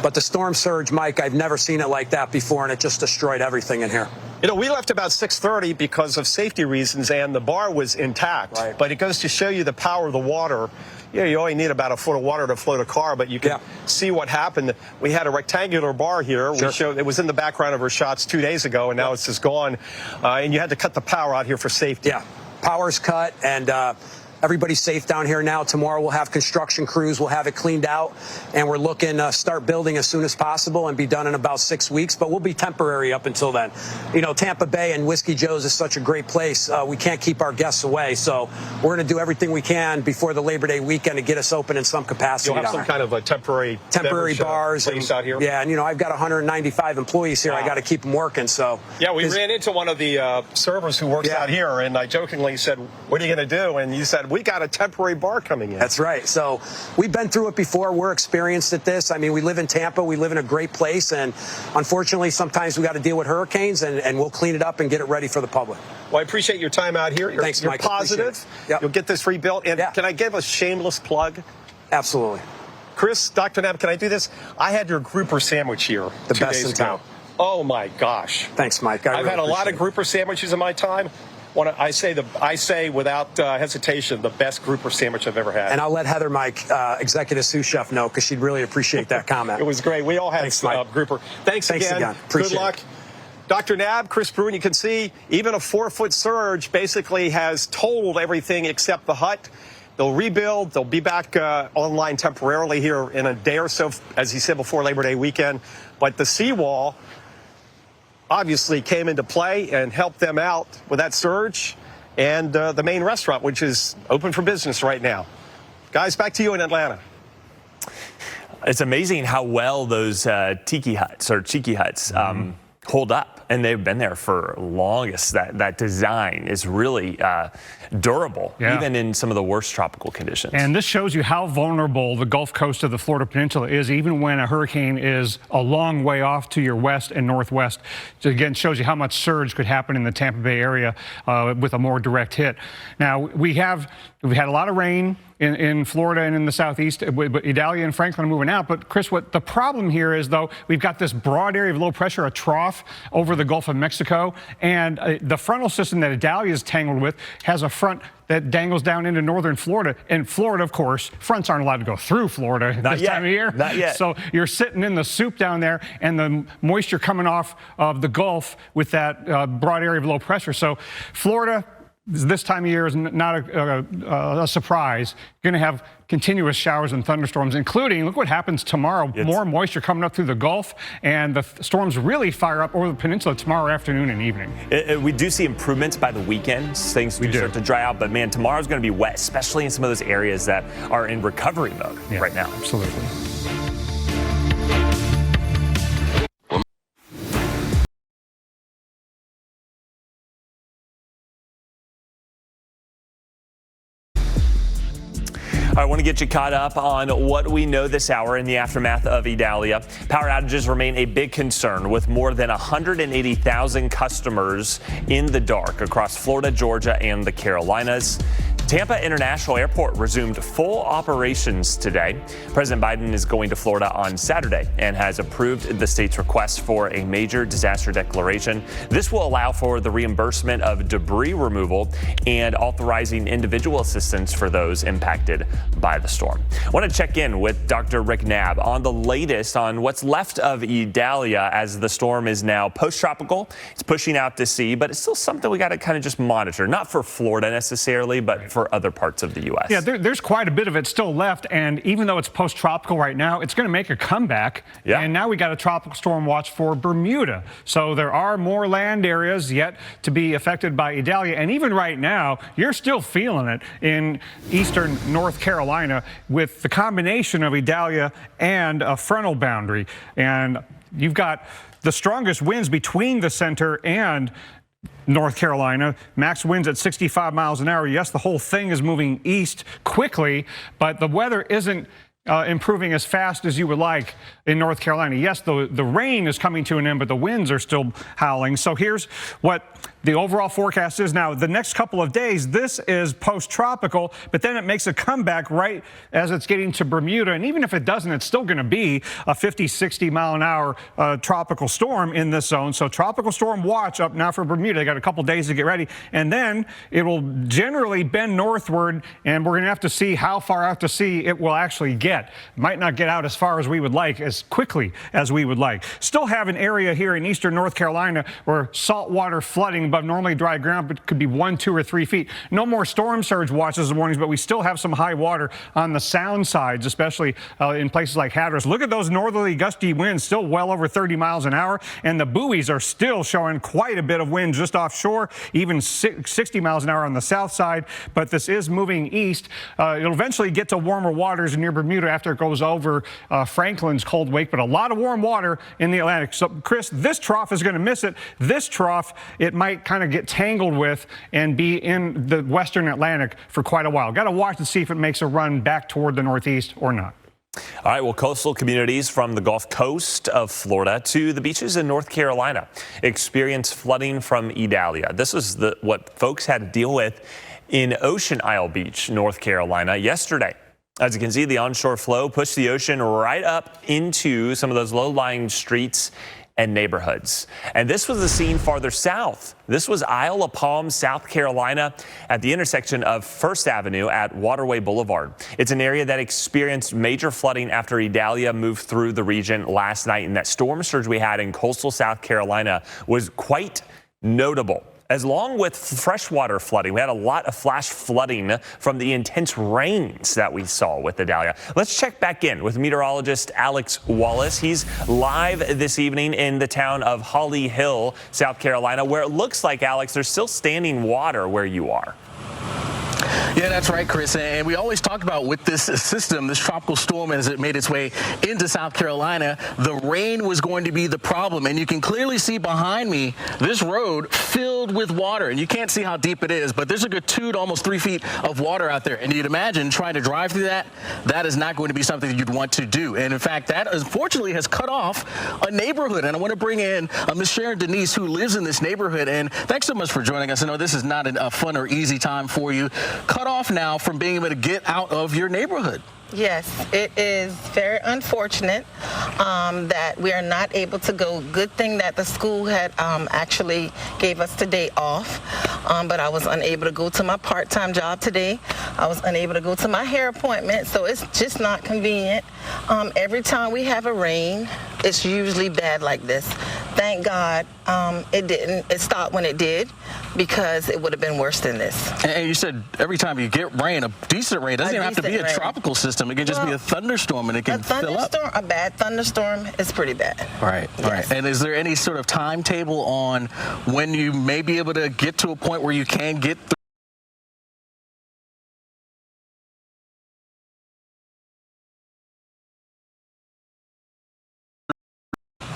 S22: But the storm surge, Mike, I've never seen it like that before, and it just destroyed everything in here.
S20: You know, we left about 6:30 because of safety reasons, and the bar was intact. Right. But it goes to show you the power of the water. Yeah, you only need about a foot of water to float a car, but you can see what happened. We had a rectangular bar here. We showed it was in the background of our shots 2 days ago, and now it's just gone. And you had to cut the power out here for safety.
S22: Yeah, power's cut, and everybody's safe down here now. Tomorrow we'll have construction crews. We'll have it cleaned out, and we're looking to start building as soon as possible and be done in about 6 weeks. But we'll be temporary up until then. You know, Tampa Bay and Whiskey Joe's is such a great place. We can't keep our guests away, so we're going to do everything we can before the Labor Day weekend to get us open in some capacity.
S20: You'll have some kind of a temporary
S22: bars
S20: place out here.
S22: Yeah, and you know, I've got 195 employees here. I got to keep them working. So
S20: yeah, we ran into one of the servers who works out here, and I jokingly said, "What are you going to do?" And you said, we got a temporary bar coming in.
S22: That's right. So we've been through it before. We're experienced at this. I mean, we live in Tampa. We live in a great place. And unfortunately, sometimes we got to deal with hurricanes, and we'll clean it up and get it ready for the public.
S20: Well, I appreciate your time out here.
S22: Thanks,
S20: you're
S22: Mike.
S20: positive.
S22: Yep.
S20: You'll get this rebuilt. And can I give a shameless plug?
S22: Absolutely.
S20: Chris, Dr. Knapp, can I do this? I had your grouper sandwich here
S22: The
S20: 2
S22: best
S20: days
S22: in
S20: ago.
S22: town.
S20: Oh, my gosh.
S22: Thanks, Mike.
S20: I've had a lot of grouper sandwiches in my time. I say without hesitation, the best grouper sandwich I've ever had.
S22: And I'll let Heather, my executive sous chef, know, because she'd really appreciate that comment.
S20: It was great. We all had grouper. Thanks again.
S22: Appreciate
S20: Good luck.
S22: it.
S20: Dr. Knapp, Chris Bruin, you can see even a 4-foot surge basically has totaled everything except the hut. They'll rebuild. They'll be back online temporarily here in a day or so, as he said, before Labor Day weekend. But the seawall obviously came into play and helped them out with that surge, and the main restaurant, which is open for business right now. Guys, back to you in Atlanta.
S19: It's amazing how well those tiki huts or cheeky huts hold up, and they've been there for longest. That design is really durable, even in some of the worst tropical conditions.
S21: And this shows you how vulnerable the Gulf Coast of the Florida Peninsula is, even when a hurricane is a long way off to your west and northwest. So again, shows you how much surge could happen in the Tampa Bay area with a more direct hit. Now, we've had a lot of rain in Florida and in the southeast, but Idalia and Franklin are moving out. But Chris, what the problem here is, though, we've got this broad area of low pressure, a trough over the Gulf of Mexico, and the frontal system that Idalia is tangled with has a front that dangles down into northern Florida. And Florida, of course, fronts aren't allowed to go through Florida this time of year.
S19: Not yet.
S21: So you're sitting in the soup down there, and the moisture coming off of the Gulf with that broad area of low pressure. So Florida, this time of year is not a surprise. You're going to have continuous showers and thunderstorms, including, look what happens tomorrow. More moisture coming up through the Gulf, and the storms really fire up over the peninsula tomorrow afternoon and evening.
S19: We do see improvements by the weekend. Things do start to dry out, but man, tomorrow's going to be wet, especially in some of those areas that are in recovery mode right now.
S21: Absolutely.
S19: I want to get you caught up on what we know this hour in the aftermath of Idalia. Power outages remain a big concern, with more than 180,000 customers in the dark across Florida, Georgia, and the Carolinas. Tampa International Airport resumed full operations today. President Biden is going to Florida on Saturday and has approved the state's request for a major disaster declaration. This will allow for the reimbursement of debris removal and authorizing individual assistance for those impacted by the storm. I want to check in with Dr. Rick Knapp on the latest on what's left of Idalia as the storm is now post-tropical. It's pushing out to sea, but it's still something we got to kind of just monitor, not for Florida necessarily, but for other parts of the U.S.
S21: Yeah, there's quite a bit of it still left, and even though it's post-tropical right now, it's going to make a comeback. Yeah. And now we got a tropical storm watch for Bermuda. So there are more land areas yet to be affected by Idalia, and even right now, you're still feeling it in eastern North Carolina with the combination of Idalia and a frontal boundary. And you've got the strongest winds between the center and North Carolina, max winds at 65 miles an hour. Yes, the whole thing is moving east quickly, but the weather isn't improving as fast as you would like in North Carolina. Yes, the rain is coming to an end, but the winds are still howling. So here's what the overall forecast is now. The next couple of days, this is post-tropical, but then it makes a comeback right as it's getting to Bermuda. And even if it doesn't, it's still going to be a 50, 60 mile an hour tropical storm in this zone. So tropical storm watch up now for Bermuda. They got a couple days to get ready. And then it will generally bend northward, and we're going to have to see how far out to sea it will actually get. Might not get out as far as we would like, as quickly as we would like. Still have an area here in eastern North Carolina where saltwater flooding above normally dry ground, but could be 1, 2, or 3 feet. No more storm surge watches and warnings, but we still have some high water on the sound sides, especially in places like Hatteras. Look at those northerly gusty winds, still well over 30 miles an hour, and the buoys are still showing quite a bit of wind just offshore, even 60 miles an hour on the south side. But this is moving east. It'll eventually get to warmer waters near Bermuda after it goes over Franklin's cold wake, but a lot of warm water in the Atlantic. So, Chris, this trough is going to miss it. This trough, it might might kind of get tangled with and be in the western Atlantic for quite a while. Got to watch to see if it makes a run back toward the northeast or not.
S19: All right, well, coastal communities from the Gulf Coast of Florida to the beaches in North Carolina experience flooding from Idalia. This is what folks had to deal with in Ocean Isle Beach, North Carolina, yesterday. As you can see, the onshore flow pushed the ocean right up into some of those low-lying streets and neighborhoods. And this was the scene farther south. This was Isle of Palm, South Carolina, at the intersection of First Avenue at Waterway Boulevard. It's an area that experienced major flooding after Idalia moved through the region last night, and that storm surge we had in coastal South Carolina was quite notable. As long with freshwater flooding, we had a lot of flash flooding from the intense rains that we saw with Idalia. Let's check back in with meteorologist Alex Wallace. He's live this evening in the town of Holly Hill, South Carolina, where it looks like, Alex, there's still standing water where you are.
S7: Yeah, that's right, Chris. And we always talk about with this system, this tropical storm, as it made its way into South Carolina, the rain was going to be the problem. And you can clearly see behind me this road filled with water. And you can't see how deep it is, but there's a good 2 to almost 3 feet of water out there. And you'd imagine trying to drive through that, that is not going to be something you'd want to do. And in fact, that unfortunately has cut off a neighborhood. And I want to bring in Miss Sharon Denise, who lives in this neighborhood. And thanks so much for joining us. I know this is not a fun or easy time for you. Cut off now from being able to get out of your neighborhood.
S10: Yes, it is very unfortunate that we are not able to go. Good thing that the school had actually gave us today off, but I was unable to go to my part-time job today. I was unable to go to my hair appointment, so it's just not convenient. Every time we have a rain, it's usually bad like this. Thank God it didn't. It stopped when it did, because it would have been worse than this.
S7: And you said every time you get rain, a decent rain, doesn't even have to be a tropical system. It can just be a thunderstorm, and it can fill up.
S10: A bad thunderstorm is pretty bad.
S7: Right, right. And is there any sort of timetable on when you may be able to get to a point where you can get through?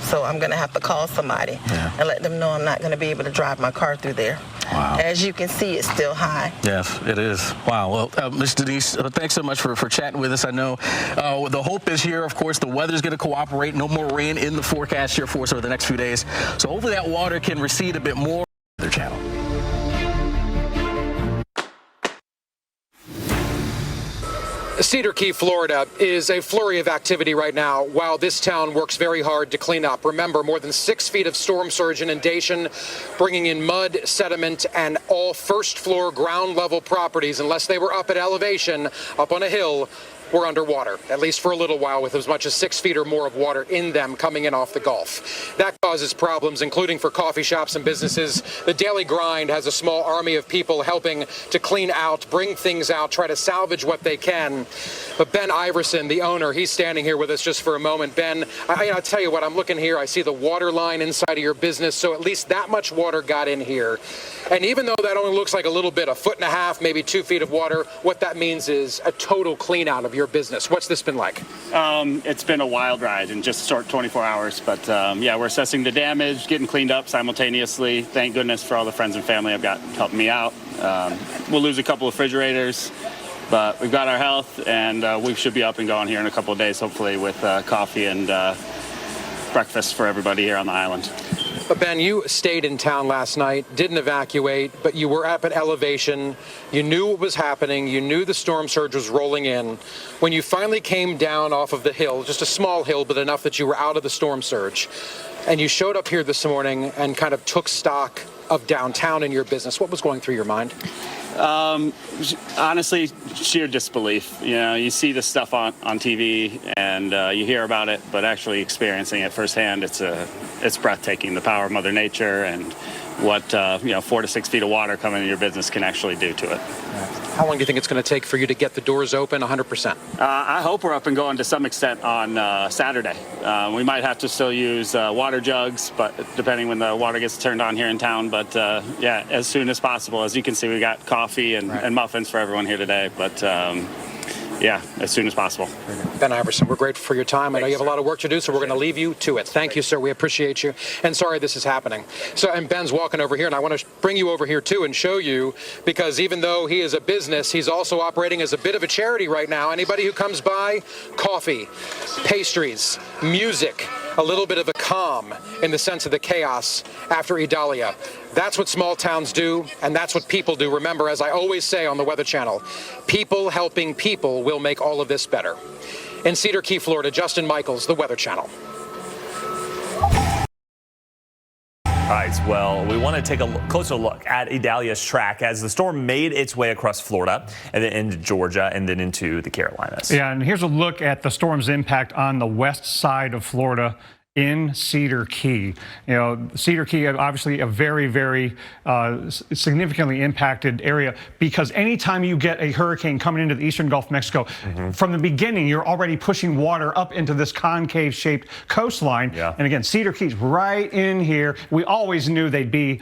S10: So I'm going to have to call somebody and let them know I'm not going to be able to drive my car through there.
S7: Wow.
S10: As you can see, it's still high.
S7: Yes, it is. Wow. Well, Ms. Denise, thanks so much for chatting with us. I know the hope is here. Of course, the weather's going to cooperate. No more rain in the forecast here for us over the next few days. So hopefully that water can recede a bit more. Their channel.
S23: Cedar Key, Florida, is a flurry of activity right now while this town works very hard to clean up. Remember, more than 6 feet of storm surge inundation, bringing in mud, sediment, and all first-floor ground-level properties, unless they were up at elevation, up on a hill, were underwater, at least for a little while, with as much as 6 feet or more of water in them coming in off the Gulf. That causes problems, including for coffee shops and businesses. The Daily Grind has a small army of people helping to clean out, bring things out, try to salvage what they can. But Ben Iverson, the owner, he's standing here with us just for a moment. Ben, I'll tell you what, I'm looking here. I see the water line inside of your business, so at least that much water got in here. And even though that only looks like a little bit, 1.5 feet, maybe 2 feet of water, what that means is a total clean out of your business. What's this been like?
S24: It's been a wild ride in just short 24 hours. But yeah, we're assessing the damage, getting cleaned up simultaneously. Thank goodness for all the friends and family I've got helping me out. We'll lose a couple of refrigerators, but we've got our health, and we should be up and going here in a couple of days, hopefully with coffee and breakfast for everybody here on the island.
S23: Ben, you stayed in town last night, didn't evacuate, but you were up at elevation. You knew what was happening. You knew the storm surge was rolling in. When you finally came down off of the hill, just a small hill, but enough that you were out of the storm surge, and you showed up here this morning and kind of took stock of downtown in your business, what was going through your mind?
S24: Honestly, sheer disbelief. You know, you see this stuff on TV and you hear about it, but actually experiencing it firsthand, it's breathtaking. The power of Mother Nature and what 4 to 6 feet of water coming into your business can actually do to it.
S23: How long do you think it's going to take for you to get the doors open 100%?
S24: I hope we're up and going to some extent on Saturday. We might have to still use water jugs, but depending when the water gets turned on here in town. But yeah, as soon as possible. As you can see, we got coffee and muffins for everyone here today. But yeah, as soon as possible.
S23: Ben Iverson, we're grateful for your time. I know you have a lot of work to do, so we're going to leave you to it. Thank you, sir. We appreciate you. And sorry this is happening. So, and Ben's walking over here, and I want to bring you over here, too, and show you, because even though he is a business, he's also operating as a bit of a charity right now. Anybody who comes by, coffee, pastries, music, a little bit of a calm in the sense of the chaos after Idalia. That's what small towns do, and that's what people do. Remember, as I always say on the Weather Channel, people helping people will make all of this better. In Cedar Key, Florida, Justin Michaels, the Weather Channel.
S19: All right, well, we want to take a closer look at Idalia's track as the storm made its way across Florida and then into Georgia and then into the Carolinas.
S21: Yeah, and here's a look at the storm's impact on the west side of Florida in Cedar Key. You know, Cedar Key, obviously a very, very significantly impacted area, because anytime you get a hurricane coming into the eastern Gulf of Mexico, from the beginning, you're already pushing water up into this concave-shaped coastline. Yeah. And again, Cedar Key's right in here. We always knew they'd be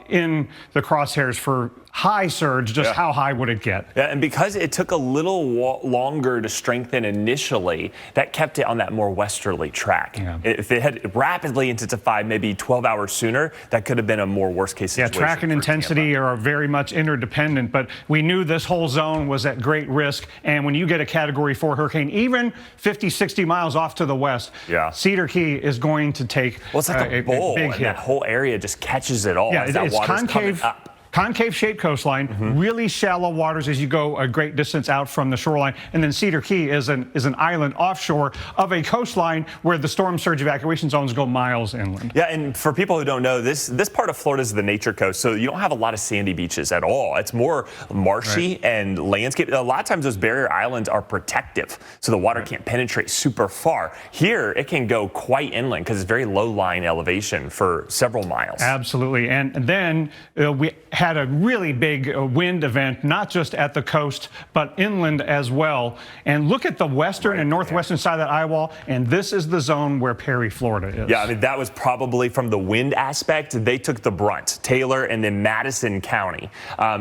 S21: in the crosshairs for high surge. Just how high would it get?
S19: Yeah, and because it took a little longer to strengthen initially, that kept it on that more westerly track. Yeah. If it had rapidly intensified maybe 12 hours sooner, that could have been a more worst case situation.
S21: Yeah, track and intensity are very much interdependent, but we knew this whole zone was at great risk. And when you get a Category 4 hurricane, even 50, 60 miles off to the west, Cedar Key is going to take
S19: it's like a bowl,
S21: big
S19: and
S21: hit.
S19: That whole area just catches it all.
S21: Yeah,
S19: as that
S21: it's
S19: water's
S21: concave.
S19: coming up.
S21: Concave-shaped coastline, really shallow waters as you go a great distance out from the shoreline, and then Cedar Key is an island offshore of a coastline where the storm surge evacuation zones go miles inland.
S19: Yeah, and for people who don't know, this part of Florida is the nature coast, so you don't have a lot of sandy beaches at all. It's more marshy and landscape. A lot of times those barrier islands are protective, so the water can't penetrate super far. Here, it can go quite inland because it's very low-lying elevation for several miles.
S21: Absolutely, and then we had a really big wind event, not just at the coast, but inland as well. And look at the western and northwestern side of that eye wall, and this is the zone where Perry, Florida is.
S19: Yeah, I mean, that was probably from the wind aspect. They took the brunt, Taylor and then Madison County,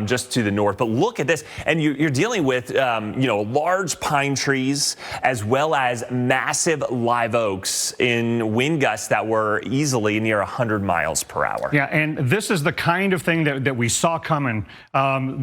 S19: just to the north. But look at this, and you're dealing with, large pine trees as well as massive live oaks in wind gusts that were easily near 100 miles per hour.
S21: Yeah, and this is the kind of thing that we saw coming.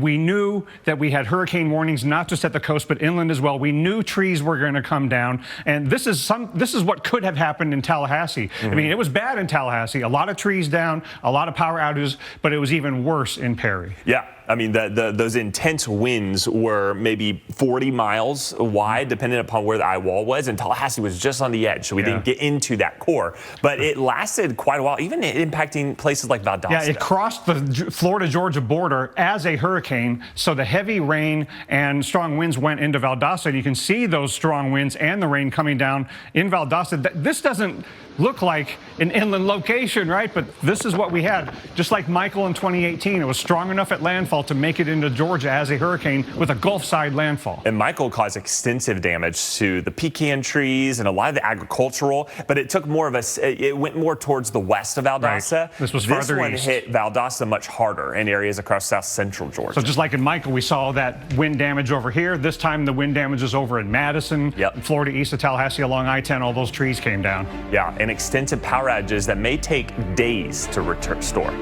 S21: We knew that we had hurricane warnings, not just at the coast, but inland as well. We knew trees were going to come down, and this is what could have happened in Tallahassee. I mean, it was bad in Tallahassee. A lot of trees down, a lot of power outages, but it was even worse in Perry.
S19: Yeah. I mean, those intense winds were maybe 40 miles wide, depending upon where the eye wall was, and Tallahassee was just on the edge, so we didn't get into that core. But it lasted quite a while, even impacting places like Valdosta.
S21: Yeah, it crossed the Florida-Georgia border as a hurricane, so the heavy rain and strong winds went into Valdosta, and you can see those strong winds and the rain coming down in Valdosta. This doesn't look like an inland location, right? But this is what we had. Just like Michael in 2018, it was strong enough at landfall to make it into Georgia as a hurricane with a Gulf-side landfall.
S19: And Michael caused extensive damage to the pecan trees and a lot of the agricultural, but it took more of it went more towards the west of Valdosta.
S21: Right. This was farther
S19: one
S21: east.
S19: hit Valdosta much harder in areas across south central Georgia.
S21: So just like in Michael, we saw that wind damage over here. This time the wind damage is over in Madison, Florida east of Tallahassee along I-10. All those trees came down.
S19: Yeah, and extensive power outages that may take days to restore.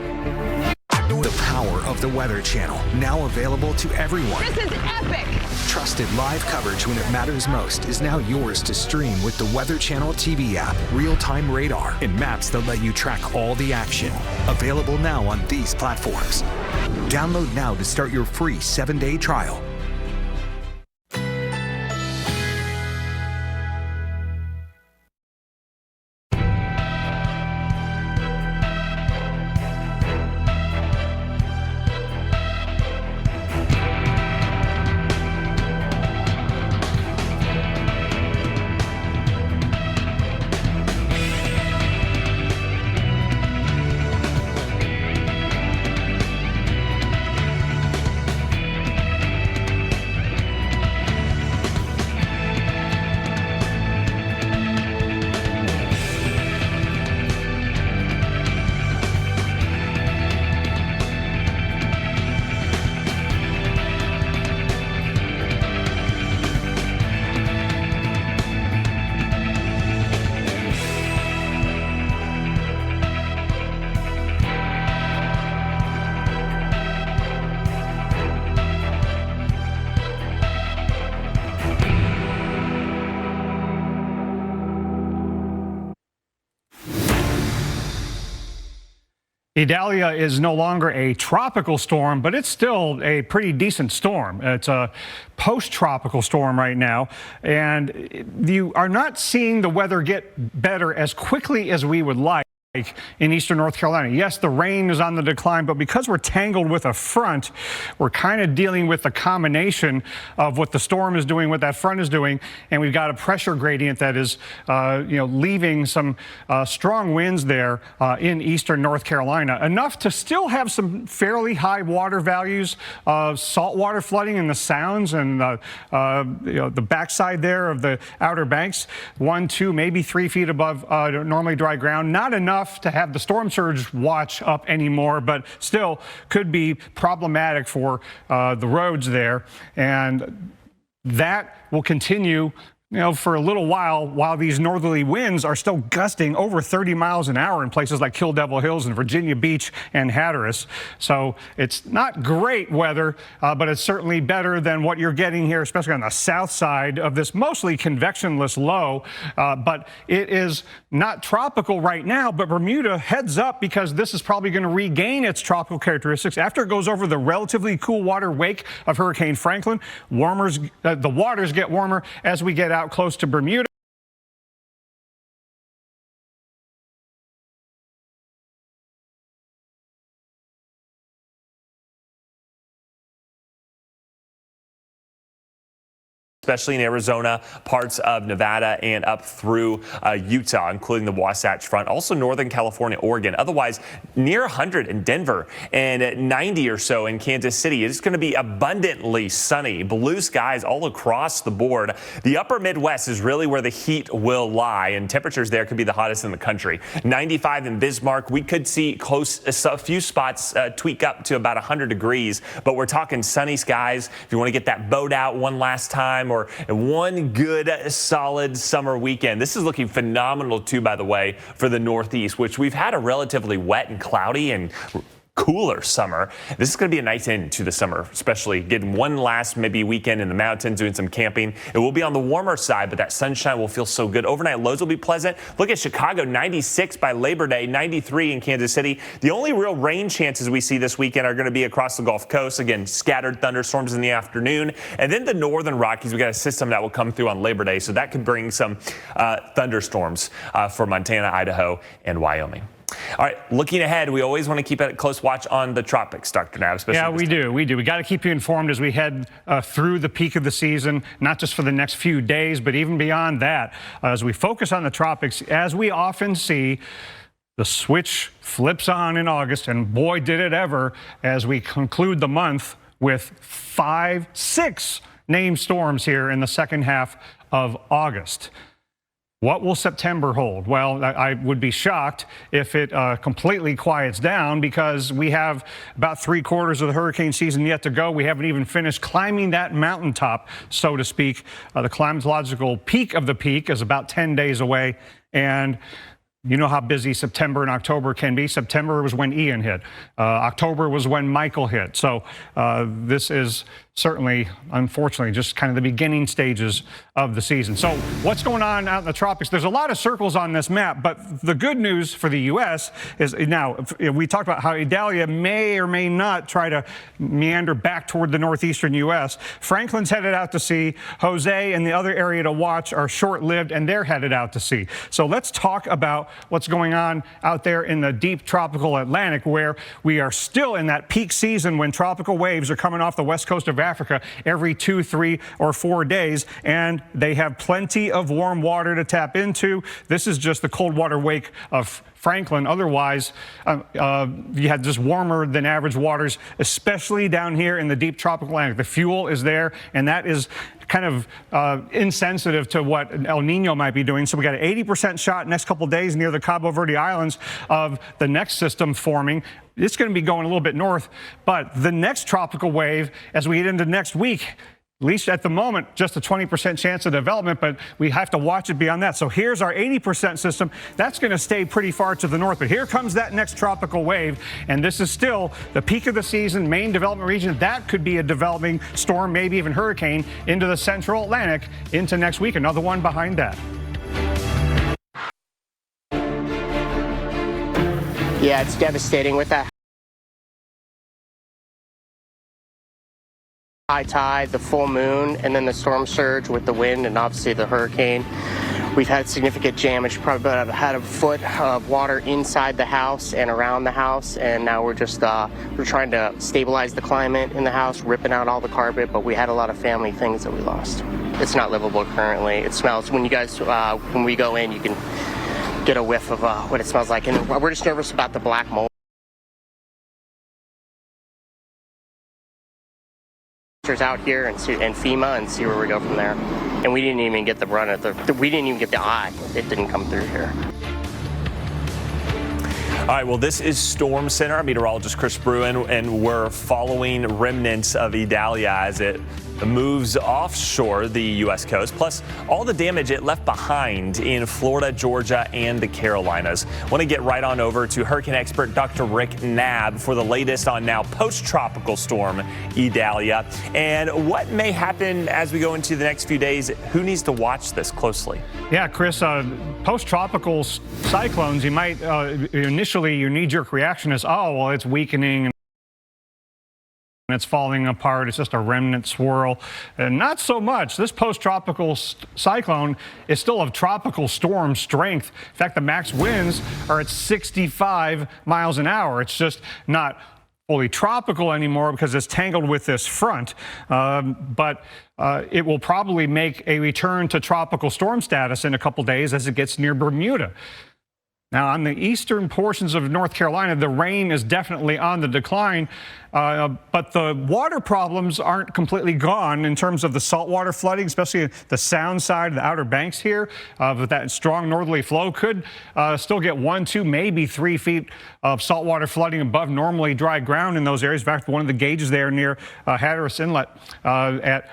S8: The power of the Weather Channel, now available to everyone.
S4: This is epic!
S8: Trusted live coverage when it matters most is now yours to stream with the Weather Channel TV app, real-time radar, and maps that let you track all the action. Available now on these platforms. Download now to start your free 7-day trial.
S21: Idalia is no longer a tropical storm, but it's still a pretty decent storm. It's a post-tropical storm right now, and you are not seeing the weather get better as quickly as we would like in eastern North Carolina. Yes, the rain is on the decline, but because we're tangled with a front, we're kind of dealing with the combination of what the storm is doing, what that front is doing, and we've got a pressure gradient that is, leaving some strong winds there in eastern North Carolina, enough to still have some fairly high water values of saltwater flooding in the sounds and the backside there of the Outer Banks, 1, 2, maybe 3 feet above normally dry ground. Not enough to have the storm surge watch up anymore, but still could be problematic for the roads there. And that will continue for a little while these northerly winds are still gusting over 30 miles an hour in places like Kill Devil Hills and Virginia Beach and Hatteras. So it's not great weather, but it's certainly better than what you're getting here, especially on the south side of this mostly convectionless low. But it is not tropical right now, but Bermuda heads up because this is probably going to regain its tropical characteristics after it goes over the relatively cool water wake of Hurricane Franklin. The waters get warmer as we get out close to Bermuda.
S19: Especially in Arizona, parts of Nevada, and up through Utah, including the Wasatch Front. Also Northern California, Oregon. Otherwise, near 100 in Denver and 90 or so in Kansas City. It's going to be abundantly sunny. Blue skies all across the board. The upper Midwest is really where the heat will lie, and temperatures there could be the hottest in the country. 95 in Bismarck. We could see a few spots tweak up to about 100 degrees, but we're talking sunny skies. If you want to get that boat out one last time, or one good solid summer weekend. This is looking phenomenal too, by the way, for the Northeast, which we've had a relatively wet and cloudy and cooler summer. This is going to be a nice end to the summer, especially getting one last maybe weekend in the mountains, doing some camping. It will be on the warmer side, but that sunshine will feel so good. Overnight lows will be pleasant. Look at Chicago, 96 by Labor Day, 93 in Kansas City. The only real rain chances we see this weekend are going to be across the Gulf Coast. Again, scattered thunderstorms in the afternoon. And then the northern Rockies, we got a system that will come through on Labor Day, so that could bring some thunderstorms for Montana, Idaho, and Wyoming. All right, looking ahead, we always want to keep a close watch on the tropics, Dr. Knapp.
S21: Yeah, we do. We got to keep you informed as we head through the peak of the season, not just for the next few days, but even beyond that. As we focus on the tropics, as we often see, the switch flips on in August, and boy, did it ever, as we conclude the month with 6 named storms here in the second half of August. What will September hold? Well, I would be shocked if it completely quiets down, because we have about 3/4 of the hurricane season yet to go. We haven't even finished climbing that mountaintop, so to speak. The climatological peak of the peak is about 10 days away, and you know how busy September and October can be. September was when Ian hit. October was when Michael hit. So this is certainly, unfortunately, just kind of the beginning stages of the season. So what's going on out in the tropics? There's a lot of circles on this map, but the good news for the U.S. is now we talked about how Idalia may or may not try to meander back toward the northeastern U.S. Franklin's headed out to sea. Jose and the other area to watch are short-lived, and they're headed out to sea. So let's talk about what's going on out there in the deep tropical Atlantic, where we are still in that peak season when tropical waves are coming off the west coast of Africa every 2, 3, or 4 days, and they have plenty of warm water to tap into. This is just the cold water wake of Franklin. Otherwise, you had just warmer than average waters, especially down here in the deep tropical Atlantic. The fuel is there, and that is kind of insensitive to what El Nino might be doing. So we got an 80% shot next couple of days near the Cabo Verde Islands of the next system forming. It's going to be going a little bit north, but the next tropical wave, as we get into next week, at least at the moment, just a 20% chance of development, but we have to watch it beyond that. So here's our 80% system. That's going to stay pretty far to the north, but here comes that next tropical wave, and this is still the peak of the season, main development region. That could be a developing storm, maybe even hurricane, into the central Atlantic into next week. Another one behind that.
S6: Yeah, it's devastating with that high tide, the full moon, and then the storm surge with the wind and obviously the hurricane. We've had significant damage, probably about had a foot of water inside the house and around the house, and now we're just we're trying to stabilize the climate in the house, ripping out all the carpet, but we had a lot of family things that we lost. It's not livable currently. It smells, when you guys, when we go in, you can get a whiff of what it smells like, and we're just nervous about the black mold out here and FEMA and see where we go from there. And we didn't even get the run at we didn't even get the eye. It didn't come through here.
S19: All right, well, this is Storm Center. I'm meteorologist Chris Bruin, and we're following remnants of Idalia as it moves offshore the U.S. coast, plus all the damage it left behind in Florida, Georgia, and the Carolinas. Want to get right on over to hurricane expert Dr. Rick Knabb for the latest on now post-tropical storm Idalia and what may happen as we go into the next few days. Who needs to watch this closely?
S21: Yeah, Chris, post-tropical cyclones, you might initially your knee-jerk reaction is, oh, well, it's weakening. It's falling apart. It's just a remnant swirl. And not so much. This post-tropical cyclone is still of tropical storm strength. In fact, the max winds are at 65 miles an hour. It's just not fully tropical anymore because it's tangled with this front. But it will probably make a return to tropical storm status in a couple days as it gets near Bermuda. Now, on the eastern portions of North Carolina, the rain is definitely on the decline, but the water problems aren't completely gone in terms of the saltwater flooding, especially the sound side, the Outer Banks here. But that strong northerly flow could still get 1, 2, maybe 3 feet of saltwater flooding above normally dry ground in those areas. In fact, one of the gauges there near Hatteras Inlet at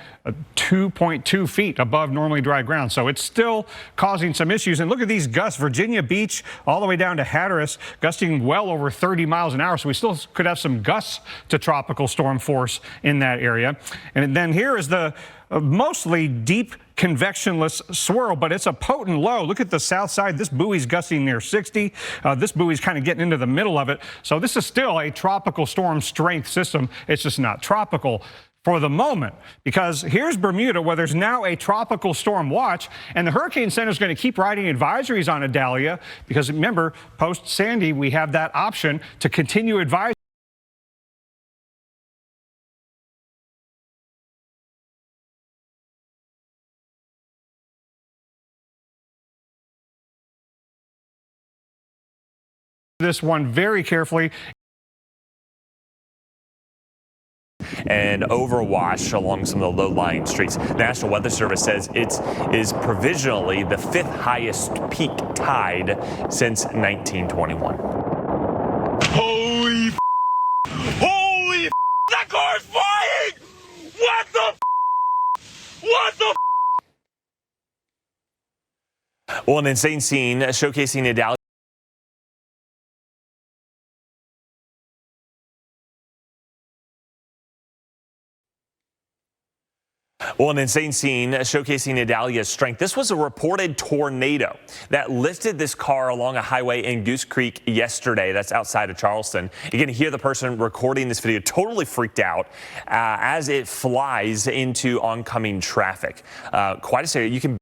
S21: 2.2 feet above normally dry ground. So it's still causing some issues. And look at these gusts. Virginia Beach all the way down to Hatteras, gusting well over 30 miles an hour. So we still could have some gusts to tropical storm force in that area. And then here is the mostly deep convectionless swirl, but it's a potent low. Look at the south side. This buoy's gusting near 60. This buoy's kind of getting into the middle of it. So this is still a tropical storm strength system. It's just not tropical for the moment, because here's Bermuda, where there's now a tropical storm watch, and the Hurricane Center is going to keep writing advisories on Idalia, because remember, post-Sandy, we have that option to continue advisory. This one very carefully.
S19: And overwash along some of the low-lying streets. The National Weather Service says it is provisionally the 5th highest peak tide since 1921.
S4: Holy holy that car's flying! What the
S19: Well, an insane scene showcasing Idalia. Well, an insane scene showcasing Idalia's strength. This was a reported tornado that lifted this car along a highway in Goose Creek yesterday. That's outside of Charleston. You can hear the person recording this video totally freaked out as it flies into oncoming traffic. Quite a scene. You can